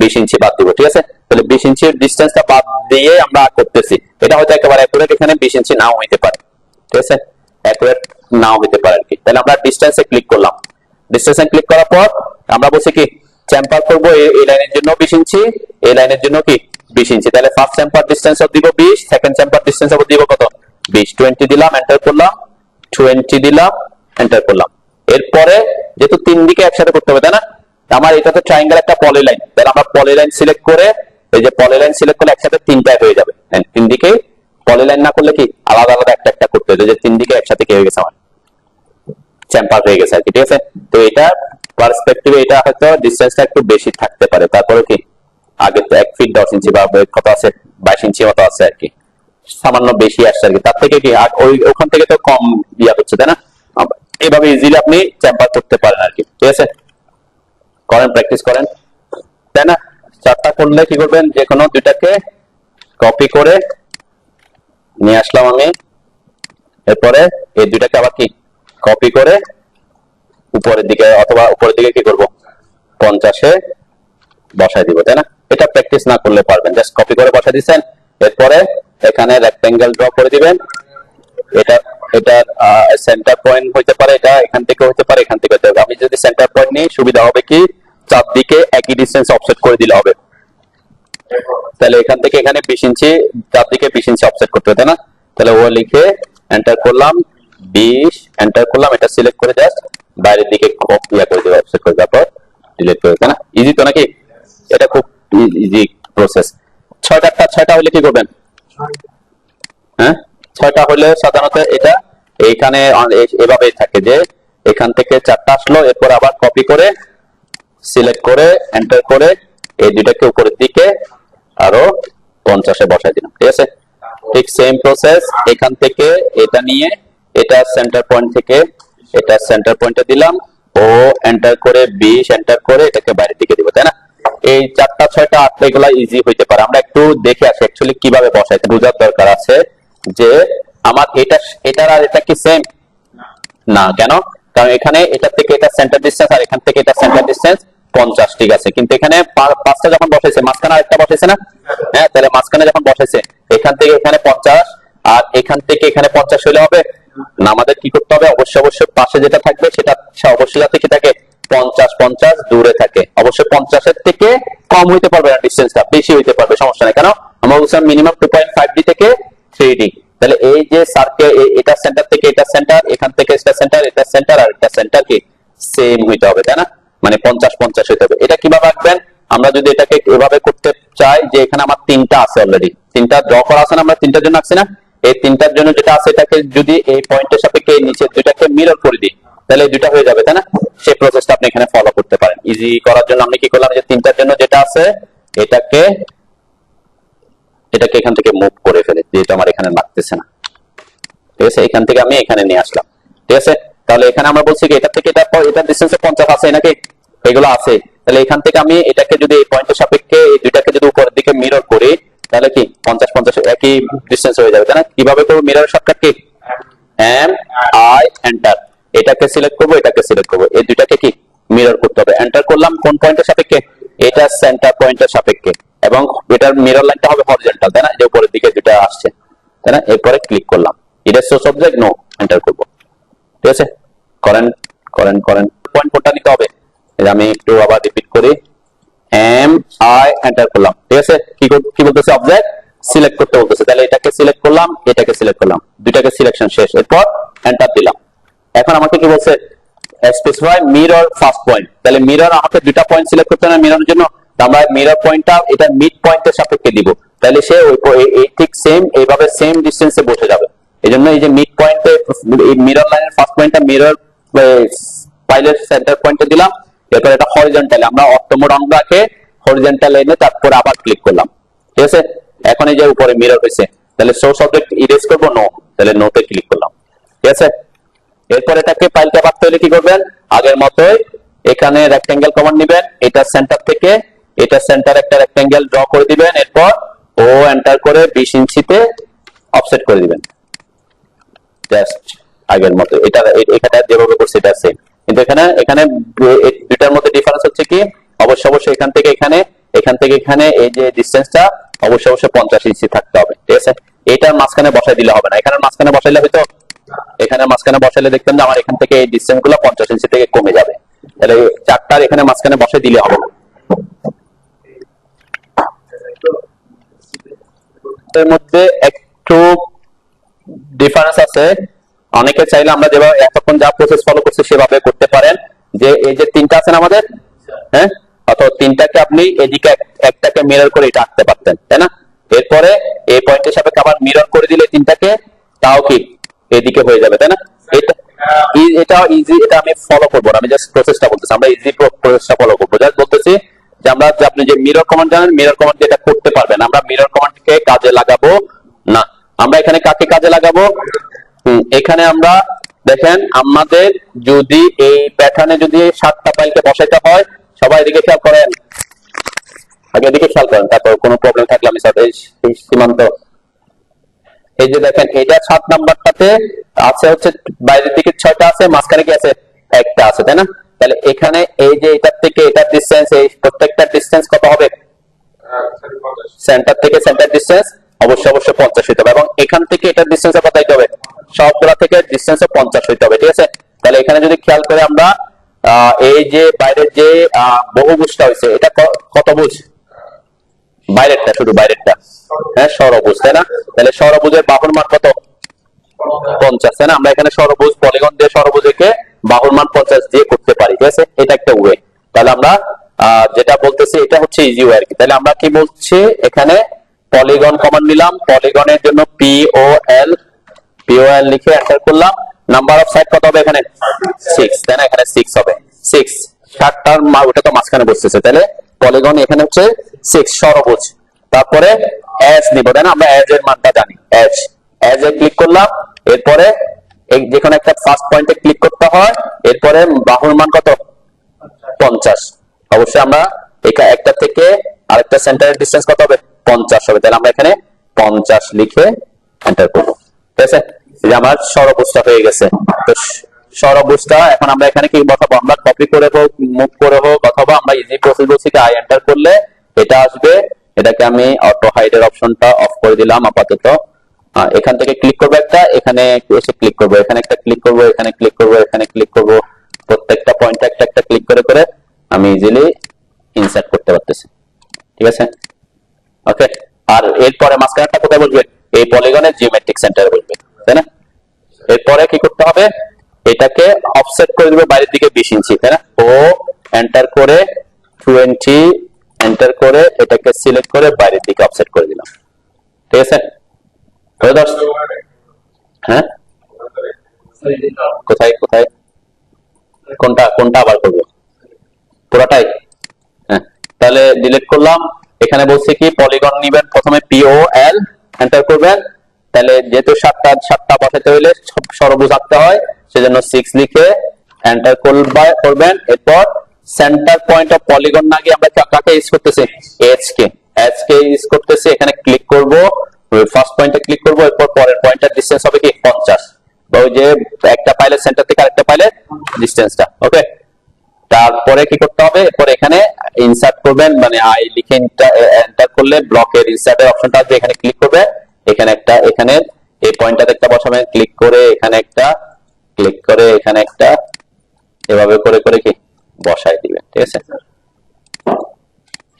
[SPEAKER 1] 20 ইঞ্চি বাদ দিব। ঠিক আছে, তাহলে 20 ইঞ্চির ডিসটেন্সটা বাদ দিয়ে আমরা করতেছি। এটা হয়তো একেবারে অ্যাকুরেট এখানে 20 ইঞ্চি নাও হইতে পারে। ঠিক আছে, অ্যাকুরেট নাও হইতে পারে আর কি। তাহলে আমরা ডিসটেন্সে ক্লিক করলাম। ডিসটেন্সে ক্লিক করার পর আমরা বলছি কি চ্যাম্পার করব এই লাইনের জন্য 20 ইঞ্চি, এই লাইনের জন্য কি 20 ইঞ্চি। তাহলে ফার্স্ট চ্যাম্পার ডিসটেন্স দিব 20, সেকেন্ড চ্যাম্পার ডিসটেন্স দিব কত 20। 20 দিলাম, এন্টার করলাম, 20 দিলাম, এন্টার করলাম। এরপরে যেহেতু তিন দিকে একসাথে করতে হবে তাই না, আমার এটা তো ট্রায়াঙ্গেল একটা পলি লাইন, তাহলে আমরা পলি লাইন সিলেক্ট করে এই যে পলি লাইন সিলেক্ট করলে একসাথে তিনটায় হয়ে যাবে। তিন দিকে পলি লাইন না করলে কি আলাদা আলাদা একটা একটা করতে হবে, যে তিন দিকে একসাথে কি হয়ে গেছে আমার চ্যাম্পার হয়ে গেছে আর কি। ঠিক আছে, তো এটা পার্সপেক্টিভে এটা হয়তো ডিসটেন্সটা একটু বেশি থাকতে পারে, তারপরে কি আগে তো 1 ফিট 10 ইঞ্চি বা কত আছে 22 ইঞ্চি মতো আছে আর কি, সামান্য বেশি আসছে আর কি। তার থেকে কি ওখান থেকে তো কম ইয়া হচ্ছে তাই না, এভাবে ইজিলি আপনি চ্যাম্পার করতে পারেন আর কি। ঠিক আছে, করেন, প্র্যাকটিস করেন তাই না। চারটা করলে কি করবেন, যে কোনো দুইটাকে কপি করে নিয়ে আসলাম আমি, এরপরে এই দুইটাকে আবার কি কপি করে উপরের দিকে অথবা উপরের দিকে কি করব 50-এ বসাই দিব তাই না। এটা প্র্যাকটিস না করলে পারবেন, জাস্ট কপি করে বসাই দিবেন। এরপরে এখানে রেক্টেঙ্গেল ড্র করে দিবেন। এটা সেন্টার পয়েন্ট হইতে পারে, এটা এখান থেকে হইতে পারে, এখান থেকে হইতে পারে। আমি যদি সেন্টার পয়েন্ট নিই সুবিধা হবে কি চারদিকে একই ডিসটেন্স অফসেট করে দিলে হবে। তাহলে এখান থেকে এখানে 20 ইঞ্চি, চারদিকে 20 ইঞ্চি অফসেট করতে হবে তাই না। তাহলে ও লিখে এন্টার করলাম, 20 এন্টার করলাম, এটা সিলেক্ট করে জাস্ট বাইরের দিকে কপি করে দেব, অফসেট করে তারপর ডিলিট করে তাই না। ইজি তো নাকি, এটা খুব ইজি প্রসেস। 6টা হলে কি করবেন, হ্যাঁ 6টা হলে সাধারণত এটা এইখানে এভাবেই থাকে যে এখান থেকে 4টা আসলো, এরপর আবার কপি করে সিলেক্ট করে এন্টার করে এই দুইটাকে উপরের দিকে আরো 50-এ বসাই দিলাম। ঠিক আছে, ঠিক সেম প্রসেস এখান থেকে এটা নিয়ে এটা সেন্টার পয়েন্ট থেকে এটা সেন্টার পয়েন্টে দিলাম, ও এন্টার করে 20 এন্টার করে এটাকে বাইরের দিকে দিব তাই না। এই 4টা 6টা 8টা এগুলা ইজি হইতে পারে। আমরা একটু দেখে আসি অ্যাকচুয়ালি কিভাবে বসাইতে, বোঝার দরকার আছে যে আমার এটার আর এটা কি সেম না, কেন, কারণ এখানে এটা থেকে এটা সেন্টার ডিসটেন্স আর এখান থেকে এটা সেন্টার ডিসটেন্স 50। ঠিক আছে, কিন্তু এখানে 5টা যখন বসাইছে মাঝখানে আরেকটা বসাইছে না, হ্যাঁ তাহলে মাঝখানে যখন বসাইছে এখান থেকে এখানে 50 আর এখান থেকে এখানে 50 হলে হবে না। আমাদের কি করতে হবে, অবশ্যই পাশে যেটা থাকবে সেটা অবশ্যই যাতে কি থাকে 50 দূরে থাকে। অবশ্যই 50-এর থেকে কম হইতে পারবে না, ডিসটেন্সটা বেশি হইতে পারবে, সমস্যা নেই। কেন আমরা বলছিলাম মিনিমাম 2.5D থেকে 3D। তাহলে এই যে সার্কেল এটা সেন্টার থেকে এটা সেন্টার, এখান থেকে এটা সেন্টার, এটা সেন্টার আর এটা সেন্টার কি সেম হইতে হবে তাই না, মানে 50 হইতে হবে। এটা কিভাবে আঁকবেন, আমরা যদি এটাকে এভাবে করতে চাই যে এখানে আমার 3টা আছে অলরেডি, 3টা ড্র করা আছে না, আমরা 3টার জন্য আঁকছি না, এই 3টার জন্য যেটা আছে এটাকে যদি এই পয়েন্টের সাপেক্ষে নিচে দুইটাকে মিরর করে দিই তাহলে এই দুইটা হয়ে যাবে তাই না। সেই প্রসেসটা আপনি এখানে ফলো করতে পারেন। ইজি করার জন্য আমি কি করলাম, যে 3টার জন্য যেটা আছে এটাকে এখান থেকে মুভ করে ফেলে, যেহেতু আমার এখানে লাগতেছে না। ঠিক আছে, এখান থেকে আমি এখানে নিয়ে আসলাম। ঠিক আছে, তাহলে এখানে আমরা বলছি কি এটা থেকে এটা ডিসটেন্সে 50 আছে নাকি, এগুলো আছে। তাহলে এখান থেকে আমি এটাকে যদি এই পয়েন্টের সাপেক্ষে এই দুইটাকে যদি উপরের দিকে মিরর করি তাহলে কি 50 একই ডিসটেন্স হয়ে যাবে তাই না। কিভাবে করবো, mirror shortcut key MI enter, এটাকে সিলেক্ট করবো, এটাকে সিলেক্ট করবো, এই দুইটাকে কি মিরর করতে হবে। এন্টার করলাম কোন পয়েন্টের সাপেক্ষে, এটা সেন্টার পয়েন্টের সাপেক্ষে, এবং এটার মিরর লাইনটা হবে হরিজন্টাল তাই না, যে উপরের দিকে যেটা আসছে তাই না। এরপরে ক্লিক করলাম, এটা সোর্স অবজেক্ট নো, এন্টার করবো। ঠিক আছে, করেন পয়েন্ট কোনটা নিতে হবে, আমি একটু আবার রিপিট করি, MI এন্টার করলাম। ঠিক আছে, কি বলতেছে, অবজেক্ট সিলেক্ট করতে বলতেছে, তাহলে এটাকে সিলেক্ট করলাম, এটাকে সিলেক্ট করলাম, দুইটাকে সিলেকশন শেষ, এরপর এন্টার দিলাম। এখন আমাকে কি বলছে, স্পেসিফাই মিরর ফার্স্ট পয়েন্ট, তাহলে মিরর আমাকে দুইটা পয়েন্ট সিলেক্ট করতে হবে মিররের জন্য, আমরা মিরর পয়েন্টটা এটা মিড পয়েন্টের সাপেক্ষে দিব, তাহলে সে এই ঠিক সেম এইভাবে সেম ডিসটেন্সে বসে যাবে। এজন্য এই যে মিড পয়েন্টে এই মিরর লাইনের ফার্স্ট পয়েন্টটা মিরর ফাইলের সেন্টার পয়েন্টে দিলাম, এরপর এটা হরিজন্টাল, আমরা অর্থমোড অঙ্গ রাখে হরিজন্টাল লাইনে তারপর আবার ক্লিক করলাম। ঠিক আছে, এখন এই যে উপরে মিরর হয়েছে, তাহলে সোর্স অবজেক্ট ইরেজ করবো নো, তাহলে নোতে ক্লিক করলাম। ঠিক আছে, এরপর এটাকে ফাইলটা পাঠতে হলে কি করবেন, আগের মতোই এখানে রেক্টেঙ্গেল কমান্ড নেবেন, এটা সেন্টার থেকে এটা সেন্টার একটা রেক্টেঙ্গেল ড্র করে দিবেন, এরপর ও এন্টার করে 20 ইঞ্চিতে অফসেট করে দিবেন, জাস্ট আগের মতো। এটা এখানে যেভাবে করছে এটা সেম, কিন্তু এখানে এখানে দুটার মধ্যে ডিফারেন্স হচ্ছে কি, অবশ্যই এখান থেকে এখানে এই যে ডিসটেন্সটা অবশ্যই 50 ইঞ্চি থাকতে হবে, ঠিক আছে। এটার মাঝখানে বসাই দিলে হবে না, এখানে মাঝখানে বসাইলে হয়তো এখানে মাঝখানে বসাইলে দেখতেন যে আমার এখান থেকে এই ডিসটেন্স গুলো 50 ইঞ্চি থেকে কমে যাবে, তাহলে চারটার এখানে মাঝখানে বসাই দিলে হবে। এর মধ্যে একটু ডিফারেন্স আছে, অনেকে চাইলে আমরা যেভাবে এতক্ষণ যা প্রসেস ফলো করছি সেভাবে করতে পারেন, যে এই যে তিনটা আছেন আমাদের, হ্যাঁ, অথবা তিনটাকে আপনি এদিকে একটাকে মিরর করে এটা আঁকতে পারতেন, তাই না। এরপরে এই পয়েন্টের সাপেক্ষে আবার মিরর করে দিলে তিনটাকে, তাও কি এদিকে হয়ে যাবে, তাই না। এটা ইজি, এটা আমি ফলো করবো না, আমি জাস্ট প্রসেসটা বলতেছি, আমরা ইজি প্রসেসটা ফলো করবো। জাস্ট বলতেছি যে আমরা আপনি যে মিরর কমান্ড জানেন, মিরর কমান্ড এটা করতে পারবেন, আমরা মিরর কমান্ডকে কাজে লাগাবো না। আমরা এখানে কাকে কাজে লাগাবো, এখানে আমরা দেখেন আমাদের যদি এই প্যাটার্নে যদি 7টা ফাইলকে বসাইতে হয়, সবাই এদিকে খেয়াল করেন, আগে এদিকে খেয়াল করেন, তারপর কোনো প্রবলেম থাকলে আমি সীমান্ত, এই যে দেখেন এটা 7 নাম্বারটাতে আছে হচ্ছে বাইরের দিকে 6টা আছে, মাঝখানে কি আছে, একটা আছে, তাই না। তাহলে এখানে এই যে এটার থেকে এটার ডিসটেন্স, এই প্রত্যেকটা ডিসটেন্স কত হবে, সেন্টার থেকে সেন্টার ডিসটেন্স অবশ্যই 50 হইতে হবে, এবং এখান থেকে এটার ডিসটেন্স কত হইতে হবে, সবগুলা থেকে ডিসটেন্স 50 হইতে হবে, ঠিক আছে। তাহলে এখানে যদি খেয়াল করে আমরা এই যে বাইরের যে বহুভুজটা হয়েছে, এটা কত ভুজ, বাইরেরটা, শুধু বাইরেরটা, হ্যাঁ ষড়ভুজ, তাই না। তাহলে ষড়ভুজের বাহুর মান কত, 50, তাই না। আমরা এখানে ষড়ভুজ পলিগন দিয়ে ষড়ভুজকে বাহুর মান 50 দিয়ে করতে পারি, ঠিক আছে, এটা একটা ওয়ে। তাহলে আমরা যেটা বলতেছি এটা হচ্ছে ইজি ওয়ে আর কি। তাহলে আমরা কি বলছি, এখানে পলিগন কমান্ড নিলাম, পলিগনের জন্য POL লিখে এন্টার করলাম, নাম্বার অফ সাইড কত হবে এখানে 6, তাই না, এখানে 6 হবে, 6 7টার ওটা তো মাঝখানে বসতেছে, তাহলে পলিগন এখানে হচ্ছে 6 ষড়ভুজ। তারপরে এজ নিব, তাই না, আমরা এজ এর মানটা জানি, এজ এ ক্লিক করলাম, এরপরে যেখানে একটা ফার্স্ট পয়েন্টে ক্লিক করতে হয়, এরপরে বাহুর মান কত 50, অবশ্যই আমরা একটা থেকে আরেকটা সেন্টারের ডিসটেন্স কত হবে 50 হবে, তাহলে আমরা এখানে 50 লিখে এন্টার করব, ঠিক আছে। এই যে আমার ষড়ভুজটা হয়ে গেছে। তো ষড়ভুজটা এখন আমরা এখানে কি বসাবো, আমরা কপি করে হোক, মুভ করে হোক, অথবা আমরা ইজি প্রসেস বলছি আই এন্টার করলে এটা আসবে। এটাকে আমি অটো হাইডের অপশনটা অফ করে দিলাম আপাতত। এখান থেকে ক্লিক করবো একটা, এখানে এসে ক্লিক করবো, এখানে একটা ক্লিক করবো, এখানে ক্লিক করবো, এখানে ক্লিক করবো, প্রত্যেকটা পয়েন্টে একটা একটা ক্লিক করে করে আমি ইজিলি ইনসার্ট করতে পারতেছি, ঠিক আছে, ওকে। আর এরপরে মাঝখানেটা কোথায় বসবে, এই পলিগনের জিওমেট্রিক সেন্টারে বসবে, তাই না। এরপরে কি করতে হবে, এটাকে অফসেট করে দিব বাইরের দিকে 20 ইঞ্চি, তাই না। ও এন্টার করে 20 এন্টার করে এটাকে সিলেক্ট করে বাইরের দিকে অফসেট করে দিলাম, ঠিক আছে। হ্যাঁ, কোথায় কোথায় কোনটা কোনটা আবার করবো, পুরাটাই, হ্যাঁ। তাহলে ডিলিট করলাম, এখানে বলছে কি পলিগন নিবেন, প্রথমে POL এন্টার করবেন, তাহলে যেহেতু 7টা বসাতে হইলে ষড়ভুজ আঁকতে হয়, সেজন্য 6 লিখে এন্টার করবেন। এরপর সেন্টার পয়েন্ট অফ পলিগন না গিয়ে আমরা কাকে ইউজ করতেছি, এজ কে ইউজ করতেছি, এখানে ক্লিক করব, ফার্স্ট পয়েন্টে ক্লিক করব, এরপর পরের পয়েন্টের ডিসটেন্স হবে কি 50, ওই যে একটা ফাইলের সেন্টার থেকে আরেকটা ফাইলের ডিসটেন্সটা, ওকে। তারপরে কি করতে হবে, এরপর এখানে ইনসার্ট করবেন, মানে আই লিখে এন্টার করলে ব্লকের ইনসার্টের অপশনটা আছে, এখানে ক্লিক করবে, এখানে একটা, এখানে এই পয়েন্টটাতে একটা বসাবেন, ক্লিক করে এখানে একটা, ক্লিক করে এখানে একটা, এভাবে করে করে কি বসাই দিবেন, ঠিক আছে।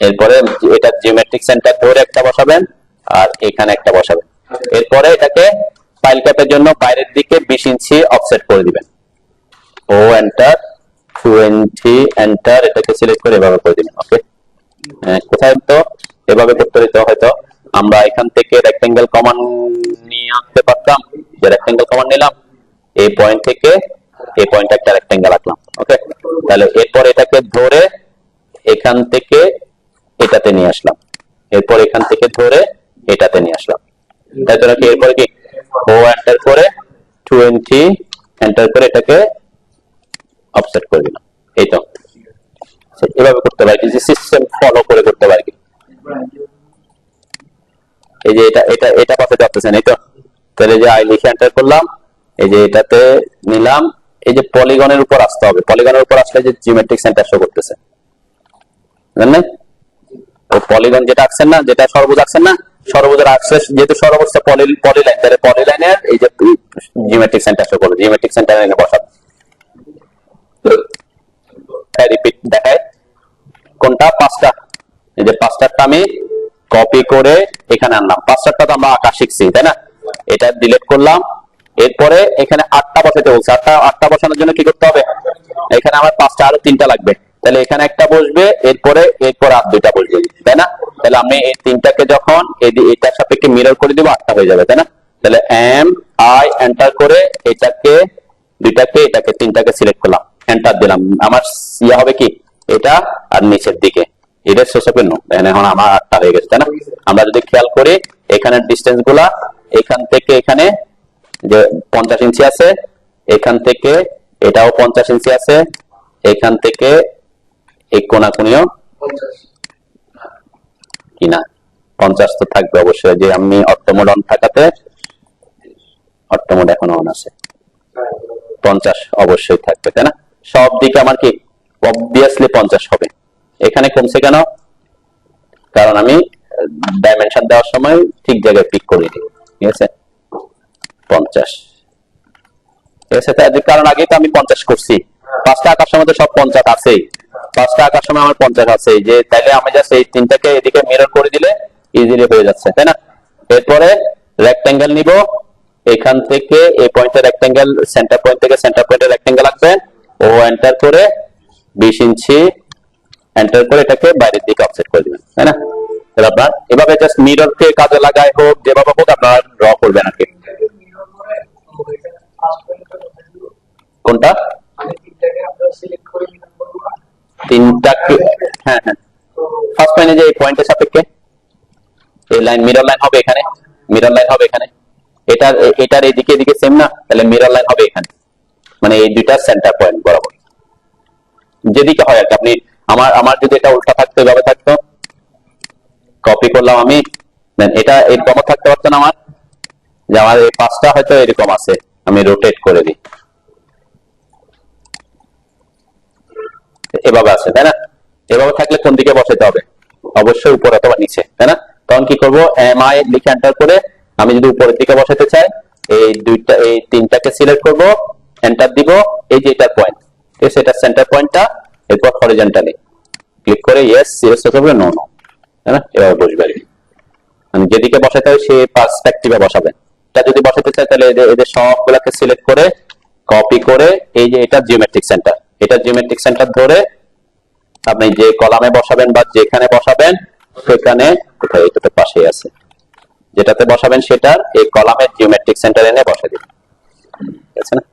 [SPEAKER 1] এরপরে এটা জিওমেট্রিক সেন্টার ধরে একটা বসাবেন, আর এখানে একটা বসাবেন। এরপরে এটাকে ফাইল ক্যাপের জন্য বাইরের দিকে 20 ইঞ্চি অফসেট করে দিবেন, ও এন্টার 20 এন্টার, এটাকে সিলেক্ট করে এভাবে করে দিবেন, ওকে। কোথায় তো এভাবে করতে হইতো, হয়তো আমরা এখান থেকে রেক্টেঙ্গেল কমান্ড নিয়ে আনতে পারতাম, যে রেক্টেঙ্গেল কমান্ড নিলাম, এই পয়েন্ট থেকে এই পয়েন্টে একটা রেক্টেঙ্গেল আঁকলাম, ওকে। তাহলে এরপর এটাকে ধরে এখান থেকে এটাতে নিয়ে আসলাম, এরপর এখান থেকে ধরে এটাতে নিয়ে আসলাম, তাই জন্য কি এরপরে কি ও এন্টার করে 20 এন্টার করে এটাকে অফসেট করে দিলাম। এই তো এভাবে করতে পারি, যে সিস্টেম ফলো করে করতে পারি। এই যে এটা এটা এটা পাশে যাচ্ছেন, এই তো তাহলে যে আই লিখে এন্টার করলাম, এই যে এটাতে নিলাম, এই যে পলিগনের উপর আসতে হবে, পলিগনের উপর আসলে যে জিওমেট্রিক সেন্টার শো করতেছে, জানেন? তো পলিগন যেটা আঁকছেন না, যেটা সর্বভুজ আঁকছেন না, সর্বভুজের আঁকছে যেহেতু সর্বোচ্চ পলিলাইন, তাহলে পলিলাইনের এই যে জিওমেট্রিক সেন্টার শো করবে, জিওমেট্রিক সেন্টার এনে বসাবো। রিপিট দেখায় কোনটা, পাঁচটা, এই যে পাঁচটারটা আমি কপি করে এখানে আনলাম। পাঁচটারটা তো আমরা আঁকা শিখছি, তাই না? এটা ডিলিট করলাম। এরপরে এখানে 8টা বসাতে বলছে, 8টা বসানোর জন্য কি করতে হবে, এখানে আমার 5টা আরো 3টা লাগবে, তাহলে এখানে একটা বসবে, এরপরে আর 2টা বসবে, তাই না? তাহলে আমি এই 3টাকে যখন এটার সাপেক্ষে মিরর করে দিব, 8টা হয়ে যাবে, তাই না? তাহলে এম আই এন্টার করে এটাকে 2টাকে এটাকে 3টাকে সিলেক্ট করলাম, এন্টার দিলাম। আমার ইয়া হবে কি, এটা আর নিচের দিকে এটা শেষে নো, এখন আমার 8টা হয়ে গেছে, তাই না? আমরা যদি খেয়াল করি এখানের ডিস্টেন্স গুলা, এখান থেকে এখানে যে 50 ইঞ্চি আছে, এখান থেকে এটাও 50 ইঞ্চি আছে, এখান থেকে এই কোনাকুনিও কিনা 50 তো থাকবে অবশ্যই, যে আমি অর্থমোড অন থাকাতে, অর্থমোড এখন অন আছে, 50 অবশ্যই থাকবে, তাই না? সব দিকে আমার কি অবভিয়াসলি 50 হবে। এখানে কমছে কেন, কারণ আমি ডাইমেনশন দেওয়ার সময় ঠিক জায়গায় পিক করে দিই, ঠিক আছে? 50, ঠিক আছে? কারণ আগে তো আমি 50 করছি, 5টা আঁকার সময় তো সব 50 আছেই, 5টা আঁকার সময় আমার 50 আছে, যে তাইলে আমি জাস্ট এই 3টাকে এদিকে মিরর করে দিলে ইজিলি হয়ে যাচ্ছে, তাই না? এরপরে রেক্টেঙ্গেল নিব, এখান থেকে এই পয়েন্টের রেক্টেঙ্গেল, সেন্টার পয়েন্ট থেকে সেন্টার পয়েন্টের রেক্টেঙ্গেল আসবে, ও এন্টার করে 20 ইঞ্চি এন্টার করে এটাকে বাইরের দিকে অফসেট করে দিবেন, তাই না? আপনার এভাবে জাস্ট মিররকে কাজে লাগায় হোক, যেভাবে হোক আপনারা ড্র করবেন আর কি। কোনটা, 3টাকে, হ্যাঁ হ্যাঁ, ফার্স্ট লাইনে যে এই পয়েন্টের সাপেক্ষে এই লাইন মিরর লাইন হবে, এখানে মিরর লাইন হবে, এখানে এটার এদিকে এদিকে সেম না, তাহলে মিরর লাইন হবে এখানে, মানে এই দুইটা সেন্টার পয়েন্ট বরাবর যেদিকে হয় আর কি। আপনি আমার যদি এটা উল্টা থাকতো, এভাবে থাকতো, কপি করলাম আমি, এটা এরকম থাকতে পারতো না আমার, যে আমার এই 5টা হয়তো এরকম আছে, আমি রোটেট করে দিই, এভাবে আছে, তাই না? এভাবে থাকলে কোন দিকে বসাতে হবে, অবশ্যই উপর অথবা নিচে, তাই না? তখন কি করবো, এম আই লিখে এন্টার করে আমি যদি উপরের দিকে বসাতে চাই, এই 3টাকে সিলেক্ট করব, এন্টার দিব, এই যে এটার পয়েন্ট, ঠিক আছে? এটা সেন্টার পয়েন্টটা, এরপর হরিজন্টালি ক্লিক করে ইয়েস ইয়েস করবে, নো নো, তাই না? এভাবে বসবে আর কি। মানে যেদিকে বসাতে হয় সেই পার্সপেক্টিভে বসাবেন। এটা যদি বসাতে চাই তাহলে এদের সবগুলোকে সিলেক্ট করে কপি করে এই যে এটা জিওমেট্রিক সেন্টার, এটা জিওমেট্রিক সেন্টার ধরে আপনি যে কলামে বসাবেন বা যেখানে বসাবেন সেখানে, কোথায়, এটাতে পাশেই আছে, যেটাতে বসাবেন সেটার এই কলামের জিওমেট্রিক সেন্টার এনে বসে দিন, ঠিক আছে না?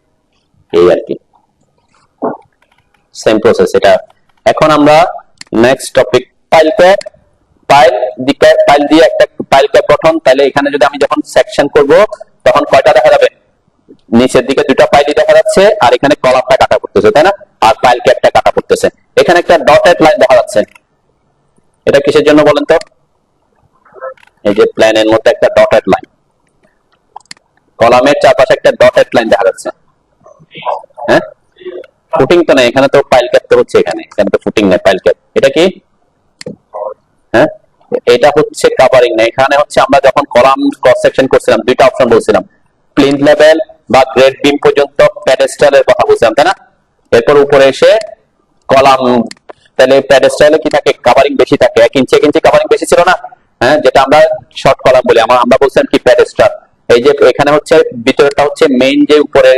[SPEAKER 1] এই আর কি সেম প্রসেস এটা। এখন আমরা next topic, file cap. File দিয়ে একটা ফাইল ক্যাপ গঠন, তাহলে এখানে যদি আমি যখন সেকশন করব তখন কয়টা দেখা যাবে, নিচের দিকে 2টা ফাইলই দেখা যাচ্ছে, আর এখানে কলামটা কাটা পড়তেছে, তাই না? আর ফাইল ক্যাপটা কাটা পড়তেছে। এখানে একটা ডটেড লাইন দেখা যাচ্ছে, এটা কিসের জন্য বলেন তো? এই যে প্ল্যানের মধ্যে একটা ডটেড লাইন, কলামের চারপাশে একটা ডটেড লাইন দেখা যাচ্ছে, হ্যাঁ? ফুটিং তো নাই, এখানে তো ফাইল ক্যাপ তো হচ্ছে, এখানে তো ফুটিং নাই, ফাইল ক্যাপ। এটা কি, হ্যাঁ, এটা হচ্ছে কভারিং না, এখানে হচ্ছে আমরা যখন কলাম ক্রস সেকশন করছিলাম 2টা অপশন বলছিলাম, প্লিন্থ লেভেল বা গ্রেড বিম পর্যন্ত প্যাডেস্টালের কথা বলছিলাম, তাই না? এরপর উপরে এসে কলাম, তাহলে প্যাডেস্টালে কি থাকে, কভারিং বেশি থাকে, 1 ইঞ্চি 1 ইঞ্চি কভারিং বেশি ছিল না, হ্যাঁ, যেটা আমরা শর্ট কলাম বলি, আমরা বলছিলাম কি প্যাডেস্টাল। এই যে এখানে হচ্ছে ভিতরটা হচ্ছে মেইন, যে উপরে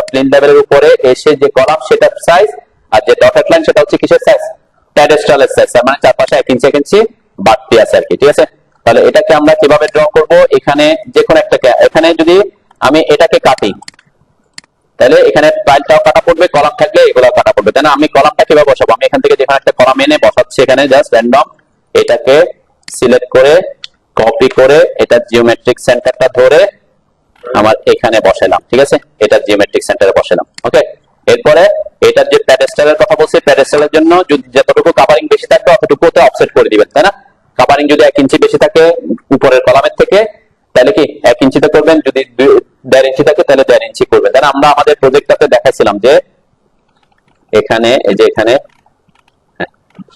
[SPEAKER 1] প্লিন্থ লেভেলের উপরে এসে যে কলাম সেটার সাইজ, আর যে ডটেড লাইন সেটা হচ্ছে কিসের সাইজ, প্যাডেস্টালের সাইজ, মানে চারপাশে 1 ইঞ্চি 1 ইঞ্চি বাড়তি আছে আর কি, ঠিক আছে? তাহলে এটাকে আমরা কিভাবে ড্র করব, এখানে যে কোনো একটাকে, এখানে যদি আমি এটাকে কাটি তাহলে এখানে ফাইলটাও কাটা পড়বে, কলাম থাকলে এগুলো কাটা পড়বে, তাই না? আমি কলামটা কিভাবে বসাবো, আমি এখান থেকে যেখানে একটা কলাম এনে বসাচ্ছি, এখানে জাস্ট র্যান্ডম এটাকে সিলেক্ট করে কপি করে এটা জিওমেট্রিক সেন্টারটা ধরে আমার এখানে বসালাম, ঠিক আছে, এটা জিওমেট্রিক সেন্টারে বসালাম। ওকে, এরপরে এটার যে প্যাডেস্টালের কথা বলছি, প্যাডেস্টালের জন্য যতটুকু কাভারিং বেশি থাকবে অতটুকুতে অফসেট করে দিবেন, তাই না? কাভারিং যদি 1 ইঞ্চি বেশি থাকে উপরের কলামের থেকে, তাহলে কি 1 ইঞ্চিতে করবেন, যদি 1.5 ইঞ্চি থাকে তাহলে 1.5 ইঞ্চি করবেন। তাই না? আমরা আমাদের প্রজেক্টটাতে দেখাইছিলাম যে এখানে এই যে এখানে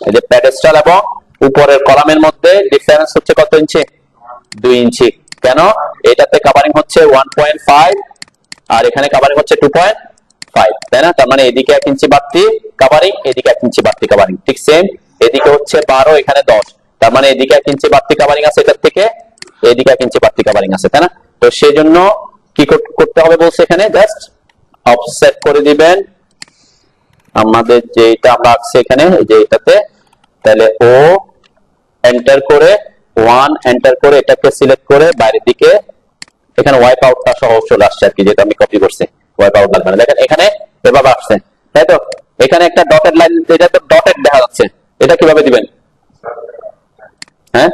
[SPEAKER 1] এই যে প্যাডেস্টাল এবং উপরের কলামের মধ্যে ডিফারেন্স হচ্ছে কত ইঞ্চি? 2 ইঞ্চি। কেন? এটাতে কভারিং হচ্ছে 1.5 আর এখানে কভারিং হচ্ছে 2.5, তাই না? তার মানে এদিকে 1 ইঞ্চি বাড়তি কভারিং, এদিকে 1 ইঞ্চি বাড়তি কভারিং, ঠিক সেম। এদিকে হচ্ছে 12, এখানে 10, তার মানে এদিকে 1 ইঞ্চি বাড়তি কভারিং আছে এটার থেকে, এদিকে 1 ইঞ্চি বাড়তি কভারিং আছে, তাই না? তো সেজন্য কি করতে হবে বলছে এখানে, জাস্ট অফসেট করে দিবেন আমাদের যেটা আমরা আছি এখানে, এই যে এটাতে, তাহলে ও এন্টার করে 1 এন্টার করে এটাকে সিলেক্ট করে বাইরের দিকে এখানে ওয়াইপ আউটটা সহ চলে আসছে আর কি, যেটা আমি কপি করছি। ওয়াইপ আউট লাগবে না, দেখেন এখানে এভাবে আসছে, তাই তো? এখানে একটা ডটেড লাইন, এটা তো ডটেড দেখা যাচ্ছে, এটা কিভাবে দিবেন? হ্যাঁ,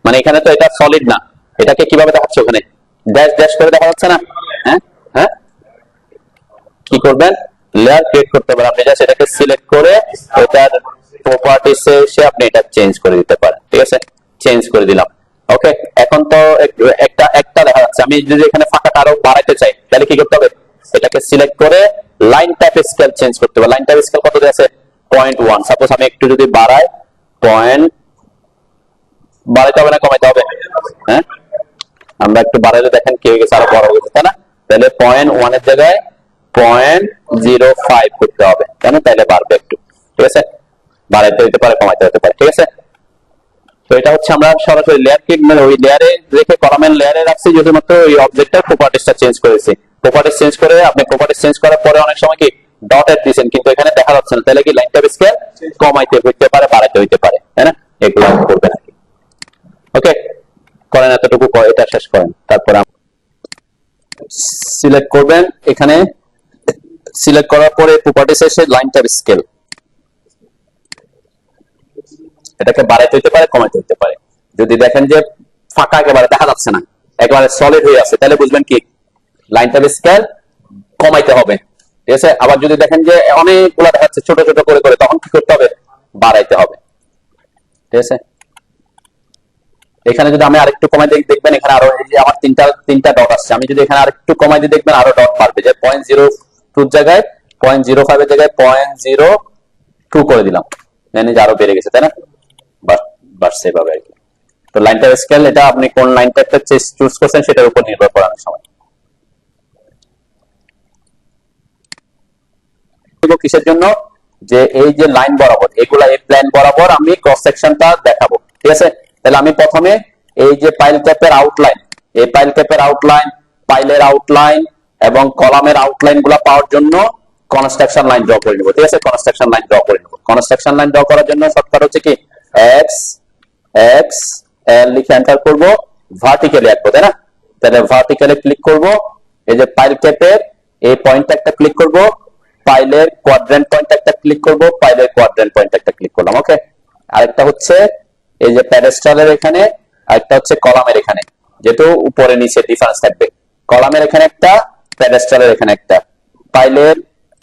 [SPEAKER 1] মানে এখানে তো এটা সলিড না, এটাকে কিভাবে দেখাচ্ছে? ওখানে ড্যাশ ড্যাশ করে দেখা যাচ্ছে না? হ্যাঁ হ্যাঁ, কি করবেন? লেয়ার ক্রিয়েট করতে পারেন আপনি, জাস্ট এটাকে সিলেক্ট করে এটার প্রপার্টিসে এসে আপনি এটা চেঞ্জ করে দিতে পারেন, ঠিক আছে? চেঞ্জ করে দিলাম। ওকে, এখন তো একটা একটা দেখা যাচ্ছে। আমি যদি এখানে ফাঁকাটা আরো বাড়াইতে চাই তাহলে কি করতে হবে? এটাকে সিলেক্ট করে লাইন টাইপ স্কেল চেঞ্জ করতে হবে। লাইন টাইপ স্কেল কত আছে? 0.1। সাপোজ আমি একটু যদি বাড়াই, বাড়াইতে হবে না কমাইতে হবে? হ্যাঁ, আমরা একটু বাড়াইলে দেখেন কি হয়ে গেছে, আরো বড় হয়ে গেছে, তাই না? তাহলে 0.1 এর জায়গায় 0.05 করতে হবে, তাই না? তাহলে বাড়বে একটু, ঠিক আছে? বাড়াইতে হতে পারে, কমাইতে হতে পারে, ঠিক আছে? তো এটা হচ্ছে আমরা সরাসরি লেয়ার ক্লিক, মানে ওই লেয়ারে রেখে কলামের লেয়ারে রাখছি, শুধুমাত্র ওই অবজেক্টের প্রপার্টিসটা চেঞ্জ করেছি। প্রপার্টিস চেঞ্জ করে আপনি প্রপার্টিস চেঞ্জ করার পরে অনেক সময় কি ডটেড দিবেন, কিন্তু এখানে দেখা যাচ্ছে না, তাহলে কি লাইন টাইপ স্কেল কমাইতে হইতে পারে, বাড়াইতে হইতে পারে, তাই না? এগুলো করবেন আর কি। ওকে, করেন এতটুকু, এটা শেষ করেন। তারপর সিলেক্ট করবেন, এখানে সিলেক্ট করার পরে প্রপার্টিস এসে লাইন টাইপ স্কেল, এটাকে বাড়াইতে হইতে পারে, কমাইতে হইতে পারে। যদি দেখেন যে ফাঁকা একেবারে দেখা যাচ্ছে না, একেবারে সলিড হয়ে আছে, তাহলে বুঝবেন কি লাইন টাইপ স্কেল কমাইতে হবে, ঠিক আছে? আবার যদি দেখেন যে অনেকগুলো দেখা যাচ্ছে ছোট ছোট করে করে, তখন কি করতে হবে? বাড়াইতে হবে, ঠিক আছে? এখানে যদি আমি আরেকটু কমাই দিই, দেখবেন এখানে আরো এই যে আমার তিনটা ডট আসছে। আমি যদি এখানে আরেকটু কমাই দিই, দেখবেন আরো ডট বাড়বে, যে 0.02 জায়গায় 0.05 এর জায়গায় 0.02 করে দিলাম, মানে যে আরো বেড়ে গেছে, তাই না? বাড়ছে এভাবে আর কি। তো লাইন টাইপ স্কেল, এটা আপনি কোন লাইন টাইপটা চুজ করছেন সেটার উপর নির্ভর করে অনেক সময়। কিসের জন্য? যে এই যে লাইন বরাবর, এগুলা এই প্ল্যান বরাবর আমি ক্রস সেকশনটা দেখাবো, ঠিক আছে? তাহলে আমি প্রথমে এই যে পাইল ক্যাপের আউটলাইন, এই পাইল ক্যাপের আউটলাইন, পাইলের আউটলাইন এবং কলামের আউটলাইন গুলা পাওয়ার জন্য কনস্ট্রাকশন লাইন ড্র করে নিব, ঠিক আছে? কনস্ট্রাকশন লাইন ড্র করে নিব। কনস্ট্রাকশন লাইন ড্র করার জন্য শর্টকাট হচ্ছে কি, এক্স এক্স এল লিখে এন্টার করব, ভার্টিক্যালি আঁকবো, তাই না? তাহলে ভার্টিক্যালি ক্লিক করব, এই যে পাইল ক্যাপের এই পয়েন্ট একটা ক্লিক করব, পাইলের কোয়াড্রেন্ট পয়েন্ট একটা ক্লিক করব, পাইলের কোয়াড্রেন্ট পয়েন্ট একটা ক্লিক করলাম। ওকে, আরেকটা হচ্ছে এই যে প্যাডেস্টালের এখানে, আরেকটা হচ্ছে কলামের এখানে, যেহেতু উপরে নিচে ডিফারেন্স থাকবে। কলামের এখানে একটা, প্যাডেস্টালের এখানে একটা, পাইলের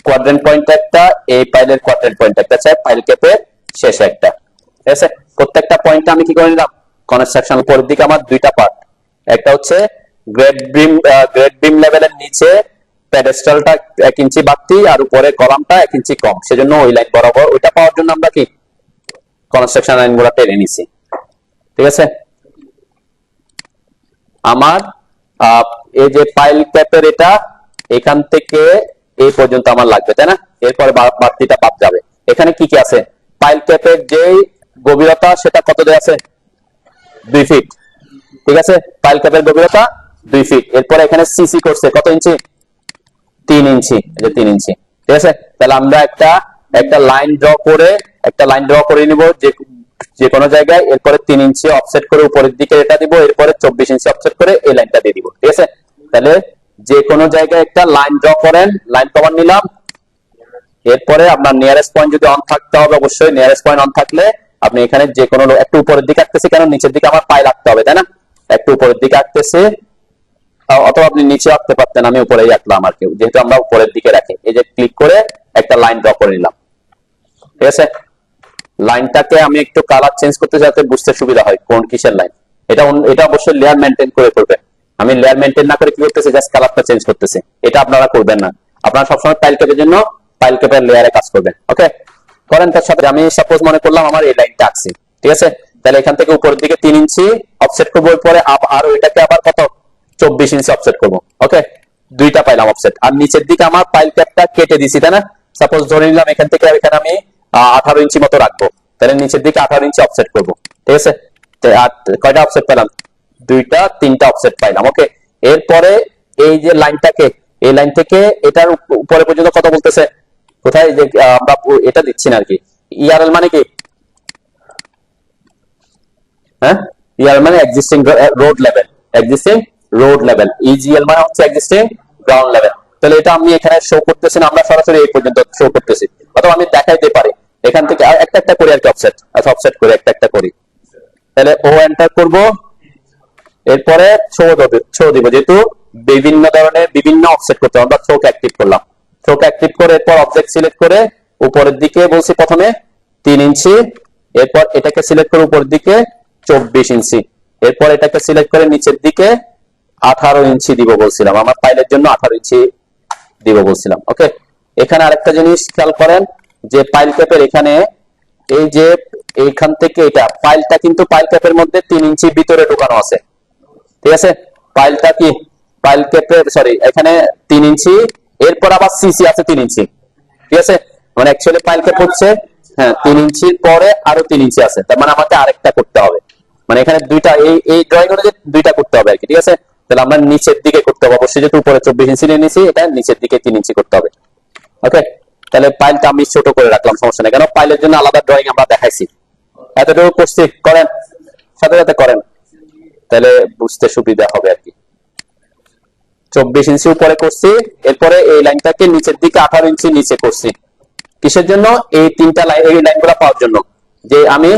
[SPEAKER 1] কোয়াড্রেন্ট পয়েন্ট একটা, এই পাইলের কোয়াড্রেন্ট পয়েন্ট একটা, পাইল ক্যাপের শেষে একটা, ঠিক আছে? প্রত্যেকটা পয়েন্টে আমি কি করে নিলাম? কনস্ট্রাকশন উপরের দিকে আমার দুইটা পার্ট, একটা হচ্ছে গ্রেড বিম লেভেলের নিচে প্যাডেস্টালটা 1 ইঞ্চি বাড়তি আর উপরে কলামটা 1 ইঞ্চি কম, সেজন্য ওই লাইন বরাবর ওইটা পাওয়ার জন্য আমরা কি কনস্ট্রাকশন লাইন গুলা টেনে নিছি, ঠিক আছে? আমার এই যে পাইল ক্যাপের এটা এখান থেকে এই পর্যন্ত আমার লাগবে, তাই না? এরপরে বাড়তিটা বাদ যাবে। এখানে কি কি আছে? পাইল ক্যাপের যে গভীরতা সেটা কত দেয়া আছে? 2 ফিট, ঠিক আছে? পাইল ক্যাপের গভীরতা 2 ফিট। এরপরে এখানে সিসি করছে কত ইঞ্চি? 3 ইঞ্চি, এই যে 3 ইঞ্চি, ঠিক আছে? তাহলে আমরা একটা লাইন ড্র করে নিব যে কোনো জায়গায়, এরপরে 3 ইঞ্চি অফসেট করে উপরের দিকে এটা দিব, এরপরে 24 ইঞ্চি অফসেট করে এই লাইনটা দিয়ে দিব, ঠিক আছে? তাহলে যে কোনো জায়গায় একটা লাইন ড্র করেন, লাইন কভার নিলাম, এরপরে আপনার নিয়ারেস্ট পয়েন্ট যদি অন থাকতে হবে, অবশ্যই নিয়ারেস্ট পয়েন্ট অন থাকলে আপনি এখানে যে কোনো একটু উপরের দিকে আঁকতেছি, কেন নিচের দিকে আমার পাইল আঁকতে হবে, তাই না? একটু উপরের দিকে আঁকতেছি, অথবা আপনি নিচে আঁকতে পারতেন, আমি উপরেই আঁকলাম আর কি, যেহেতু আমরা উপরের দিকে রাখি। এই যে ক্লিক করে একটা লাইন ড্র করে নিলাম, ঠিক আছে। লাইনটাকে আমি একটু কালার চেঞ্জ করতে যাতে বুঝতে সুবিধা হয় কোন কিসের লাইন। এটা অবশ্যই লেয়ার মেইনটেইন করে করবেন। আমি লেয়ার মেইনটেইন না করে কি করতেছি, জাস্ট কালারটা চেঞ্জ করতেছি। এটা আপনারা করবেন না, আপনারা সবসময় ফাইল ক্যাপের জন্য ফাইল ক্যাপের লেয়ারে কাজ করবেন। ওকে, করেন। তার সাথে আমি সাপোজ মনে করলাম আমার এই লাইনটা আঁকছি, ঠিক আছে। তাহলে এখান থেকে উপরের দিকে 3 ইঞ্চি অফসেট করবো, পরে আর ওইটাকে আবার কত 24 ইঞ্চি অফসেট করবো। ওকে, দুইটা পাইলাম অফসেট। আর নিচের দিকে আমার ফাইল ক্যাপটা কেটে দিছি, তাই না। সাপোজ ধরে নিলাম এখান থেকে এখানে আমি 18 ইঞ্চি মতো রাখবো, তাহলে নিচের দিকে 18 ইঞ্চি অফসেট করবো, ঠিক আছে। আর কয়টা অফসেট পেলাম, 2টা 3টা অফসেট পাইলাম। ওকে, এরপরে এই যে লাইনটাকে, এই লাইন থেকে এটার উপরে পর্যন্ত কত বলতেছে, কোথায় যে আমরা এটা দিচ্ছি না আর কি। ইআরএল মানে কি, হ্যাঁ, ইআরএল মানে existing road level, existing road level. EGL মানে হচ্ছে এক্সিস্টিং গ্রাউন্ড লেভেল। তাহলে এটা আমি এখানে শো করতেছি না, আমরা সরাসরি এই পর্যন্ত শো করতেছি, অথবা আমি দেখাইতে পারি এখান থেকে একটা একটা করি আর কি অফসেট। আচ্ছা, অফসেট করে একটা একটা করি, তাহলে ও এন্টার করব, এরপরে শো দিব, যেহেতু বিভিন্ন ধরনের বিভিন্ন অফসেট করতে আমরা থ্রোক অ্যাক্টিভ করলাম। থ্রোক অ্যাক্টিভ করে এরপর অবজেক্ট সিলেক্ট করে উপরের দিকে বলছি প্রথমে 3 ইঞ্চি, এরপর এটাকে সিলেক্ট করে উপরের দিকে 24 ইঞ্চি, এরপর এটাকে সিলেক্ট করে নিচের দিকে 18 ইঞ্চি দিব বলছিলাম, আমার ফাইলের জন্য 18 ইঞ্চি দিব বলছিলাম। ওকে, এখানে আরেকটা জিনিস খেয়াল করেন যে ফাইল ক্যাপের এখানে এই যে এইখান থেকে এটা ফাইলটা কিন্তু ফাইল ক্যাপের মধ্যে 3 ইঞ্চি ভিতরে ঢোকানো আছে, ঠিক আছে। ফাইলটা কি ফাইল ক্যাপের সরি এখানে 3 ইঞ্চি, এরপর আবার সিসি আছে 3 ইঞ্চি, ঠিক আছে। মানে অ্যাকচুয়ালি ফাইল ক্যাপ হচ্ছে, হ্যাঁ, 3 ইঞ্চির পরে আরো 3 ইঞ্চি আছে, তার মানে আমাকে আরেকটা করতে হবে। মানে এখানে দুইটা এই ড্রয়িং অনুযায়ী দুইটা করতে হবে আর কি, ঠিক আছে। তাহলে আমরা নিচের দিকে করতে হবে অবশ্যই, যেহেতু উপরে 24 ইঞ্চি নিয়ে নিয়েছি, এটা নিচের দিকে 3 ইঞ্চি করতে হবে। ওকে, তাহলে ফাইলটা আমি ছোট করে রাখলাম, সমস্যা নেই, কেন ফাইলের জন্য আলাদা ড্রয়িং আমরা দেখাইছি। এতটুকু করছি, করেন, সাথে সাথে করেন, তাহলে বুঝতে সুবিধা হবে আর কি। 24 ইঞ্চি উপরে করছি, এরপরে এই লাইনটাকে নিচের দিকে 18 ইঞ্চি নিচে করছি। কিসের জন্য, এই তিনটা লাইন, এই লাইনগুলো পাওয়ার জন্য, যে আমি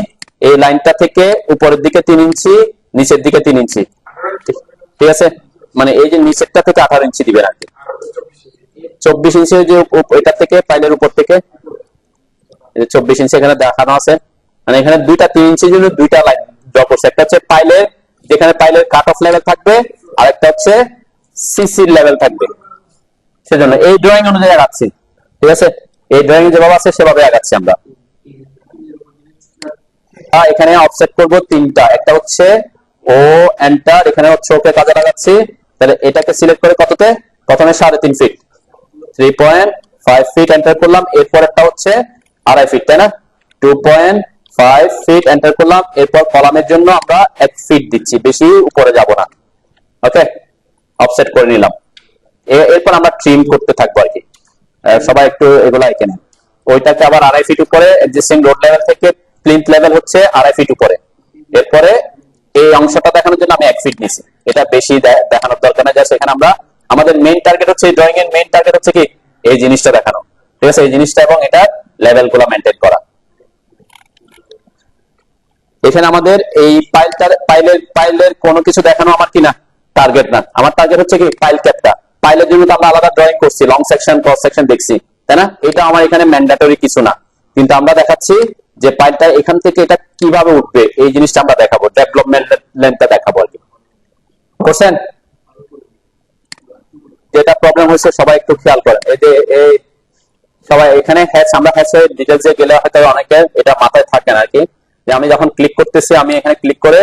[SPEAKER 1] এই লাইনটা থেকে উপরের দিকে 3 ইঞ্চি, নিচের দিকে 3 ইঞ্চি, ঠিক আছে। মানে এই যে নিচেরটা থেকে 18 ইঞ্চি দিবেন আর কি। 24 ইঞ্চি যে এটা থেকে ফাইলের উপর থেকে 24 ইঞ্চি এখানে দেখানো আছে, মানে এখানে দুইটা 3 ইঞ্চির জন্য দুইটা লাইন ড্র করছে। একটা হচ্ছে ফাইলের, যেখানে ফাইলের কাট অফ লেভেল থাকবে, আর একটা হচ্ছে সিসির লেভেল থাকবে, সেজন্য এই ড্রয়িং অনুযায়ী আগাচ্ছি, ঠিক আছে। এই ড্রয়িং যেভাবে আছে সেভাবে আগাচ্ছি আমরা। এখানে অফসেট করব 3টা, একটা হচ্ছে ও এন্টার, এখানে হচ্ছে ওকে কাজে লাগাচ্ছি। তাহলে এটাকে সিলেক্ট করে কততে, প্রথমে 3.5 ফিট, 3.5 ফিট এন্টার করলাম, এরপর একটা হচ্ছে 2.5 ফিট, তাই না, 2.5 ফিট এন্টার করলাম। এরপর কলামের জন্য আমরা 1 ফিট দিচ্ছি, বেশি উপরে যাব না। ওকে, অফসেট করে নিলাম। এরপর আমরা ট্রিম করতে থাকবো আর কি। সবাই একটু এগুলা এখানে, ওইটাকে আবার 2.5 ফিট উপরে, এক্সিস্টিং রোড লেভেল থেকে প্লিন্থ লেভেল হচ্ছে 2.5 ফিট উপরে। এরপরে এই অংশটা দেখানোর জন্য আমি 1 ফিট নিছি, এটা বেশি দেখানোর দরকার নেই। জাস্ট এখানে আমরা আমাদের মেইন টার্গেট হচ্ছে, ড্রয়িং এর মেইন টার্গেট হচ্ছে কি এই জিনিসটা দেখানো, ঠিক আছে, এই জিনিসটা এবং এটা লেভেল গুলো মেইনটেইন করা। এখানে আমাদের এই ফাইলের কোনো কিছু দেখানো আমার কি না টার্গেট না, আমার টার্গেট হচ্ছে কি ফাইল ক্যাপটা। ফাইলের জন্য তো আমরা আলাদা ড্রয়িং করছি, লং সেকশন ক্রস সেকশন দেখছি, তাই না। এটা আমার এখানে ম্যান্ডেটরি কিছু না, কিন্তু আমরা দেখাচ্ছি যে ফাইলটা এখান থেকে এটা কিভাবে উঠবে, এই জিনিসটা আমরা দেখাবো, ডেভেলপমেন্ট লেনটা দেখাবো আর কি। বুঝছেন, যেটা প্রবলেম হয়েছে সবাই একটু খেয়াল করেন। এই যে এই সবাই এখানে হ্যাশ, আমরা হ্যাশের ডিটেইলসে গেলে হয়তো অনেকে এটা মাথায় থাকে না আর কি, যে আমি যখন ক্লিক করতেছি, আমি এখানে ক্লিক করে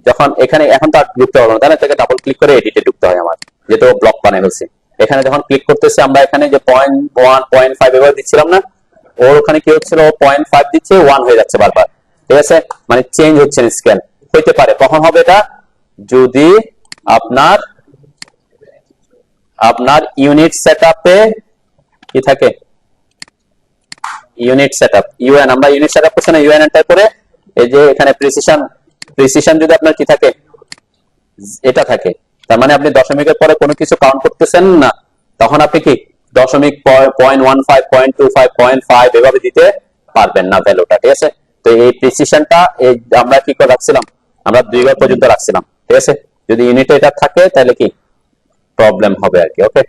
[SPEAKER 1] যখন এখানে, এখন তো আর ঢুকতে পারবো না, তাই না, থেকে ডাবল ক্লিক করে এডিটে ঢুকতে হয় আমার, যেহেতু ব্লক বানিয়ে ফেলছি। এখানে যখন ক্লিক করতেছি আমরা এখানে যে 0.1 0.5 এভাবে দিচ্ছিলাম না, ওর ওখানে কি হচ্ছিল, 0.5 দিচ্ছে 1 হয়ে যাচ্ছে বারবার, ঠিক আছে, মানে চেঞ্জ হচ্ছে স্কেল। হইতে পারে কখন হবে এটা, যদি আপনার ইউনিট সেটআপে কি থাকে, ইউনিট সেটআপ, ইউএন, আমরা ইউনিট সেটআপ করছি না, ইউএন এন্টার করে এই যে এখানে প্রিসিশন যদি আপনার কি থাকে, এটা থাকে, তার মানে আপনি দশমিকের পরে কোনো কিছু কাউন্ট করতেছেন না, তখন আপনি কি দশমিক 0.15 0.25 0.5 এভাবে দিতে পারবেন না ভ্যালুটা, ঠিক আছে। তো এই প্রিসিশনটা আমরা কি করে রাখছিলাম, আমরা 2 ঘর পর্যন্ত রাখছিলাম, ঠিক আছে। যদি ইউনিটে এটা থাকে তাহলে কি প্রবলেম হবে আর কি। ওকে,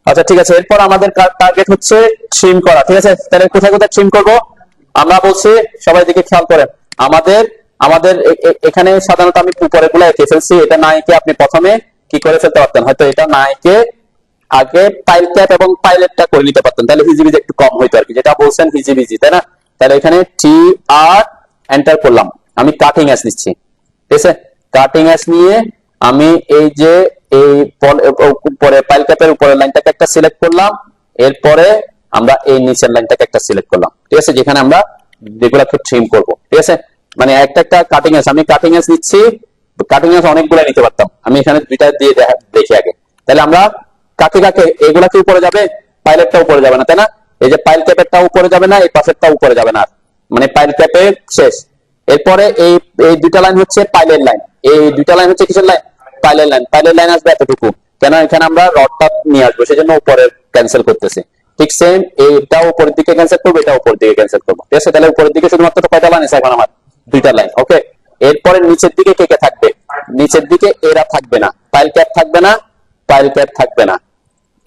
[SPEAKER 1] আচ্ছা ঠিক আছে। এরপর আমাদের টার্গেট হচ্ছে ট্রিম করা। ঠিক আছে, তাহলে কোথায় কোথায় ট্রিম করব আমরা বলছি, সবাই দিকে খেয়াল করেন। আমাদের আমাদের এখানে সাধারণত আমি উপরে গুলো এঁকে ফেলছি, এটা না এঁকে আপনি প্রথমে কি করে ফেলতে পারতেন, হয়তো এটা না এঁকে আগে পাইল ক্যাপ এবং পাইলেটটা করে নিতে পারতেন, তাহলে হিজিবিজি একটু কম হইতো আর কি, যেটা বলছেন হিজিবিজি, তাই না? তাহলে এখানে টি আর এন্টার করলাম, আমি কাটিং এস নিচ্ছি। ঠিক আছে, কাটিং এস নিয়ে আমি এই যে এই উপরে পাইল ক্যাপের উপরের লাইনটাকে একটা সিলেক্ট করলাম, এরপরে আমরা এই নিচের লাইনটাকে একটা সিলেক্ট করলাম। ঠিক আছে, যেখানে আমরা যেগুলোকে ট্রিম করব। ঠিক আছে, মানে একটা একটা কাটিং এস, আমি কাটিং এস নিচ্ছি, কাটিং এস অনেকগুলো নিতে পারতাম, আমি এখানে দুইটা দিয়ে দেখি আগে। তাহলে আমরা কাকে কাকে, এগুলা কি উপরে যাবে, পাইলেটটা উপরে যাবে না, তাই না? এই যে পাইল ক্যাপেরটা উপরে যাবে না, এই পাশেরটা উপরে যাবে না, মানে পাইল ক্যাপে শেষ। এরপরে এই এই দুইটা লাইন হচ্ছে পাইলের লাইন, এই দুইটা লাইন হচ্ছে কিসের লাইন, পাইলের লাইন। পাইলের লাইন আসবে এতটুকু, কেন এখানে আমরা রডটা নিয়ে আসবো, সেজন্য উপরে ক্যান্সেল করতেছি। ঠিক সেম এইটা উপরের দিকে ক্যান্সেল করবো, এটা উপরের দিকে ক্যান্সেল করবো। ঠিক আছে, তাহলে উপরের দিকে শুধুমাত্র কয়টা লাইন আছে এখন আমার, দুইটা লাইন। ওকে, এরপরে নিচের দিকে কে কে থাকবে, নিচের দিকে এরা থাকবে না, পাইল ক্যাপ থাকবে না, পাইল ক্যাপ থাকবে না,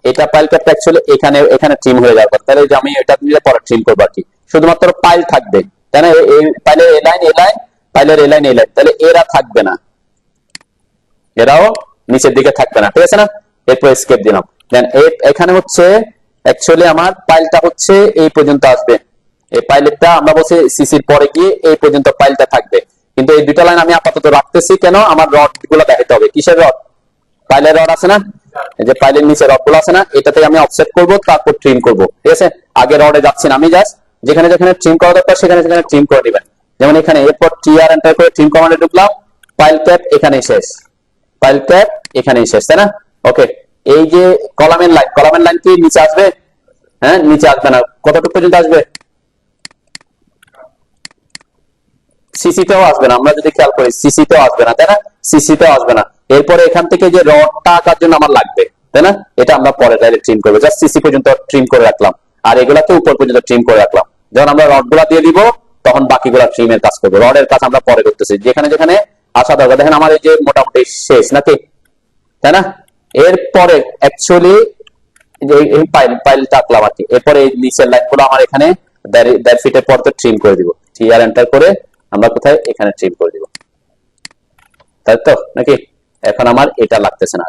[SPEAKER 1] এটা পাইল ক্যাপটা অ্যাকচুয়ালি এখানে এখানে ট্রিম হয়ে যাওয়ার কথা, তাহলে আমি এটা দিয়ে পরে ট্রিম করবো আর কি, শুধুমাত্র পাইল থাকবে, তাই না? এই পাইলের এ লাইন, এ লাইন, পাইলের এ লাইন, এ লাইন, তাহলে এরা থাকবে না, এরাও নিচের দিকে থাকবে না। ঠিক আছে না? এরপর স্কেপ দিলাম। দেন এখানে হচ্ছে অ্যাকচুয়ালি আমার পাইলটা হচ্ছে এই পর্যন্ত আসবে, এই পাইলেটটা আমরা বলছি সিসির পরে গিয়ে এই পর্যন্ত পাইলটা থাকবে, কিন্তু এই দুটো লাইন আমি আপাতত রাখতেছি কেন, আমার রড গুলো দেখাতে হবে। কিসের রড, পাইলের রড আছে না, এই যে পাইলের নিচে রড গুলো আছে না, এটাতে আমি অফসেট করব, তারপর ট্রিম করব। ঠিক আছে, আগে রডে যাচ্ছি না, আমি জাস্ট যেখানে যেখানে ট্রিম করা দরকার সেখানে সেখানে ট্রিম করে দিবেন। যেমন এখানে এরপর টিআর এন্টার করে ট্রিম কমান্ডে ঢুকলাম, পাইল ক্যাপ এখানেই শেষ, পাইল ক্যাপ এখানেই শেষ, তাই না? ওকে, এই যে কলামের লাইন, কলামের লাইন কি নিচে আসবে, হ্যাঁ নিচে আসবে না, কতটুকু পর্যন্ত আসবে, সিসিতেও আসবে না, আমরা যদি খেয়াল করি সিসিতেও আসবে না, তাই না? সিসিতেও আসবে না। এরপরে এখান থেকে যে রডটা আঁকার জন্য আমার লাগবে, তাই না? এটা আমরা পরে ডাইরেক্ট ট্রিম করবো, জাস্ট সিসি পর্যন্ত ট্রিম করে রাখলাম, আর এগুলাকে উপর পর্যন্ত ট্রিম করে রাখলাম। যখন আমরা রড গুলা দিয়ে দিব তখন বাকিগুলা ট্রিমের কাজ করবো, রডের কাজ আমরা পরে করতেছি, যেখানে যেখানে আসা দরকার। দেখেন আমার এই যে মোটামুটি শেষ নাকি, তাই না? এরপরে অ্যাকচুয়ালি এই পাইলটা আঁকলাম আর কি, এরপরে এই নিচের লাইন গুলো আমার এখানে 1.5 ফিটের পর তো ট্রিম করে দিব, টিআর এন্টার করে আমরা কোথায় এখানে ট্রিম করে দিব, তাই তো নাকি? এখন আমার এটা লাগতেছে না।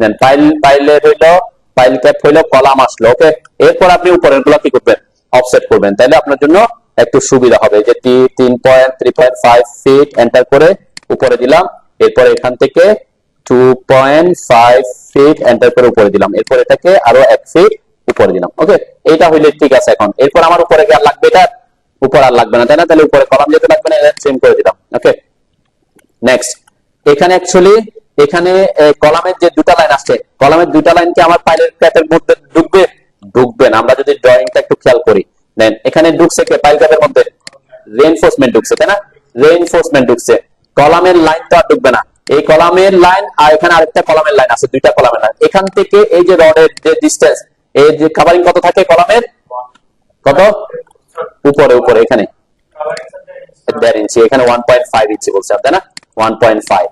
[SPEAKER 1] দেন পাইলের হইলো, পাইল ক্যাপ হইলো, কলাম আসলো। ওকে, এরপর আপনি উপরের গুলো কি করবেন, অফসেট করবেন, তাইলে আপনার জন্য একটু সুবিধা হবে। যে 3.5 ফিট এন্টার করে উপরে দিলাম, এরপর এখান থেকে 2.5 ফিট এন্টার করে উপরে দিলাম, এরপর এটাকে আরো 1 ফিট উপরে দিলাম। ওকে, এইটা হইলে ঠিক আছে। এখন এরপর আমার উপরে কি আর লাগবে, এটা উপর আর লাগবে না, তাই না? তাহলে উপরে কলাম যেতে লাগবে না, এটা ট্রিম করে দিলাম। ওকে, নেক্সট এখানে অ্যাকচুয়ালি এখানে কলামের যে দুটো লাইন আসছে, কলামের দুটো লাইন কি আমার পাইলের ক্যাপের মধ্যে ঢুকবে, ঢুকবে না। আমরা যদি ড্রয়িংটা একটু খেয়াল করি, দেন এখানে ঢুকছে কে, পাইল ক্যাপের মধ্যে রেইনফোর্সমেন্ট ঢুকছে, তাই না? রেইনফোর্সমেন্ট ঢুকছে, কলামের লাইন তো আর ঢুকবে না। এই কলামের লাইন আর এখানে আরেকটা কলামের লাইন আছে, দুইটা কলামের লাইন। এখান থেকে এই যে রডের যে ডিসটেন্স, এই যে কভারিং কত থাকে কলামের, কত উপরে উপরে এখানে 1.5 ইঞ্চি, এখানে 1.5 ইঞ্চি বলছে, তাই না? 1.5।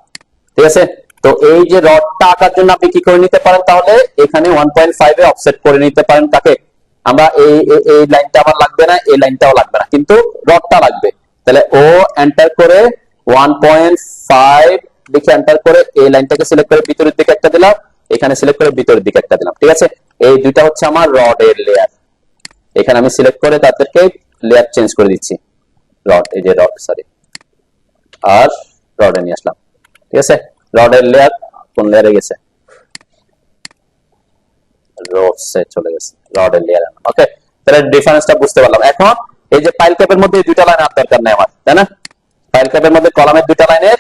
[SPEAKER 1] ঠিক আছে, তো এই যে রডটা আঁকার জন্য আপনি কি করে নিতে পারেন, তাহলে এখানে 1.5 এ অফসেট করে নিতে পারেন। তাকে আমরা এই লাইনটা আমার লাগবে না, এই লাইনটাও লাগবে না, কিন্তু রডটা লাগবে। তাহলে ও এন্টার করে 1.5 লিখে এন্টার করে এই লাইনটাকে সিলেক্ট করে ভিতরের দিকে একটা দিলাম, এখানে সিলেক্ট করে ভিতরের দিকে একটা দিলাম। ঠিক আছে, এই দুইটা হচ্ছে আমার রডের লেয়ার। এখানে আমি সিলেক্ট করে তাদেরকে লেয়ার চেঞ্জ করে দিচ্ছি, রড, এই যে রড, সরি, আর রডে নিয়ে আসলাম। ঠিক আছে, রডের লেয়ার কোন লেয়ারে গেছে, রডসে চলে গেছে, রডের লেয়ার। ওকে, তাহলে ডিফারেন্সটা বুঝতে পারলাম। এখন এই যে পাইল ক্যাপের মধ্যে দুইটা লাইন আর দরকার নাই আমার, তাই না? পাইল ক্যাপের মধ্যে কলামের দুইটা লাইনের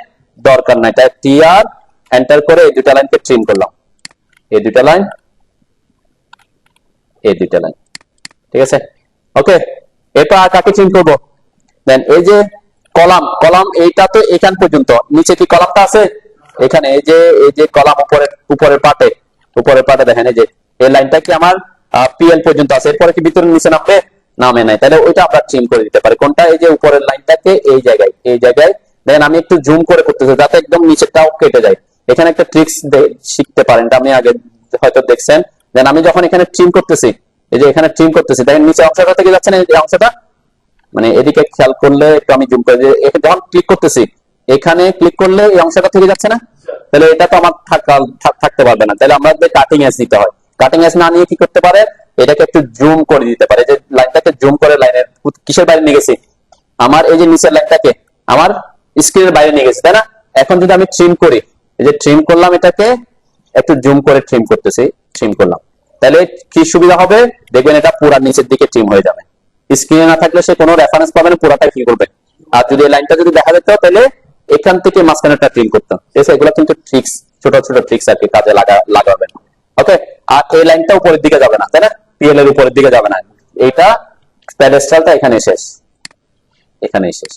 [SPEAKER 1] দরকার নাই, তাই টিআর এন্টার করে এই দুইটা লাইনকে ট্রিম করলাম, এই দুইটা লাইন, এই দুইটা লাইন। ঠিক আছে, ওকে, এটা কাকে ট্রিম করব, দেন এই যে কলাম, কলাম এইটা তো এখান পর্যন্ত, নিচে কি কলামটা আছে এখানে, এই যে কলাম উপরের পাটে দেখেন এই যে এই লাইনটা কি আমার পিএল পর্যন্ত আছে, এরপরে কি ভিতরে নিচে নামবে, নামে নাই, তাহলে ওইটা আমরা ট্রিম করে দিতে পারি। কোনটা, এই যে উপরের লাইনটাকে এই জায়গায় দেখেন আমি একটু জুম করে করতেছি যাতে একদম নিচেরটাও কেটে যায়। এখানে একটা ট্রিক্স শিখতে পারেন, এটা আপনি আগে হয়তো দেখছেন। দেন আমি যখন এখানে ট্রিম করতেছি, এই যে এখানে ট্রিম করতেছি, দেখেন নিচে অংশটা থেকে যাচ্ছে না এই অংশটা, মানে এদিকে খেয়াল করলে একটু আমি জুম করে যখন ক্লিক করতেছি এখানে ক্লিক করলে এই অংশটা থেকে যাচ্ছে না, তাহলে এটা তো আমার থাকতে পারবে না। তাহলে আমাদের কাটিং এজ নিতে হয়। কাটিং এজ না নিয়ে কি করতে পারে, এটাকে একটু জুম করে দিতে পারে। যে লাইনটাকে জুম করে লাইনের কিসের বাইরে নিয়ে গেছি, আমার এই যে নিচের লাইনটাকে আমার স্ক্রিনের বাইরে নিয়ে গেছি, তাই না? এখন যদি আমি ট্রিম করি, এই যে ট্রিম করলাম, এটাকে একটু জুম করে ট্রিম করতেছি, ট্রিম করলাম, তাহলে কি সুবিধা হবে দেখবেন, এটা পুরা নিচের দিকে ট্রিম হয়ে যাবে। স্ক্রিনে না থাকলে সে কোনো রেফারেন্স পাবে না, পুরাটা কি করবে। আর যদি এই লাইনটা যদি দেখা যেত তাহলে এখান থেকে মাঝখানেটা ট্রিম করতাম। ঠিক আছে, এগুলো কিন্তু ট্রিক্স, ছোট ছোট ট্রিক্স আর কি, কাজে লাগাবেন। ওকে, আর এই লাইনটা উপরের দিকে যাবে না, তাই না? পিএল এর উপরের দিকে যাবে না, এইটা প্যাডেস্টালটা এখানে শেষ, এখানেই শেষ,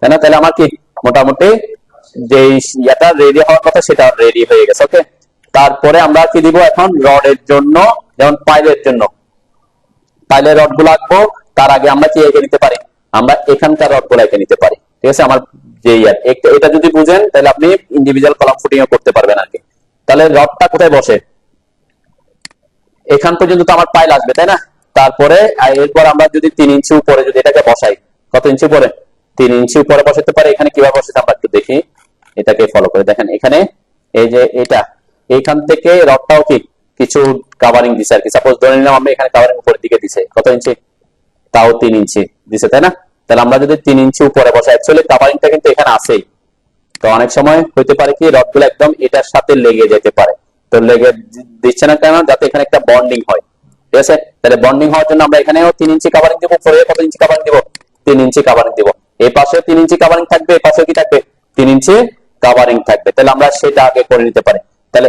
[SPEAKER 1] তাই না? তাহলে আমার কি মোটামুটি যে ইয়াটা রেডি হওয়ার কথা সেটা রেডি হয়ে গেছে। ওকে, তারপরে আমরা কি দিব এখন রডের জন্য, যেমন পাইলের জন্য পাইলের রড গুলো আঁকবো, তার আগে আমরা কি এঁকে নিতে পারি, আমরা এখানকার রড গুলো এঁকে নিতে পারি। ঠিক আছে, আমার যে এটা যদি বুঝেন তাহলে আপনি ইন্ডিভিজুয়াল কলাম ফুটিং করতে পারবেন আর কি। তাহলে রডটা কোথায় বসে, এখান পর্যন্ত তো আমার পাইল আসবে, তাই না? তারপরে এরপর আমরা যদি 3 ইঞ্চি উপরে যদি এটাকে বসাই, কত ইঞ্চি উপরে, 3 ইঞ্চি উপরে বসাতে পারে। এখানে কিভাবে বসাতে আমরা একটু দেখি, এটাকে ফলো করে দেখেন। এখানে এই যে এটা, এইখান থেকে রডটাও কি কিছু কাভারিং দিছে আর কি। সাপোজ ধরে নিলাম আমরা এখানে কাভারিং উপরের দিকে দিছে, কত ইঞ্চি, তাও 3 ইঞ্চি দিছে, তাই না? তাহলে আমরা যদি 3 ইঞ্চি উপরে বসাই, অ্যাকচুয়ালি কাভারিংটা কিন্তু এখানে আছেই। তো অনেক সময় হইতে পারে কি রডগুলো একদম এটার সাথে লেগে যেতে পারে, তো লেগে দিচ্ছে না কেন, যাতে এখানে একটা বন্ডিং হয়। ঠিক আছে, তাহলে বন্ডিং হওয়ার জন্য আমরা এখানেও 3 ইঞ্চি কাভারিং দিব, উপরে কত ইঞ্চি কাভারিং দিব, 3 ইঞ্চি কাভারিং দিব। এই পাশেও 3 ইঞ্চি কাভারিং থাকবে, এই পাশেও কি থাকবে, 3 ইঞ্চি কাভারিং থাকবে। তাহলে আমরা সেটা আগে করে নিতে পারি। তাহলে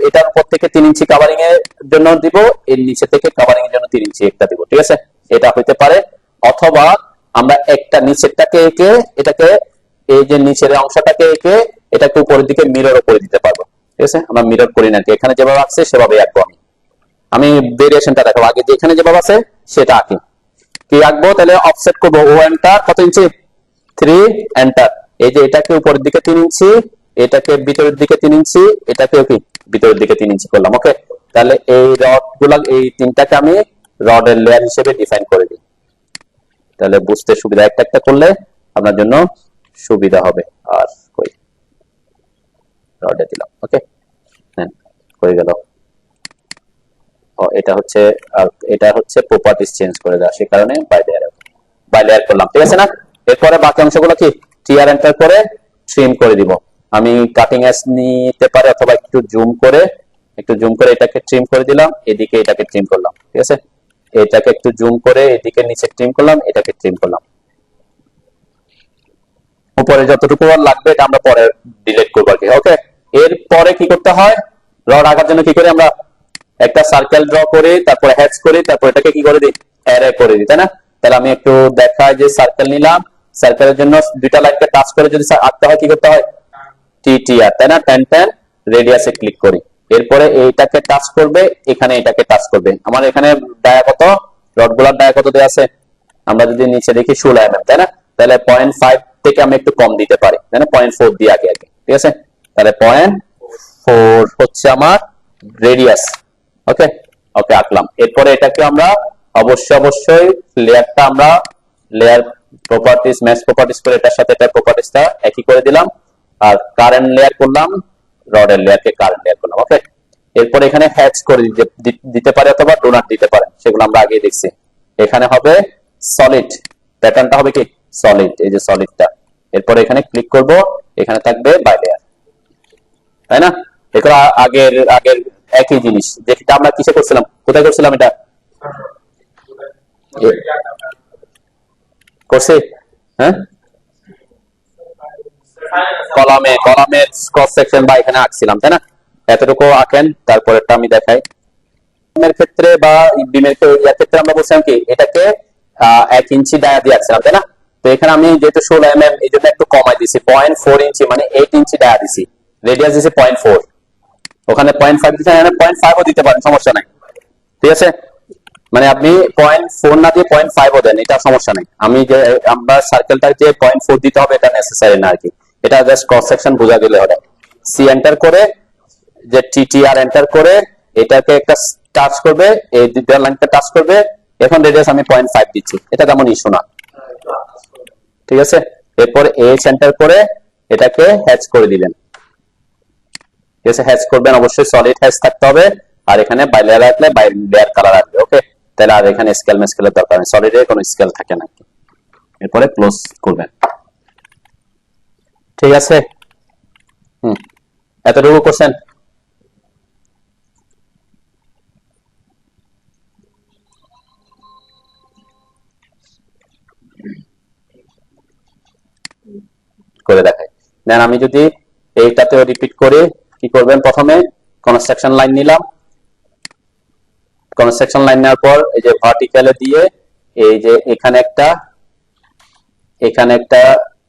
[SPEAKER 1] এটার উপর থেকে 3 ইঞ্চি কাভারিং এর জন্য দিব, এর নিচে থেকে কাভারিং এর জন্য 3 ইঞ্চি একটা দিব। ঠিক আছে, এটা হইতে পারে। অথবা আমরা একটা নিচেরটাকে এঁকে এটাকে, এই যে নিচের অংশটাকে এঁকে এটাকে উপরের দিকে মিররও করে দিতে পারবো। ঠিক আছে, আমরা মিরর করি না, এখানে যেভাবে আছে সেভাবে আঁকবো। আমি ভেরিয়েশনটা দেখাবো, আগে যেখানে যেভাবে আছে সেটা আঁকি। কি আঁকবো, তাহলে অফসেট করবো, ও এন্টার, কত ইঞ্চি, 3 এন্টার। এই যে এটাকে উপরের দিকে 3 ইঞ্চি, এটাকে ভিতরের দিকে 3 ইঞ্চি, এটাকেও কি ভিতরের দিকে 3 ইঞ্চি করলাম। ওকে, তাহলে এই রড গুলা, এই তিনটাকে আমি রডের লেয়ার হিসেবে ডিফাইন করে দিই, তাহলে বুঝতে সুবিধা, একটা একটা করলে আপনার জন্য সুবিধা হবে। আর কই রডে দিলাম, ওকে, হ্যাঁ হয়ে গেল। এটা হচ্ছে, এটা হচ্ছে প্রপার্টিজ চেঞ্জ করে দেওয়া, সে কারণে বাই লেয়ার করলাম। ঠিক আছে না? এরপরে বাকি অংশগুলো কি টিআর এন্টার করে ট্রিম করে দিব। আমি কাটিং এজ নিতে পারি, অথবা একটু জুম করে এটাকে ট্রিম করে দিলাম, এদিকে এটাকে ট্রিম করলাম। ঠিক আছে, এটাকে একটু জুম করে এদিকে নিচে ট্রিম করলাম, এটাকে ট্রিম করলাম। উপরে যতটুকু লাগবে এটা আমরা পরে ডিলিট করবো আর কি। ওকে, এরপরে কি করতে হয়, রড আঁকার জন্য কি করি আমরা, একটা সার্কেল ড্র করি, তারপরে হ্যাচ করি, তারপর এটাকে কি করে দিই, অ্যারে করে দিই, তাই না? তাহলে আমি একটু দেখাই যে সার্কেল নিলাম, সার্কেলের জন্য দুইটা লাইনকে টাচ করে যদি আঁকতে হয় কি করতে হয়, টিটিআর, তাই না? 10 রেডিয়াসে ক্লিক করি। এরপরে এইটাকে টাচ করবে, এখানে এটাকে টাচ করবে। আমার এখানে ডায়া কত, রডগুলার ডায়া কত দেওয়া আছে, আমরা যদি নিচে দেখি 16 mm, তাই না? তাহলে 0.5 থেকে আমি একটু কম দিতে পারি, তাই না? 0.4 দিয়ে আগে। ঠিক আছে, তাহলে 0.4 হচ্ছে আমার রেডিয়াস। ওকে, ওকে আঁকলাম। এরপরে এটাকে আমরা অবশ্যই লেয়ারটা আমরা লেয়ার প্রপার্টিজ, ম্যাচ প্রপার্টিজ করে এটার সাথে এটা প্রপার্টিজটা একই করে দিলাম। আর কারেন্ট লেয়ার করলাম, রডের লেয়ারকে কারেন্ট লেয়ার করলাম। ওকে, এরপর এখানে হ্যাচ করে দিতে পারে, অথবা ডোনাট দিতে পারে, সেগুলো আমরা আগে দেখছি। এখানে হবে সলিড, প্যাটার্নটা হবে কি সলিড, এই যে সলিডটা। এরপর এখানে ক্লিক করব, এখানে থাকবে বাই লেয়ার, তাই না? এগুলো আগের একই জিনিস, যেটা আমরা কিসে করছিলাম, কোথায় করছিলাম, এটা করছি, হ্যাঁ কলামের ক্রস সেকশন বা এখানে আঁকছিলাম, তাই না? এতটুকু আঁকেন, তারপরেরটা আমি দেখাই। বিমের ক্ষেত্রে বা বিমের ক্ষেত্রে আমরা বলছিলাম কি এটাকে 1 ইঞ্চি ডায়া দিয়ে আঁকছিলাম, তাই না? তো এখানে আমি যেহেতু 16 mm এই জন্য একটু কমাই দিছি, 0.4 ইঞ্চি, মানে 8 ইঞ্চি ডায়া দিছি, রেডিয়াস দিছি 0.4, ওখানে 0.5 দিতে, এখানে 0.5ও দিতে পারেন, সমস্যা নাই। ঠিক আছে, মানে আপনি 0.4 না দিয়ে 0.5ও দেন, এটা সমস্যা নেই। আমি যে আমরা সার্কেলটা যে 0.4 দিতে হবে এটা নেসেসারি না আর কি। এটা জাস্ট ক্রস সেকশন বোঝা গেলে হবে। সি এন্টার করে যে টিটিআর এন্টার করে এটাকে একটা টাচ করবে, এই দুইটা লাইনটা টাচ করবে। এখন রেডিয়াস আমি 0.5 দিচ্ছি, এটা তেমন ইস্যু না, ঠিক আছে। এরপরে এইচ এন্টার করে এটাকে হ্যাচ করে দিবেন, ঠিক আছে। হ্যাচ করবেন, অবশ্যই সলিড হ্যাচ থাকতে হবে। আর এখানে বাইলেয়ার রাখলে বাইলেয়ার কালার আসবে, ওকে। তাহলে আর এখানে স্কেল মেস্কেলের দরকার নেই, সলিডে কোনো স্কেল থাকে না। এরপরে ক্লোজ করবেন, ঠিক আছে। এতটুকু কোশ্চেন। করে দেখাই। দেন আমি যদি এইটাতেও রিপিট করি, কি করবেন, প্রথমে কনস্ট্রাকশন লাইন নিলাম। কনস্ট্রাকশন লাইন নেওয়ার পর এই যে ভার্টিক্যালে দিয়ে এই যে এখানে একটা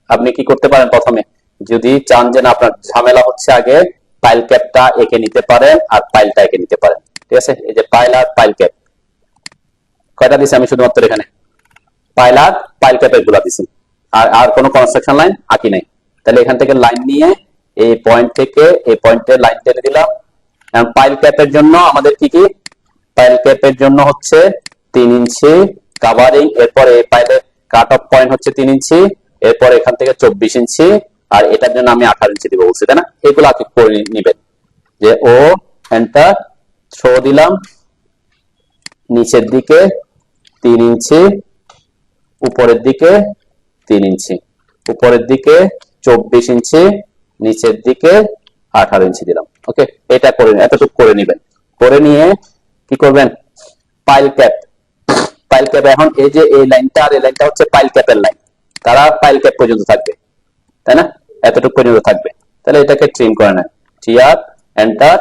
[SPEAKER 1] আপনি কি করতে পারেন, প্রথমে যদি চান যে না আপনার ঝামেলা হচ্ছে, আগে পাইল ক্যাপটা এঁকে নিতে পারেন আর পাইলটা এঁকে নিতে পারেন, ঠিক আছে। এই যে পাইল আর পাইল ক্যাপ কয়টা দিছি আমি, শুধুমাত্র এখানে পাইল আর পাইল ক্যাপের গুলা দিছি, আর কোনো কনস্ট্রাকশন লাইন আঁকি নাই। তাহলে এখান থেকে লাইন নিয়ে এই পয়েন্ট থেকে এই পয়েন্টে লাইন টেনে দিলাম। পাইল ক্যাপের জন্য আমাদের কি কি, পাইল ক্যাপের জন্য হচ্ছে 3 ইঞ্চি কাভারিং, এরপরে এই পাইলের কাট অফ পয়েন্ট হচ্ছে 3 ইঞ্চি, এরপর এখান থেকে 24 ইঞ্চি, আর এটার জন্য আমি 18 ইঞ্চি দিব বলছি, তাই না। এগুলো আপনি করে নিবেন, যে ও এন্টার থ্রো দিলাম, নিচের দিকে 3 ইঞ্চি, উপরের দিকে 3 ইঞ্চি, উপরের দিকে 24 ইঞ্চি, নিচের দিকে 18 ইঞ্চি দিলাম, ওকে। এটা করে এতটুকু করে নিবেন। করে নিয়ে কি করবেন, পাইল ক্যাপ এখন এই যে এই লাইনটা আর এই লাইনটা হচ্ছে পাইল ক্যাপের লাইন, তারা পাইল ক্যাপ পর্যন্ত থাকবে, তাই না, এতটুকু পর্যন্ত থাকবে। তাহলে এটাকে ট্রিম করে নেন, টিআর এন্টার,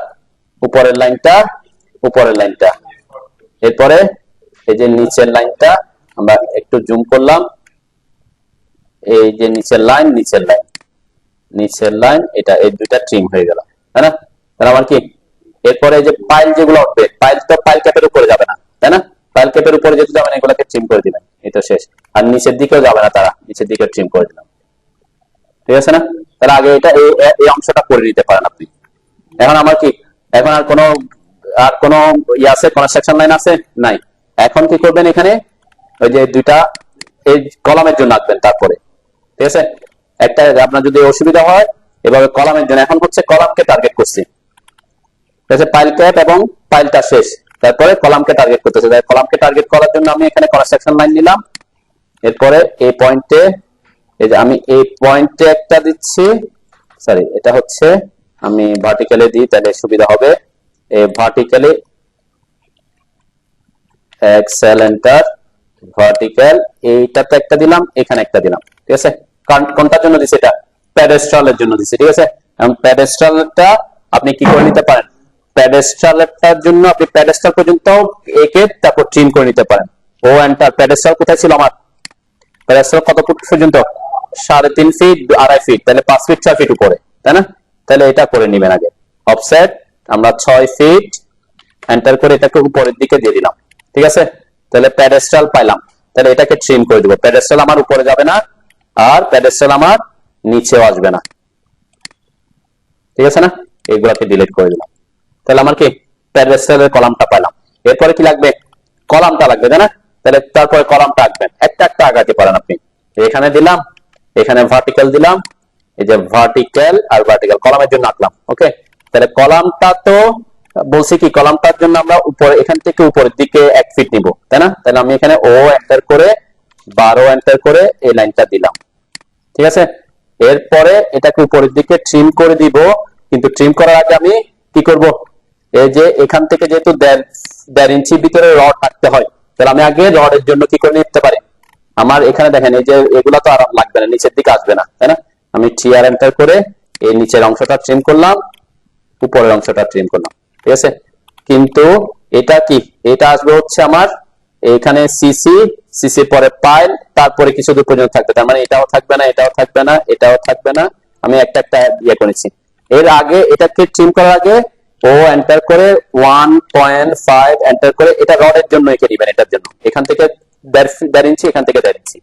[SPEAKER 1] উপরের লাইনটা, এরপরে এই যে নিচের লাইনটা আমরা একটু জুম করলাম, এই যে নিচের লাইন এটা, এই দুইটা ট্রিম হয়ে গেল, তাই না। তাহলে আমার কি, এরপরে যে পাইল যেগুলো উঠবে, পাইল তো পাইল ক্যাপের উপরে যাবে না, তাই না। পাইল ক্যাপের উপরে যেতে যাবে না, এগুলোকে ট্রিম করে দিলেন, এই তো শেষ। আর নিচের দিকেও যাবে না, তারা নিচের দিকে ট্রিম করে দিলাম, ঠিক আছে না। তাহলে আগে এটা এই অংশটা করে নিতে পারেন আপনি। এখন আমার কি, এখন আর কোনো ইয়ে আছে, কনস্ট্রাকশন লাইন আছে নাই। এখন কি করবেন, এখানে ওই যে দুইটা এই কলামের জন্য আঁকবেন, তারপরে ঠিক আছে। একটা আপনার যদি অসুবিধা হয় এভাবে কলামের জন্য, এখন হচ্ছে কলামকে টার্গেট করছি, ঠিক আছে। পাইল ক্যাপ এবং পাইলটা শেষ, তারপরে কলামকে টার্গেট করতেছে। কলামকে টার্গেট করার জন্য আমি এখানে কনস্ট্রাকশন লাইন নিলাম। এরপরে এই পয়েন্টে, এই যে আমি এই পয়েন্টে একটা দিচ্ছি, সরি এটা হচ্ছে আমি ভার্টিক্যালি দিই, তাহলে সুবিধা হবে। এই ভার্টিক্যালি এক্সেল এন্টার, ভার্টিক্যাল এইটাতে একটা দিলাম, এখানে একটা দিলাম, ঠিক আছে। কোনটার জন্য দিছি, এটা প্যাডেস্ট্রালের জন্য দিছি, ঠিক আছে। এখন প্যাডেস্ট্রালটা আপনি কি করে নিতে পারেন, প্যাডেস্ট্রালটার জন্য আপনি প্যাডেস্ট্রাল পর্যন্ত একে তারপর ট্রিম করে নিতে পারেন। ও এন্টার, প্যাডেস্ট্রাল কোথায় ছিল আমার, প্যাডেস্ট্রাল কত ফুট পর্যন্ত, 3.5 ফিট 2.5 ফিট, তাহলে 5 ফিট 6 ফিট উপরে, তাই না। তাহলে এটা করে নিবেন আগে। অফসেট আমরা 6 ফিট এন্টার করে এটাকে উপরের দিকে দিয়ে দিলাম, ঠিক আছে। তাহলে প্যাডেস্ট্রাল পাইলাম, তাহলে এটাকে ট্রিম করে দিব। প্যাডেস্ট্রাল আমার উপরে যাবে না, আর প্যাডেস্ট্রাল আমার নিচেও আসবে না, ঠিক আছে না। এগুলাকে ডিলিট করে দিলাম। তাহলে আমার কি প্যাডেস্ট্রালের কলামটা পাইলাম। এরপরে কি লাগবে, কলামটা লাগবে, তাই না। তাহলে তারপরে কলামটা আঁকবেন, একটা আঁকাতে পারেন আপনি। এখানে দিলাম, এখানে ভার্টিক্যাল দিলাম, এই যে ভার্টিক্যাল আর ভার্টিক্যাল কলামের জন্য আঁকলাম, ওকে। তাহলে কলামটা তো বলছি কি, কলামটার জন্য আমরা উপরে এখান থেকে উপরের দিকে 1 ফিট নিব, তাই না। তাহলে আমি এখানে ও এন্টার করে 12 এন্টার করে এই লাইনটা দিলাম, ঠিক আছে। এরপরে এটাকে উপরের দিকে ট্রিম করে দিব, কিন্তু ট্রিম করার আগে আমি কি করব, এই যে এখান থেকে যেহেতু 1.5 ইঞ্চি ভিতরে রড রাখতে হয়, তাহলে আমি আগে রডের জন্য কি করে নিতে পারি, আমার এখানে দেখেন এই যে এগুলা তো আর লাগবে না, নিচের দিকে আসবে না, তাই না। আমি টিআর এন্টার করে এই নিচের অংশটা ট্রিম করলাম, উপরের অংশটা ট্রিম করলাম, ঠিক আছে। কিন্তু এটা কি, এটা আসবে হচ্ছে আমার এখানে সিসি পরে পাইল, তারপরে কিছু দূর পর্যন্ত থাকবে, তার মানে এটাও থাকবে না, এটাও থাকবে না, এটাও থাকবে না। আমি একটা ইয়ে করেছি। এর আগে এটাকে ট্রিম করার আগে ও এন্টার করে 1.5 এন্টার করে এটা রডের জন্য এঁকে দিবেন। এটার জন্য এখান থেকে 1.5 ইঞ্চি, এখান থেকে 1.5 ইঞ্চি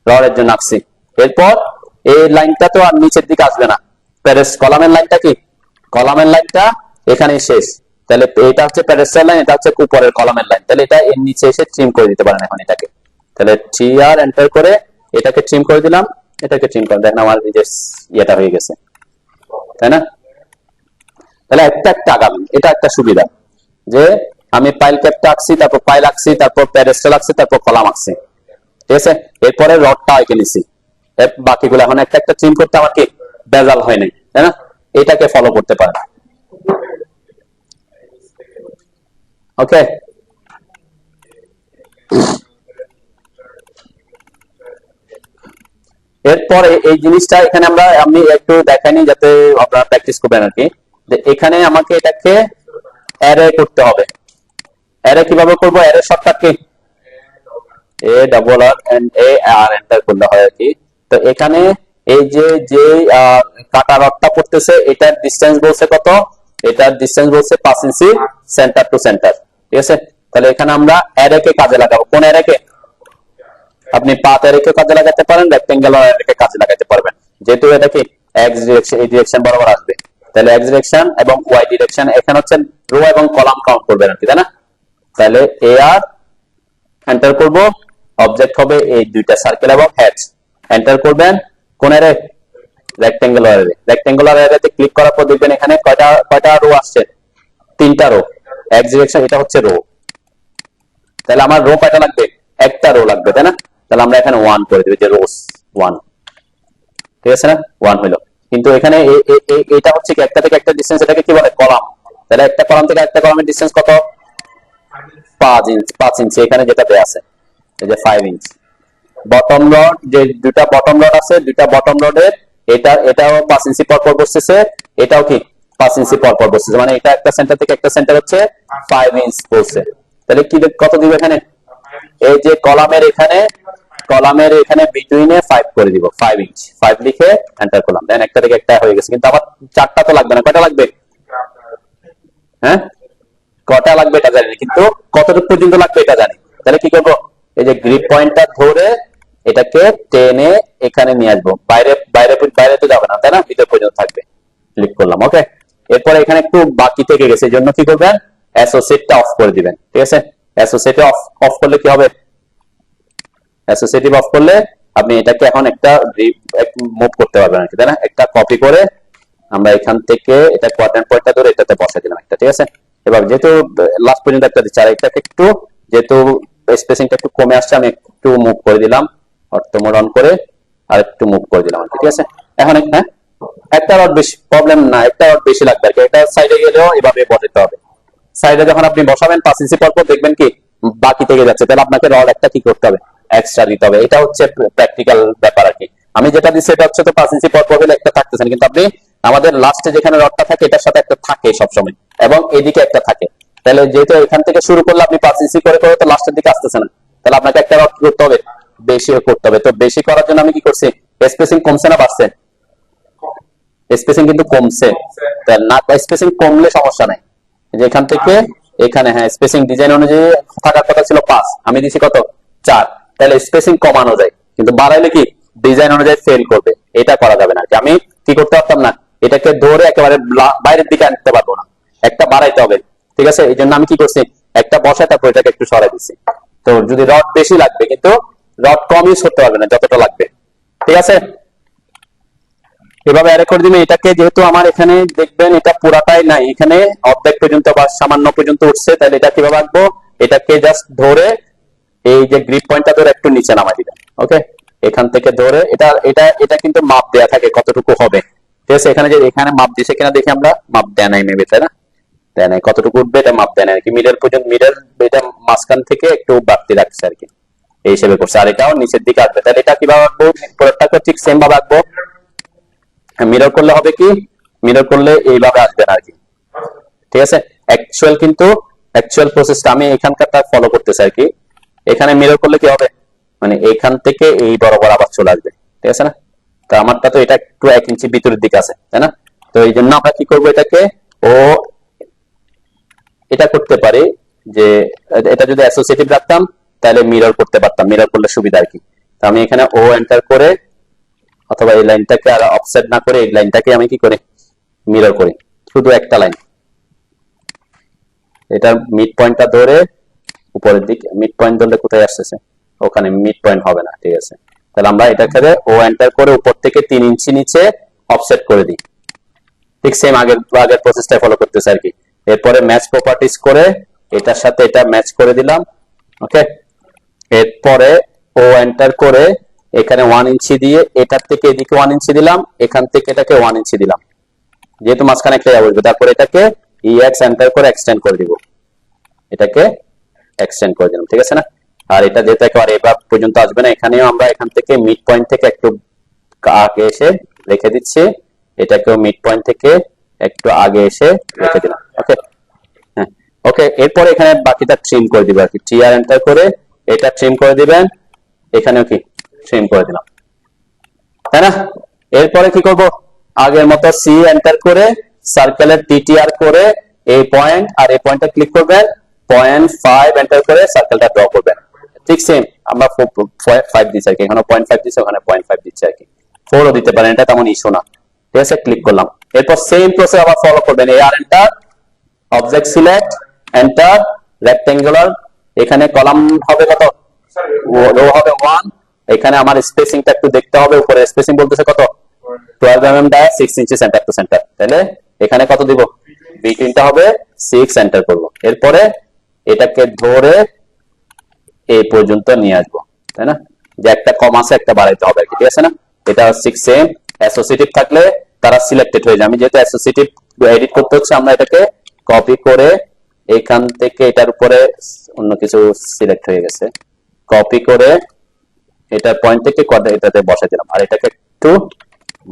[SPEAKER 1] রডের জন্য আঁকছি। এরপর এই লাইনটা তো আর নিচের দিকে আসবে না, কলামের লাইনটা কি, কলামের লাইনটা এখানে শেষ, তাহলে এটা হচ্ছে প্যারেস্টাল লাইন, এটা হচ্ছে উপরের কলামের লাইন, তাহলে এটা এর নিচে এসে ট্রিম করে দিতে পারেন এখন এটাকে। তাহলে 3R এন্টার করে এটাকে ট্রিম করে দিলাম, এটাকে ট্রিম করে দেখেন আমার নিজের ইয়েটা হয়ে গেছে, তাই না? তাহলে একটা একটা আগাবেন, এটা একটা সুবিধা যে আমি পাইল ক্যাপটা আঁকছি, তারপর পাইল আঁকছি, তারপর প্যারেস্টাল আঁকছি, তারপর কলাম আঁকছি, ঠিক আছে? এরপরে রডটা এঁকে নিছি, বাকিগুলো এখন একটা একটা ট্রিম করতে আমার কি বেজাল হয় নাই, তাই না? এটাকে ফলো করতে পারেন। ওকে, এরপরে এই জিনিসটা এখানে আমি একটু দেখাইনি যাতে আপনারা প্র্যাকটিস করবেন আর কি, যে এখানে আমাকে এটাকে অ্যারে করতে হবে। অ্যারে কিভাবে করব? অ্যারে শর্টকাট কি A double R and A R enter করলে হয় আর কি। তো এখানে এই যে যে কাটা রডটা পড়তেছে এটার ডিসটেন্স বলছে কত, এটার ডিসটেন্স বলছে 5 ইঞ্চি সেন্টার টু সেন্টার, ঠিক আছে? তাহলে এখানে আমরা অ্যারে কে কাজে লাগাবো। কোন অ্যারে কে? আপনি পাথ অ্যারে কে কাজে লাগাতে পারেন, রেক্টেঙ্গুলার অ্যারে কে কাজে লাগাতে পারবেন, যেহেতু এটা কি এক্স ডিরেকশন, এই ডিরেকশন বরাবর আসবে, তাহলে এক্স ডিরেকশন এবং ওয়াই ডিরেকশন, এখানে হচ্ছে রো এবং কলাম কাউন্ট করবেন আর কি, তাই না? তাহলে এ আর এন্টার করব, অবজেক্ট হবে এই দুইটা সার্কেল এবং হ্যাচ, এন্টার করবেন কোন অ্যারে? Rectangular array. রেক্টেঙ্গুলার অ্যারেতে ক্লিক করার পর দেখবেন এখানে কয়টা কয়টা রো আসছে? 3টা রো, এক্স ডিরেকশন, এটা হচ্ছে রো। তাহলে আমার রো কয়টা লাগবে? একটা রো লাগবে, তাই না? তাহলে আমরা এখানে 1 করে দেব, যে রোস 1, ঠিক আছে না? 1 হলো। কিন্তু এখানে এটা হচ্ছে কি একটা থেকে একটা ডিসটেন্স, এটাকে কি বলে? কলাম। তাহলে একটা কলাম থেকে একটা কলামের ডিসটেন্স কত? 5 ইঞ্চি এখানে যেটা দেয়া আছে, এই যে 5 ইঞ্চি। বটম রড, যে দুটা বটম রড আছে, দুটা বটম রডের এটাও 5 ইঞ্চি পর পর বসতেছে, এটাও কি 5 ইঞ্চি পর পর বসতেছে, মানে এটা একটা সেন্টার থেকে একটা সেন্টার হচ্ছে 5 ইঞ্চ বলছে। তাহলে কি কত দিব এখানে? এই যে কলামের এখানে বিটুইনে 5 করে দিব, 5 ইঞ্চ, 5 লিখে এন্টার করলাম, দেন একটা থেকে একটা হয়ে গেছে। কিন্তু আবার 4টা তো লাগবে না, কয়টা লাগবে? হ্যাঁ, কটা লাগবে এটা জানি, কিন্তু কতটুকু পর্যন্ত লাগবে এটা জানি। তাহলে কি করব? এই যে গ্রিপ পয়েন্টটা ধরে এটাকে টেনে এখানে নিয়ে আসবো, বাইরে বাইরে বাইরে তো যাবে না, তাই না? ভিতর পর্যন্ত থাকবে। ক্লিক করলাম, ওকে। এরপর এখানে একটু বাকি থেকে গেছে, এই জন্য কি করবেন? অ্যাসোসিয়েটটা অফ করে দিবেন, ঠিক আছে? অ্যাসোসিয়েট অফ করলে কি হবে? অ্যাসোসিয়েটিভ অফ করলে আপনি এটাকে এখন একটা মুভ করতে পারবেন আর কি, তাই না? একটা কপি করে আমরা এখান থেকে এটা কোয়াড্রেন্ট পয়েন্টটা ধরে এটাতে বসাই দিলাম একটা, ঠিক আছে? এবার যেহেতু লাস্ট পর্যন্ত একটা দিচ্ছি, আর এটাকে একটু যেহেতু স্পেসিংটা একটু কমে আসছে, আমি একটু মুভ করে দিলাম, অর্থমোড অন করে আর একটু মুভ করে দিলাম, ঠিক আছে? এখন হ্যাঁ, একটা রড বেশি প্রবলেম না, একটা রড বেশি লাগবে আর কি, এটা সাইডে গেলেও এভাবে বসাতে হবে। সাইডে যখন আপনি বসাবেন 5 ইঞ্চি পর পর দেখবেন কি বাকি থেকে যাচ্ছে, তাহলে আপনাকে রড একটা কি করতে হবে? এক্সট্রা দিতে হবে। এটা হচ্ছে প্র্যাকটিক্যাল ব্যাপার আর কি। আমি যেটা দিচ্ছি এটা হচ্ছে তো 5 ইঞ্চি পর পর একটা থাকতেছেন, কিন্তু আপনি আমাদের লাস্টে যেখানে রডটা থাকে এটার সাথে একটা থাকে সবসময়, এবং এদিকে একটা থাকে। তাহলে যেহেতু এখান থেকে শুরু করলে আপনি 5 ইঞ্চি করে করে তো লাস্টের দিকে আসতেছে না, তাহলে আপনাকে একটা রড করতে হবে, বেশি করতে হবে। তো বেশি করার জন্য আমি কি করছি? স্পেসিং কমছে না বাড়ছে? স্পেসিং কিন্তু কমছে, না? স্পেসিং কমলে সমস্যা নাই, যে এখান থেকে এখানে, হ্যাঁ, স্পেসিং ডিজাইন অনুযায়ী থাকার কথা ছিল 5, আমি দিছি কত? 4। তাহলে স্পেসিং কমানো যায়, কিন্তু বাড়াইলে কি ডিজাইন অনুযায়ী ফেল করবে, এটা করা যাবে না। আমি কি করতে পারতাম না, এটাকে ধরে একেবারে বাইরের দিকে আনতে পারবো না, একটা বাড়াইতে হবে, ঠিক আছে? এই জন্য আমি কি করছি? একটা বসায় তারপর এটাকে একটু সরাই দিচ্ছি। তো যদি রড বেশি লাগবে, কিন্তু রড কম ইউজ করতে পারবে না, যতটা লাগবে, ঠিক আছে? এভাবে অ্যারে করে দিবেন। এটাকে যেহেতু আমার এখানে দেখবেন এটা পুরাটাই নাই, এখানে অর্ধেক পর্যন্ত বা সামান্য পর্যন্ত উঠছে, তাহলে এটা কিভাবে আঁকবো? এটাকে জাস্ট ধরে এই যে গ্রিপ পয়েন্টটা ধরে একটু নিচে নামাই দিবেন, ওকে? এখান থেকে ধরে এটা এটা এটা কিন্তু মাপ দেয়া থাকে কতটুকু হবে, ঠিক আছে? এখানে যে এখানে মাপ দিছে কিনা দেখি আমরা, মাপ দেয়া নাই মেবি, তাই না? দেয়া নাই, কতটুকু উঠবে এটা মাপ দেয়া নাই আর কি। মিডল পর্যন্ত, মিডল এটা মাঝখান থেকে একটু বাড়তি রাখছে আর কি, এই হিসেবে করছে। আর এটাও নিচের দিকে আসবে, তাহলে এটা কিভাবে আঁকবো? পরেরটাকে ঠিক সেম ভাবে আঁকবো। মিরর করলে হবে কি? মিরর করলে এইভাবে আসবে না আর কি, ঠিক আছে? অ্যাকচুয়াল প্রসেসটা আমি এখানকারটা ফলো করতেছি আর কি। এখানে মিরর করলে কি হবে? মানে এখান থেকে এই বরাবর আবার চলে আসবে, ঠিক আছে না? তো আমারটা তো এটা একটু 1 ইঞ্চি ভিতরের দিকে আছে, তাই না? তো এই জন্য আমরা কি করবো? এটাকে ও এটা করতে পারি যে এটা যদি অ্যাসোসিয়েটিভ রাখতাম তাহলে মিরর করতে পারতাম, মিরর করলে সুবিধা আর কি। তো আমি এখানে ও এন্টার করে অথবা এই লাইনটাকে আর অফসেট না করে এই লাইনটাকে আমি কি করি, মিরর করি, শুধু একটা লাইন। এটা মিড পয়েন্টটা ধরে উপরের দিকে, মিড পয়েন্ট ধরলে কোথায় আসতেছে, ওখানে মিড পয়েন্ট হবে না, ঠিক আছে। তাহলে আমরা এটাকে ও এন্টার করে উপর থেকে 3 ইঞ্চি নিচে অফসেট করে দিই, ঠিক সেম আগের প্রসেসটা ফলো করতেছে আর কি। এরপরে ম্যাচ প্রপার্টিজ করে এটার সাথে এটা ম্যাচ করে দিলাম, ওকে। এরপরে ও এন্টার করে এখানে 1 ইঞ্চি দিয়ে এটার থেকে এদিকে 1 ইঞ্চি দিলাম, এখান থেকে এটাকে 1 ইঞ্চি দিলাম, যেহেতু মাঝখানে একটা বসবে। তারপর এটাকে EX এন্টার করে এক্সটেন্ড করে দিব, এটাকে এক্সটেন্ড করে দিলাম, ঠিক আছে না। আর এটা যেহেতু একেবারে এবার পর্যন্ত আসবে না, এখানেও আমরা এখান থেকে মিড পয়েন্ট থেকে একটু আগে এসে রেখে দিচ্ছি, এটাকেও মিড পয়েন্ট থেকে একটু আগে এসে রেখে দিলাম, ওকে। হ্যাঁ, ওকে। এরপরে এখানে বাকিটা ট্রিম করে দিব আর কি, TR এন্টার করে এটা ট্রিম করে দিবেন, এখানেও কি ট্রিম করে দিলাম, তাই না। এরপরে কি করব, আগের মতো C এন্টার করে সার্কেলের TTR করে এই পয়েন্ট আর এই পয়েন্টে ক্লিক করবেন, 0.5 এন্টার করে সার্কেলটা ড্র করবেন, ঠিক সেম আমরা 5 দিচ্ছি আর কি, এখানে 0.5 দিচ্ছি, ওখানে 0.5 দিচ্ছি আর কি, 4 ও দিতে পারেন, এটা তেমন ইস্যু না, ঠিক আছে। ক্লিক করলাম, এরপর সেম প্রসেস আবার ফলো করবেন, AR enter, object select, enter, rectangular, এখানে কলাম হবে কত, রো হবে 1, এখানে আমার স্পেসিংটা একটু দেখতে হবে, উপরে স্পেসিং বলতেছে কত 12 mm ডায়া 6 ইঞ্চি সেন্টার টু সেন্টার, তাহলে এখানে কত দিব, বিটুইনটা হবে 6 এন্টার করব। এরপরে এটাকে ধরে এই পর্যন্ত নিয়ে আসবো, তাই না, যে একটা কম আছে একটা বাড়াইতে হবে, ঠিক আছে না। এটা 6 সেম, অ্যাসোসিয়েটিভ থাকলে তারা সিলেক্টেড হয়ে যায়, আমি যেহেতু অ্যাসোসিয়েটিভ এডিট করতে হচ্ছে, আমরা এটাকে কপি করে এখান থেকে এটার উপরে অন্য কিছু সিলেক্ট হয়ে গেছে, কপি করে এটার পয়েন্ট থেকে এটাতে বসে দিলাম, আর এটাকে একটু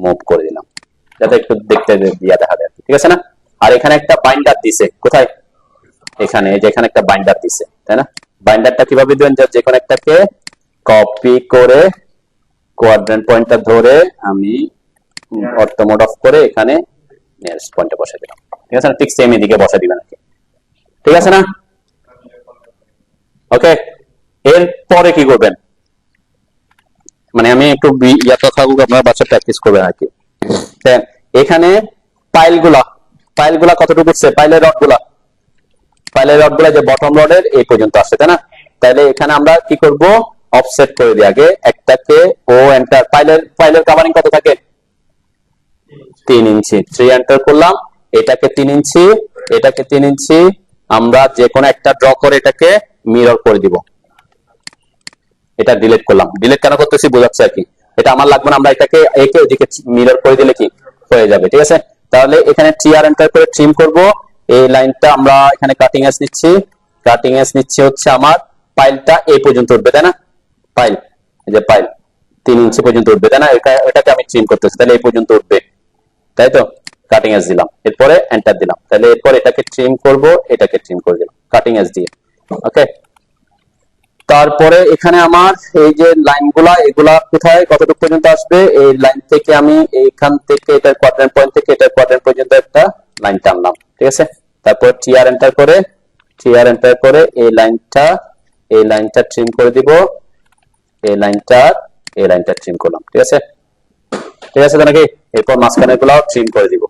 [SPEAKER 1] মুভ করে দিলাম যাতে একটু দেখতে দিয়া দেখা যায়, ঠিক আছে না। আর এখানে একটা বাইন্ডার দিছে, কোথায়, এখানে, এই যে এখানে একটা বাইন্ডার দিছে, তাই না। বাইন্ডারটা কিভাবে দিবেন, যে কোনো একটাকে কপি করে কোয়াড্রেন্ট পয়েন্টটা ধরে আমি অটো মোড অফ করে এখানে নিয়ারেস্ট পয়েন্টে বসে দিলাম, ঠিক আছে না, ঠিক সেম এদিকে বসে দিবেন আর কি, ঠিক আছে না, ওকে। এরপরে কি করবেন, মানে আমি একটু ইয়াটা থাকুক, আপনারা বাচ্চা প্র্যাকটিস করবেন আর কি। এখানে পাইলগুলা কতটুকু উঠছে, পাইলের রডগুলা যে বটম রডের এই পর্যন্ত আসছে, তাই না। তাহলে এখানে আমরা কি করব, অফসেট করে দিই আগে একটাকে, ও এন্টার, পাইলের কভারিং কত থাকে 3 ইঞ্চি, 3 এন্টার করলাম, এটাকে 3 ইঞ্চি, এটাকে 3 ইঞ্চি, আমরা যে কোনো একটা ড্র করে এটাকে মিরর করে দিব, এটা ডিলিট করলাম। ডিলিট কেন করতেছি বোঝাচ্ছে আর কি, এটা আমার লাগবে না, আমরা এটাকে একে ওদিকে মিরর করে দিলে কি হয়ে যাবে, ঠিক আছে। তাহলে এখানে TR এন্টার করে ট্রিম করব, এই লাইনটা আমরা এখানে কাটিং এজ নিচ্ছি, কাটিং এজ নিচ্ছি হচ্ছে আমার পাইলটা এই পর্যন্ত উঠবে, তাই না, পাইল, এই যে পাইল 3 ইঞ্চি পর্যন্ত উঠবে, তাই না, এটাকে আমি ট্রিম করতেছি, তাহলে এই পর্যন্ত উঠবে, তাই তো, কাটিং এজ দিলাম, এরপরে এন্টার দিলাম, তাহলে এরপর এটাকে ট্রিম করব, এটাকে ট্রিম করে দিলাম কাটিং এজ দিয়ে, ওকে। তারপরে এখানে আমার এই যে লাইনগুলা, এগুলা কোথায় কতটুকু পর্যন্ত আসবে, এই লাইন থেকে আমি এইখান থেকে এটার কোয়াড্রেন্ট পয়েন্ট থেকে এটার কোয়াড্রেন্ট পর্যন্ত একটা লাইন টানলাম, ঠিক আছে। তারপর TR এন্টার করে এই লাইনটা ট্রিম করে দিব, এই লাইনটা ট্রিম করলাম, ঠিক আছে, ঠিক আছে তো নাকি। এরপর মাঝখানে গুলাও ট্রিম করে দিব।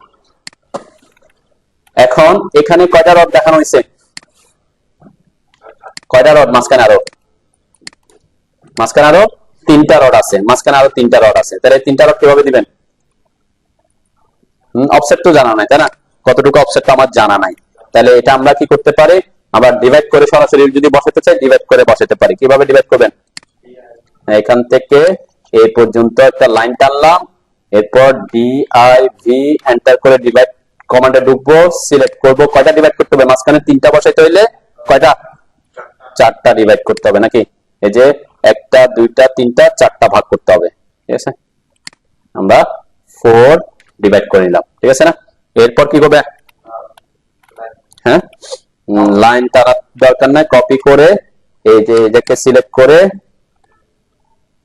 [SPEAKER 1] এখন এখানে কয়টা রড দেখানো হয়েছে, কয়টা রড, মাঝখানে আরো 3টা রড আছে, মাঝখানে আরো 3টা রড আছে, তাহলে 3টা রড কিভাবে দিবেন, অফসেট তো জানা নাই, তাই না, কতটুকু অফসেট তো আমার জানা নাই, তাহলে এটা আমরা কি করতে পারি, আবার ডিভাইড করে সরাসরি যদি বসাতে চাই ডিভাইড করে বসাতে পারি। কিভাবে ডিভাইড করবেন, এখান থেকে এই পর্যন্ত একটা লাইন টানলাম, এরপর DIV এন্টার করে ডিভাইড কমান্ডে ঢুকবো, সিলেক্ট করব, কয়টা ডিভাইড করতে হবে, মাঝখানে 3টা বসাইতে হইলে কয়টা, 4টা ডিভাইড করতে হবে নাকি, এই যে 1টা 2টা 3টা 4টা ভাগ করতে হবে, ঠিক আছে, আমরা 4 ডিভাইড করে নিলাম, ঠিক আছে না। এরপর কি করবে, হ্যাঁ, লাইন টানার দরকার নাই, কপি করে এই যে এটাকে সিলেক্ট করে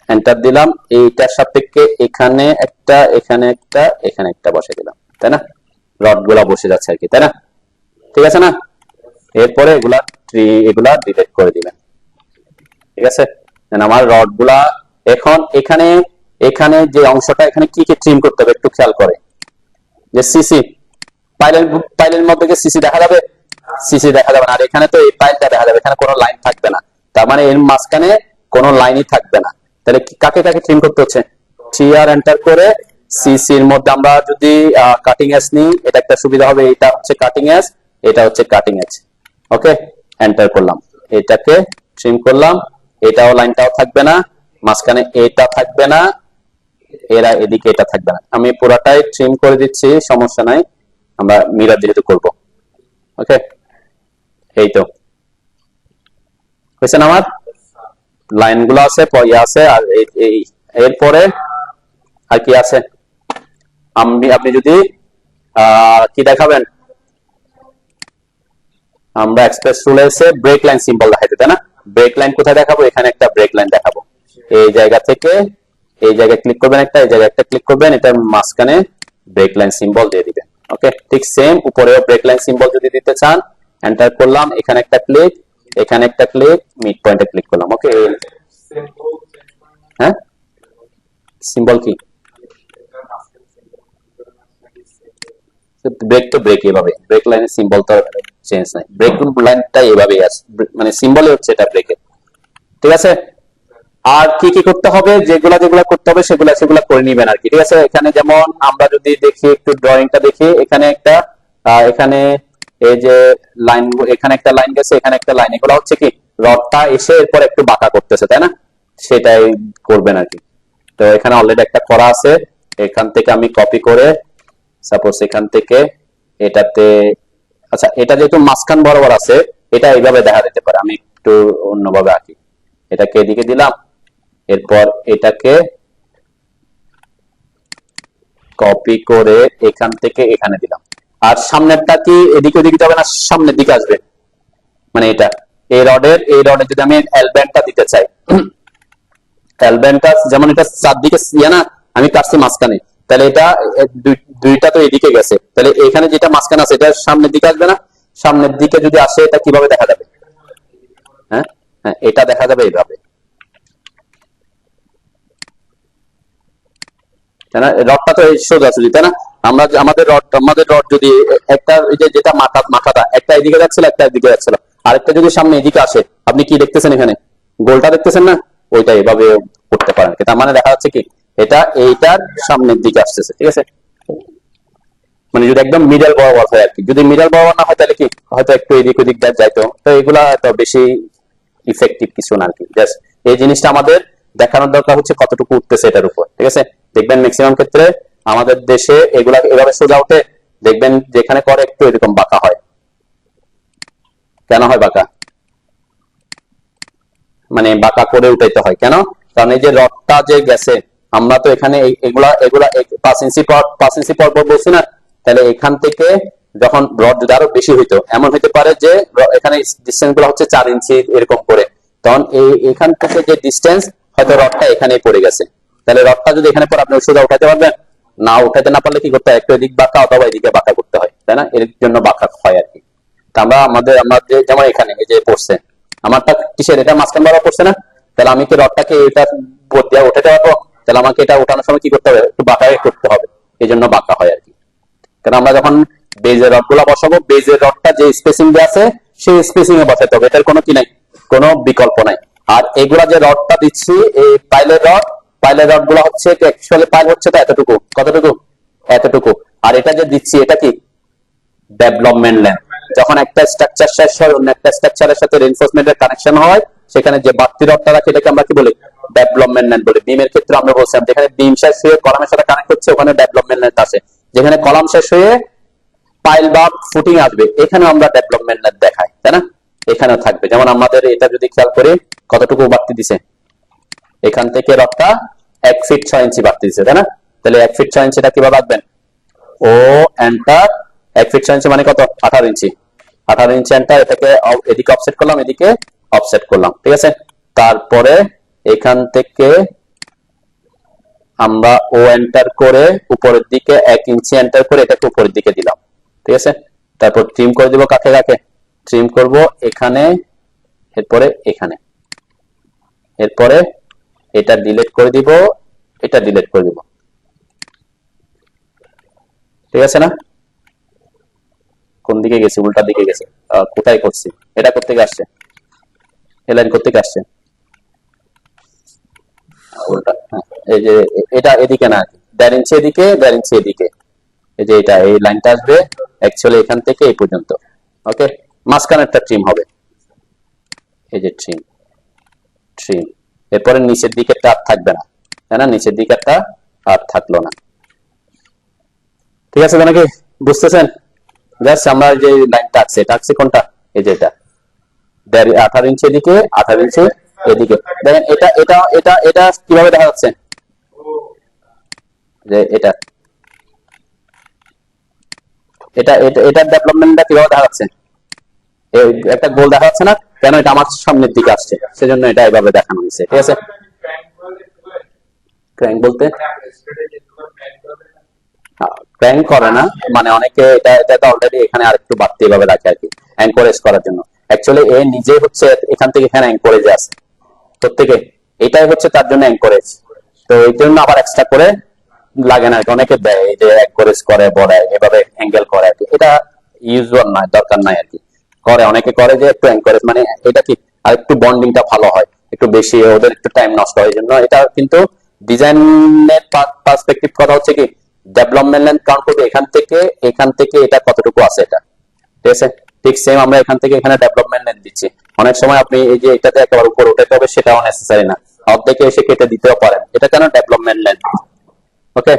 [SPEAKER 1] এন্টার দিলাম, এইটার সাপেক্ষে এখানে একটা এখানে একটা বসে দিলাম, তাই না, রড গুলা বসে যাচ্ছে আর কি, তাই না, ঠিক আছে না। এরপরে এগুলা ডিলিট করে দিবেন, ঠিক আছে। আমার রড গুলা এখন এখানে এখানে যে অংশটা এখানে কি কি ট্রিম করতে হবে একটু খেয়াল করে, যে সিসি পাইলের মধ্যে কি সিসি দেখা যাবে? সিসি দেখা যাবে না। আর এখানে তো এই পাইলটা দেখা যাবে, এখানে কোনো লাইন থাকবে না, তার মানে এর মাঝখানে কোনো লাইনই থাকবে না। তাহলে কাকে কাকে ট্রিম করতে হচ্ছে? টিআর এন্টার করে সিসির মধ্যে আমরা যদি কাটিং এজ নিই, এটা একটা সুবিধা হবে, এটা হচ্ছে কাটিং এজ, এটা হচ্ছে কাটিং এজ। ওকে, এন্টার করলাম, এটাকে ট্রিম করলাম, এটাও লাইনটাও থাকবে না, মাঝখানে এটা থাকবে না, এরা এদিকে এটা থাকবে না। আমি পুরাটাই ট্রিম করে দিচ্ছি, সমস্যা নাই, আমরা মিরর যেহেতু করবো। ওকে, এই তো হয়েছে না আমার লাইন গুলো আছে, আছে, আর এরপরে আর কি আছে? আপনি যদি কি দেখাবেন, আমরা এক্সপ্রেস রুলে এসে ব্রেক লাইন সিম্বল দেখাইতে, তাই না? ব্রেক লাইন কোথায় দেখাবো? এখানে একটা ব্রেক লাইন দেখাবো, এই জায়গা থেকে এই জায়গায় ক্লিক করবেন, একটা এই জায়গায় একটা ক্লিক করবেন, এটার মাঝখানে ব্রেক লাইন সিম্বল দিয়ে দিবেন। ওকে, ঠিক সেম উপরেও ব্রেক লাইন সিম্বল যদি দিতে চান, এন্টার করলাম, এখানে একটা ক্লিক, এখানে একটা ক্লিক, মিড পয়েন্টে ক্লিক করলাম। ওকে, হ্যাঁ সিম্বল কি? ব্রেক তো ব্রেক এভাবে, ব্রেক লাইনের সিম্বল তো চেঞ্জ নাই, ব্রেক লাইনটা এভাবেই আছে, মানে সিম্বলই হচ্ছে এটা ব্রেকের। ঠিক আছে, আর কি কি করতে হবে, যেগুলা যেগুলা করতে হবে সেগুলা সেগুলা করে নিবেন আর কি। ঠিক আছে, এখানে যেমন আমরা যদি দেখি একটু ড্রয়িংটা দেখি, এখানে একটা এখানে এই যে লাইন, এখানে একটা লাইন গেছে, এখানে একটা লাইন, এগুলো হচ্ছে কি রডটা এসে এরপর একটু বাঁকা করতেছে, তাই না? সেটাই করবেন আর কি। তো এখানে অলরেডি একটা করা আছে, এখান থেকে আমি কপি করে সাপোজ এখান থেকে এটাতে, আচ্ছা এটা যেহেতু মাঝখান বরাবর আছে, এটা এইভাবে দেখা যেতে পারে, আমি একটু অন্যভাবে আঁকি, এটাকে এদিকে দিলাম, এরপর এটাকে কপি করে এখান থেকে এখানে দিলাম, আর সামনেরটা কি এদিকে ওদিকে যাবে না, সামনের দিকে আসবে, মানে এটা এই রডের যদি আমি এল ব্যান্ডটা দিতে চাই, এল ব্যান্ডটা যেমন এটা চারদিকে ইয়ে না, আমি কাটছি মাঝখানে, তাহলে এটা দুইটা তো এদিকে গেছে, তাহলে এখানে যেটা মাঝখানে আছে এটা সামনের দিকে আসবে না? সামনের দিকে যদি আসে এটা কিভাবে দেখা যাবে? হ্যাঁ হ্যাঁ, এটা দেখা যাবে এইভাবে, তাই না? রডটা তো সোজাসুজি, তাই না? আমাদের রড যদি একটা যেটা মাথাটা একটা এদিকে যাচ্ছিল, একটা এদিকে যাচ্ছিল, আরেকটা যদি সামনে এদিকে আসে, আপনি কি দেখতেছেন এখানে গোলটা দেখতেছেন না? ওইটা এভাবে করতে পারেন, তার মানে দেখা যাচ্ছে কি এটা এইটার সামনের দিকে আসতেছে। ঠিক আছে, মানে যদি একদম মিডল বরাবর হয় আর কি, যদি মিডল বরাবর না হয় তাহলে কি হয়তো একটু এদিক ওদিক যাইতো, তো এগুলা এত বেশি ইফেক্টিভ কিছু না আর কি। জাস্ট এই জিনিসটা আমাদের দেখানোর দরকার হচ্ছে কতটুকু উঠতেছে এটার উপর। ঠিক আছে, দেখবেন ম্যাক্সিমাম ক্ষেত্রে আমাদের দেশে এগুলা এভাবে সোজা উঠে, দেখবেন যেখানে করে একটু এরকম বাঁকা হয়। কেন হয় বাঁকা? মানে বাঁকা করে উঠাইতে হয় কেন? কারণ এই যে রডটা যে গেছে, আমরা তো এখানে এগুলা এগুলা 5 ইঞ্চি পর বলছি না, তাহলে এখান থেকে যখন রড যদি আরো বেশি হইতো, এমন হইতে পারে যে এখানে ডিস্টেন্স গুলো হচ্ছে 4 ইঞ্চি এরকম করে, তখন এখান থেকে যে ডিস্টেন্স হয়তো রডটা এখানেই পড়ে গেছে, তাহলে রডটা যদি এখানে পড়ে আপনি সোজা উঠাতে পারবেন না? উঠাতে না পারলে কি করতে হয়, একটু এদিক বাঁকা অথবা এদিকে বাঁকা করতে হয়, তাই না? এর জন্য বাঁকা হয় আর কি। আমরা আমাদের যেমন এখানে এই যে পড়ছে, আমারটা কিসের, এটা মাঝখান বরাবর পড়ছে না, তাহলে আমি কি রডটাকে এটা বোধ দিয়ে উঠাতে পারবো? তাহলে আমাকে এটা উঠানোর সময় কি করতে হবে, একটু বাঁকা করতে হবে, এই জন্য বাঁকা হয় আর কি। কারণ আমরা যখন বেজের রড গুলা বসাবো, বেজের রডটা যে স্পেসিং দিয়ে আছে সেই স্পেসিং এ বসাতে হবে, এটার কোনো কি নাই, কোনো বিকল্প নাই। আর এগুলা যে রডটা দিচ্ছি, এই পাইলের রড গুলা হচ্ছে অ্যাকচুয়ালি পাইল হচ্ছে তো এতটুকু, কতটুকু, এতটুকু, আর এটা যে দিচ্ছি এটা কি ডেভেলপমেন্ট ল্যাম্প। যখন একটা স্ট্রাকচার শেষ হয় অন্য একটা স্ট্রাকচারের সাথে রিইনফোর্সমেন্টের কানেকশন হয়, সেখানে যে বাড়তি রডটা রাখে এটাকে আমরা কি বলি, ডেভেলপমেন্ট ল্যাম্প বলি। বিমের ক্ষেত্রে আমরা বলছিলাম যেখানে বিম শেষ হয়ে কলামের সাথে কানেক্ট হচ্ছে ওখানে ডেভেলপমেন্ট ল্যাম্প আছে, যেখানে কলাম শেষ হয়ে পাইল বা ফুটিং আসবে এখানে আমরা ডেভেলপমেন্ট ল্যাম্প দেখাই, তাই না? এখানেও থাকবে। যেমন আমাদের এটা যদি খেয়াল করি কতটুকু বাড়তি দিছে, এখান থেকে রডটা 1 ফিট 6 ইঞ্চি বাড়তি দিছে, তাই না? তাহলে 1 ফিট 6 ইঞ্চিটা কিভাবে রাখবেন, ও এন্টার, 1 ফিট 6 ইঞ্চি মানে কত, 18 ইঞ্চি, 18 ইঞ্চি এন্টার, এটাকে এদিকে অফসেট করলাম, এদিকে অফসেট করলাম। ঠিক আছে, তারপরে এখান থেকে আমরা ও এন্টার করে উপরের দিকে 1 ইঞ্চি এন্টার করে এটাকে উপরের দিকে দিলাম। ঠিক আছে, তারপর ট্রিম করে দিব, কাকে কাকে ট্রিম করব, এখানে, এরপরে এখানে, এরপরে এটা ডিলিট করে দিব, এটা ডিলিট করে দিব, ঠিক আছে না? কোন দিকে গেছে? উল্টা দিকে গেছে। কোথায় করছি? এটা করতে আসছে, এলাইন করতে আসছে উল্টা। এই যে এটা এদিকে না, 1.5 ইঞ্চি এদিকে, 1.5 ইঞ্চি এদিকে। এই যে এটা, এই লাইনটা আসবে অ্যাকচুয়ালি এখান থেকে এই পর্যন্ত। ওকে, মাঝখানে একটা ট্রিম হবে, এই যে ট্রিম, ট্রিম। এরপরে নিচের দিকে আর থাকবে না, তাই না? নিচের দিকে একটা আর থাকলো না, ঠিক আছে নাকি? বুঝতেছেন? জাস্ট আমরা যে লাইনটা আছে, এটা আছে কোনটা? এই যে এটা 18 ইঞ্চি এদিকে, 18 ইঞ্চি এদিকে। দেখেন এটা এটা এটা এটা কিভাবে দেখা যাচ্ছে? যে এটা এটা এটার ডেভেলপমেন্টটা কিভাবে দেখা যাচ্ছে? একটা গোল দেখা যাচ্ছে না কেন? এটা আমার সামনের দিকে আসছে, সেজন্য এটা এইভাবে দেখানো হয়েছে, ঠিক আছে? ক্র্যাঙ্ক বলতে ক্র্যাঙ্ক করে না, মানে অনেকে এটা অলরেডি এখানে আরেকটু বাড়তি ভাবে রাখে আর কি, এনকরেজ করার জন্য। অ্যাকচুয়ালি এ নিজে হচ্ছে এখান থেকে এখানে এনকরেজে আছে প্রত্যেকে, এটাই হচ্ছে তার জন্য এনকরেজ। তো এই জন্য আবার এক্সট্রা করে লাগে না, অনেকে দেয় এই যে এনকরেজ করে বড়ায় এভাবে অ্যাঙ্গেল করে আর কি। এটা ইউজুয়াল নয়, দরকার নাই আর কি। করে অনেকে করে যে একটু এনকরেজ, মানে এটা কি আর একটু বন্ডিংটা ভালো হয়, একটু বেশি ওদের একটু টাইম নষ্ট হয়, এই জন্য এটা। কিন্তু ডিজাইনের পার্সপেক্টিভ কথা হচ্ছে কি, ডেভেলপমেন্ট লেন্থ কাউন্ট করবে এখান থেকে এটা কতটুকু আছে এটা, ঠিক আছে? ঠিক সেম আমরা এখান থেকে এখানে ডেভেলপমেন্ট লেন্থ দিচ্ছি। অনেক সময় আপনি এই যে এটাতে একেবারে উপর উঠাতে হবে, সেটাও নেসেসারি না, অর্ধেকে এসে কেটে দিতেও পারেন, এটা কেন? Development length. ওকে,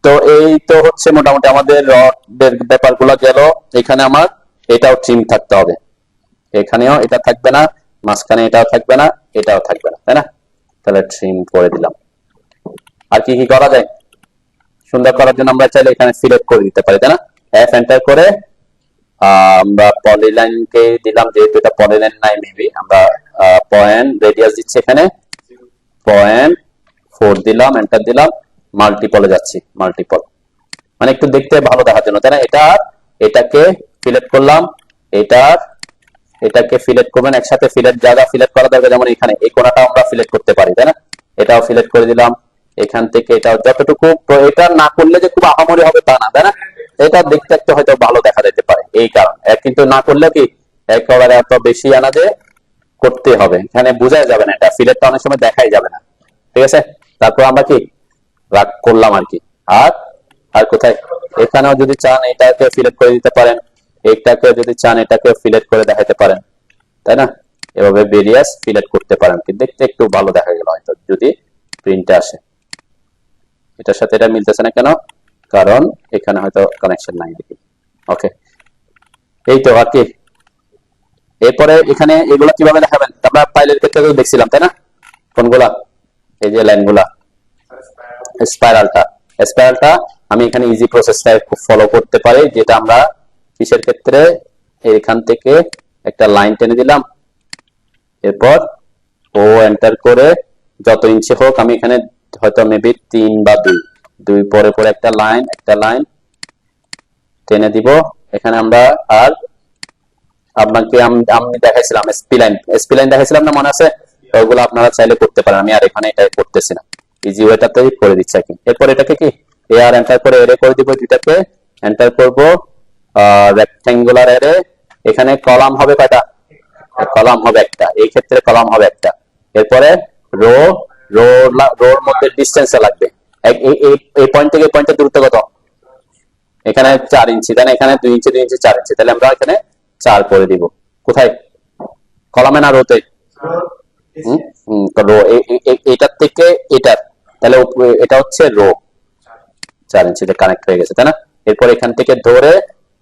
[SPEAKER 1] তো এই তো হচ্ছে মোটামুটি আমাদের রডের ব্যাপারগুলো গেল। এখানে আমার এটাও ট্রিম থাকতে হবে, এখানেও এটা থাকবে না, মাঝখানে এটাও থাকবে না, এটাও থাকবে না, তাই না? তাহলে ট্রিম করে দিলাম। আর কি কি করা যায় সুন্দর করার জন্য? আমরা চাইলে এখানে সিলেক্ট করে দিতে পারি, তাই না? এফ এন্টার করে আমরা পলিলাইনকে দিলাম, যেহেতু এটা পলিলাইন নাই মেবি, আমরা পয়েন্ট রেডিয়াস দিচ্ছি এখানে 0.4 দিলাম, এন্টার দিলাম। মাল্টিপলে যাচ্ছি, মাল্টিপল মানে একটু দেখতে ভালো দেখার জন্য, তাই না? এটাকে ফিলেট করলাম, এটাকে ফিলেট করবেন একসাথে। ফিলেট যা ফিলেট করা দরকার, যেমন এখানে এই কোণাটা আমরা ফিলেট করতে পারি, তাই না? এটাও ফিলেট করে দিলাম এখান থেকে। এটাও যতটুকু, এটা না করলে যে খুব আহামরি হবে তা না, তাই না? এটা দেখতে একটু হয়তো ভালো দেখা যেতে পারে এই কারণে, কিন্তু না করলে কি একেবারে এত বেশি আনা যে করতে হবে, এখানে বোঝাই যাবে না, এটা ফিলেটটা অনেক সময় দেখাই যাবে না, ঠিক আছে? তারপর আমরা কি রাগ করলাম আর কি। আর আর কোথায়? এখানেও যদি চান এটাকে ফিলেট করে দিতে পারেন, এইটাকে যদি চান এটাকে ফিলেট করে দেখাতে পারেন, তাই না? এভাবে ভেরিয়াস ফিলেট করতে পারেন, কিন্তু দেখতে একটু ভালো দেখা গেল হয়তো যদি প্রিন্টে আসে। এটার সাথে এটা মিলতেছে না কেন? কারণ এখানে হয়তো কানেকশন নাই দেখি। ওকে, এই তো আর কি। এরপরে এখানে এগুলা কিভাবে দেখাবেন? আমরা ফাইলের ক্ষেত্রে দেখছিলাম, তাই না? কোনগুলা? এই যে লাইনগুলা, স্পাইরালটা আমি এখানে ইজি প্রসেসটা ফলো করতে পারি, যেটা আমরা কিসের ক্ষেত্রে এখান থেকে একটা লাইন টেনে দিলাম, এরপর ও এন্টার করে যত ইঞ্চি হোক, আমি এখানে হয়তো মেবি 3 বা 2 পরে পরে একটা লাইন টেনে দিব এখানে আমরা। আর আপনাকে আমি দেখাইছিলাম এসপি লাইন দেখাইছিলাম না, মনে আছে? ওগুলো আপনারা চাইলে করতে পারেন, আমি আর এখানে এটা করতেছি না, ইজি ওয়েটাতে করে দিচ্ছি আর কি। এরপর এটাকে কি আর এন্টার করে এরে করে দিব, দুইটাকে এন্টার করব, রেক্টেঙ্গুলার এরে। এখানে কলাম হবে কয়টা? কলাম হবে একটা, এই ক্ষেত্রে কলাম হবে একটা। এরপরে রোর মধ্যে ডিসটেন্স লাগবে, এই পয়েন্ট থেকে পয়েন্টের দূরত্ব কত? এখানে 4 ইঞ্চি, তাই না? এখানে 2 ইঞ্চি 2 ইঞ্চি 4 ইঞ্চি, তাহলে আমরা এখানে 4 করে দিব। কোথায়? কলামে না রোতে? রো, এটার থেকে এটার, তাহলে এটা হচ্ছে রো, 4 ইঞ্চিতে কানেক্ট হয়ে গেছে, তাই না? এরপর এখান থেকে ধরে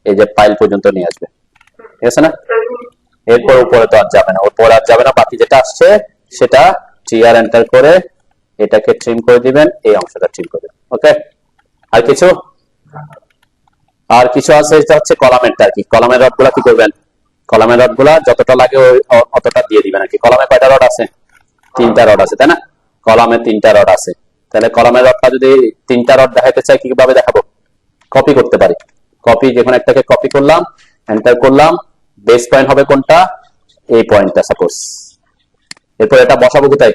[SPEAKER 1] এই যে পাইল পর্যন্ত নিয়ে আসবে, ঠিক আছে না? এরপর উপরে তো আর যাবে না, উপরে আর যাবে না, বাকি যেটা আসছে সেটা টিআর এন্টার করে এটাকে ট্রিম করে দিবেন, এই অংশটা ট্রিম করে দিবেন। ওকে, আর কিছু আছে, এটা হচ্ছে কলামেরটা আর কি। কলামের রডগুলা কি করবেন? কলামের রডগুলা যতটা লাগে অতটা দিয়ে দিবেন আর কি। কলামে কয়টা রড আছে? 3টা রড আছে, তাই না? কলামে 3টা রড আছে, তাহলে কলামের রডটা যদি 3টা রড দেখাতে চাই কিভাবে দেখাবো? কপি করতে পারি। কপি, যখন একটাকে কপি করলাম, এন্টার করলাম, বেস পয়েন্ট হবে কোনটা? এই পয়েন্টটা সাপোজ। এরপর এটা বসাবো কোথায়?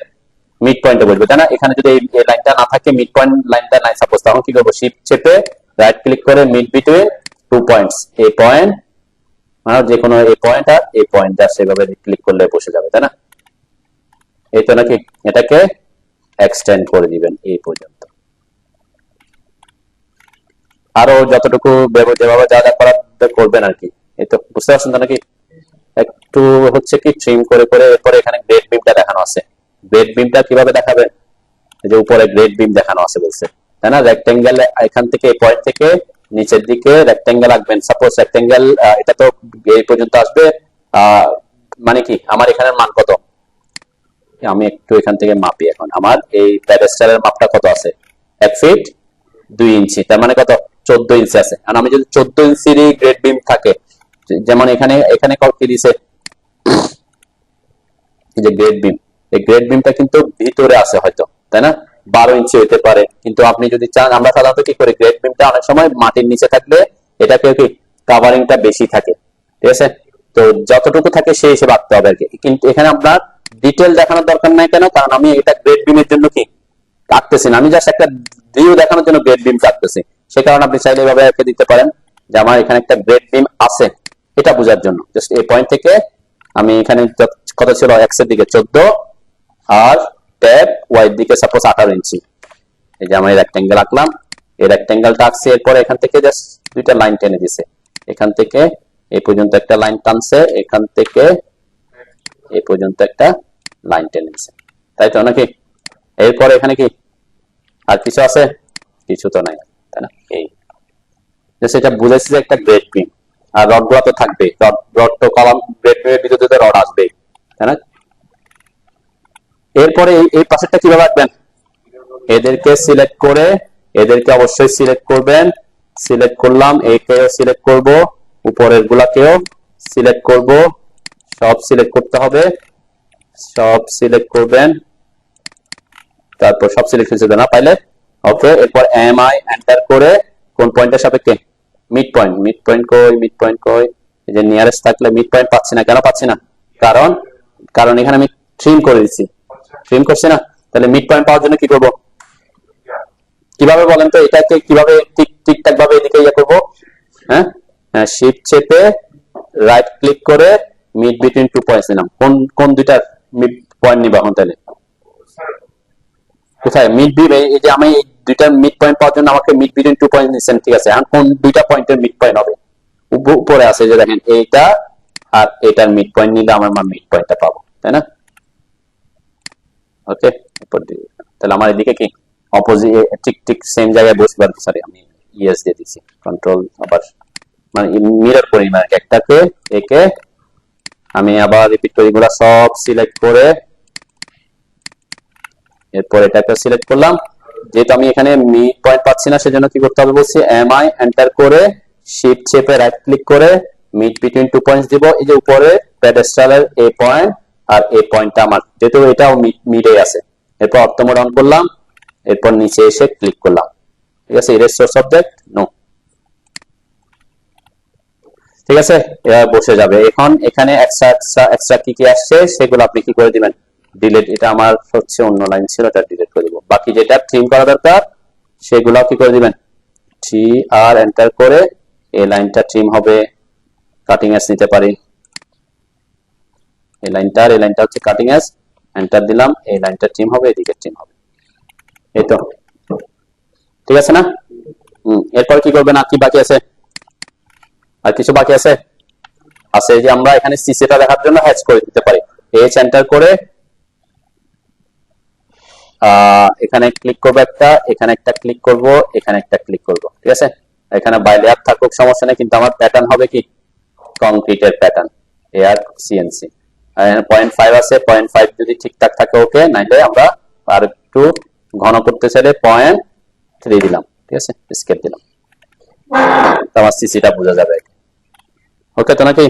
[SPEAKER 1] মিড পয়েন্টে বসবে, তাই না? এখানে যদি এই লাইনটা না থাকে, মিড পয়েন্ট লাইনটা নাই সাপোজ, তখন কি করবো? শিফট চেপে রাইট ক্লিক করে মিড বিটুইন 2 পয়েন্টস, এই পয়েন্ট মানে যে কোনো এই পয়েন্ট আর এই পয়েন্টটা সেভাবে ক্লিক করলে বসে যাবে, তাই না? এই তো নাকি? এটাকে এক্সটেন্ড করে দিবেন এই পর্যন্ত, আরো যতটুকু যেভাবে যা যা করার করবেন আর কি। এই তো বুঝতে পারছেন তো নাকি? একটু হচ্ছে কি ট্রিম করে করে এরপরে এখানে গ্রেড বিমটা দেখানো আছে। গ্রেড বিমটা কিভাবে দেখাবেন? এই যে উপরে গ্রেড বিম দেখানো আছে বলছে, তাই না? রেক্টেঙ্গেল এখান থেকে এই পয়েন্ট থেকে নিচের দিকে রেক্টেঙ্গেল আঁকবেন। সাপোজ রেক্টেঙ্গেল এটা তো এই পর্যন্ত আসবে, মানে কি আমার এখানের মান কত? আমি একটু এখান থেকে মাপি। এখন আমার এই প্যাডেস্টালের মাপটা কত আছে? 1 ফিট 2 ইঞ্চি, তার মানে কত? 14 ইঞ্চি আছে। আর আমি যদি 14 ইঞ্চির গ্রেড বিম থাকে, যেমন এখানে এখানে কি দিছে, এই যে গ্রেড বিম, এই গ্রেড বিমটা কিন্তু ভিতরে আছে হয়তো, তাই না? 12 ইঞ্চি হইতে পারে, কিন্তু আপনি যদি চান, আমরা সাধারণত কি করি, গ্রেড বিমটা অনেক সময় মাটির নিচে থাকলে এটাকে কি কাভারিংটা বেশি থাকে, ঠিক আছে? তো যতটুকু থাকে সেই হিসেবে আঁকতে হবে আর কি। কিন্তু এখানে আপনার ডিটেল দেখানোর দরকার নাই, কেন? কারণ আমি এটা গ্রেড বিমের জন্য কি আঁকতেছি না, আমি জাস্ট একটা ভিউ দেখানোর জন্য গ্রেড বিম আঁকতেছি। সে কারণে আপনি চাইলে এভাবে এঁকে দিতে পারেন যে আমার এখানে একটা গ্রেড বিম আছে, এটা বোঝার জন্য। জাস্ট এই পয়েন্ট থেকে আমি এখানে কত ছিল, এক্স এর দিকে 14 আর ট্যাব ওয়াই এর দিকে সাপোজ 18 ইঞ্চি। এই যে আমি রেক্টেঙ্গেল আঁকলাম, এই রেক্টেঙ্গেলটা আঁকছি, এরপরে এখান থেকে জাস্ট দুইটা লাইন টেনে দিছে, এখান থেকে এই পর্যন্ত একটা লাইন টানছে, এখান থেকে এই পর্যন্ত একটা লাইন টেনে দিছে, তাই তো নাকি? এরপরে এখানে কি আর কিছু আছে? কিছু তো নাই, তাই না? এই সেটা বুঝেছি যে একটা গ্রেড বিম, আর রড গুলা তো থাকবে, রড তো কলাম গ্রেড বিমের ভিতরে রড আসবে, তাই না? এরপরে এই পাশেরটা কিভাবে রাখবেন? এদেরকে সিলেক্ট করে, এদেরকে অবশ্যই সিলেক্ট করবেন। সিলেক্ট করলাম, একেও সিলেক্ট করব, উপরের গুলাকেও সিলেক্ট করব, সব সিলেক্ট করতে হবে, সব সিলেক্ট করবেন, তারপর সব সিলেক্ট হয়েছে না পাইলে ওকে। এরপর এমআই এন্টার করে কোন পয়েন্টের সাপেক্ষে? Mid point. মিড পয়েন্ট কই? মিড পয়েন্ট কই? এই যে নিয়ারেস্ট থাকলে মিড পয়েন্ট পাচ্ছি না, কেন পাচ্ছি না? কারণ কারণ এখানে আমি ট্রিম করে দিচ্ছি, ট্রিম করছি না। তাহলে মিড পয়েন্ট পাওয়ার জন্য কি করব? কিভাবে বলেন তো? এটাকে কিভাবে ঠিকঠাক ভাবে এদিকে ইয়ে করবো? হ্যাঁ, শিফট চেপে রাইট ক্লিক করে মিড বিটুইন 2 পয়েন্টস নিলাম। কোন কোন দুইটার মিড পয়েন্ট নিবা এখন? তাহলে কোথায় মিড বি? এই যে আমি এই দুইটার মিড পয়েন্ট পাওয়ার জন্য আমাকে মিড বিটুইন 2 পয়েন্ট নিছেন, ঠিক আছে? এখন কোন দুইটা পয়েন্টের মিড পয়েন্ট হবে? উপরে আছে যে দেখেন, এইটা আর এটার মিড পয়েন্ট নিলে আমার মিড পয়েন্টটা পাবো, তাই না? ওকে, তাহলে আমার এদিকে কি অপোজিট, ঠিক ঠিক সেম জায়গায় বসবে। সরি, আমি ইয়েস দিয়ে দিছি, কন্ট্রোল আবার মানে মিরর করি, মানে একটাকে একে আমি আবার রিপিট করি, এগুলা সব সিলেক্ট করে এরপর এটাকে সিলেক্ট করলাম। যেহেতু আমি এখানে মিড পয়েন্ট পাচ্ছি না, সেজন্য কি করতে হবে বলছি, এমআই এন্টার করে শিফট চেপে রাইট ক্লিক করে মিড বিটুইন 2 পয়েন্টস দিব। এই যে উপরে প্যাডেস্টালের এ পয়েন্ট আর এই পয়েন্টটা আমার, যেহেতু এটাও মিডে আছে, এরপর অর্থ মোড অন করলাম, এরপর নিচে এসে ক্লিক করলাম, ঠিক আছে? ইরেজ সোর্স অবজেক্ট নো, ঠিক আছে? এবার বসে যাবে। এখন এখানে এক্সট্রা কি কি আসছে সেগুলো আপনি কি করে দিবেন? ডিলিট। এটা আমার হচ্ছে অন্য লাইন ছিল, এটা ডিলিট করে দিব। বাকি যেটা ট্রিম করা দরকার সেগুলো কি করে দিবেন? টি আর এন্টার করে এই লাইনটা ট্রিম হবে, কাটিং এজ নিতে পারি, এই লাইনটা হচ্ছে কাটিং এজ, এন্টার দিলাম, এই লাইনটা ট্রিম হবে, এদিকে ট্রিম হবে। এই তো ঠিক আছে না? এরপর কি করবেন? আর কি বাকি আছে? আর কিছু বাকি আছে? আছে যে আমরা এখানে সিসিটা দেখার জন্য হ্যাচ করে দিতে পারি, এইচ এন্টার করে এখানে ক্লিক করব একটা, এখানে একটা ক্লিক করব, এখানে একটা ক্লিক করব, ঠিক আছে? এখানে বাইরে আর থাকুক সমস্যা নেই, কিন্তু আমার প্যাটার্ন হবে কি কংক্রিটের প্যাটার্ন, এয়ার সিএনসি। আর এখানে 0.5 আছে, 0.5 যদি ঠিকঠাক থাকে ওকে, নাইলে আমরা আর একটু ঘন করতে চাইলে 0.3 দিলাম, ঠিক আছে? স্কেপ দিলাম, আমার সিসিটা বোঝা যাবে। ওকে তো নাকি?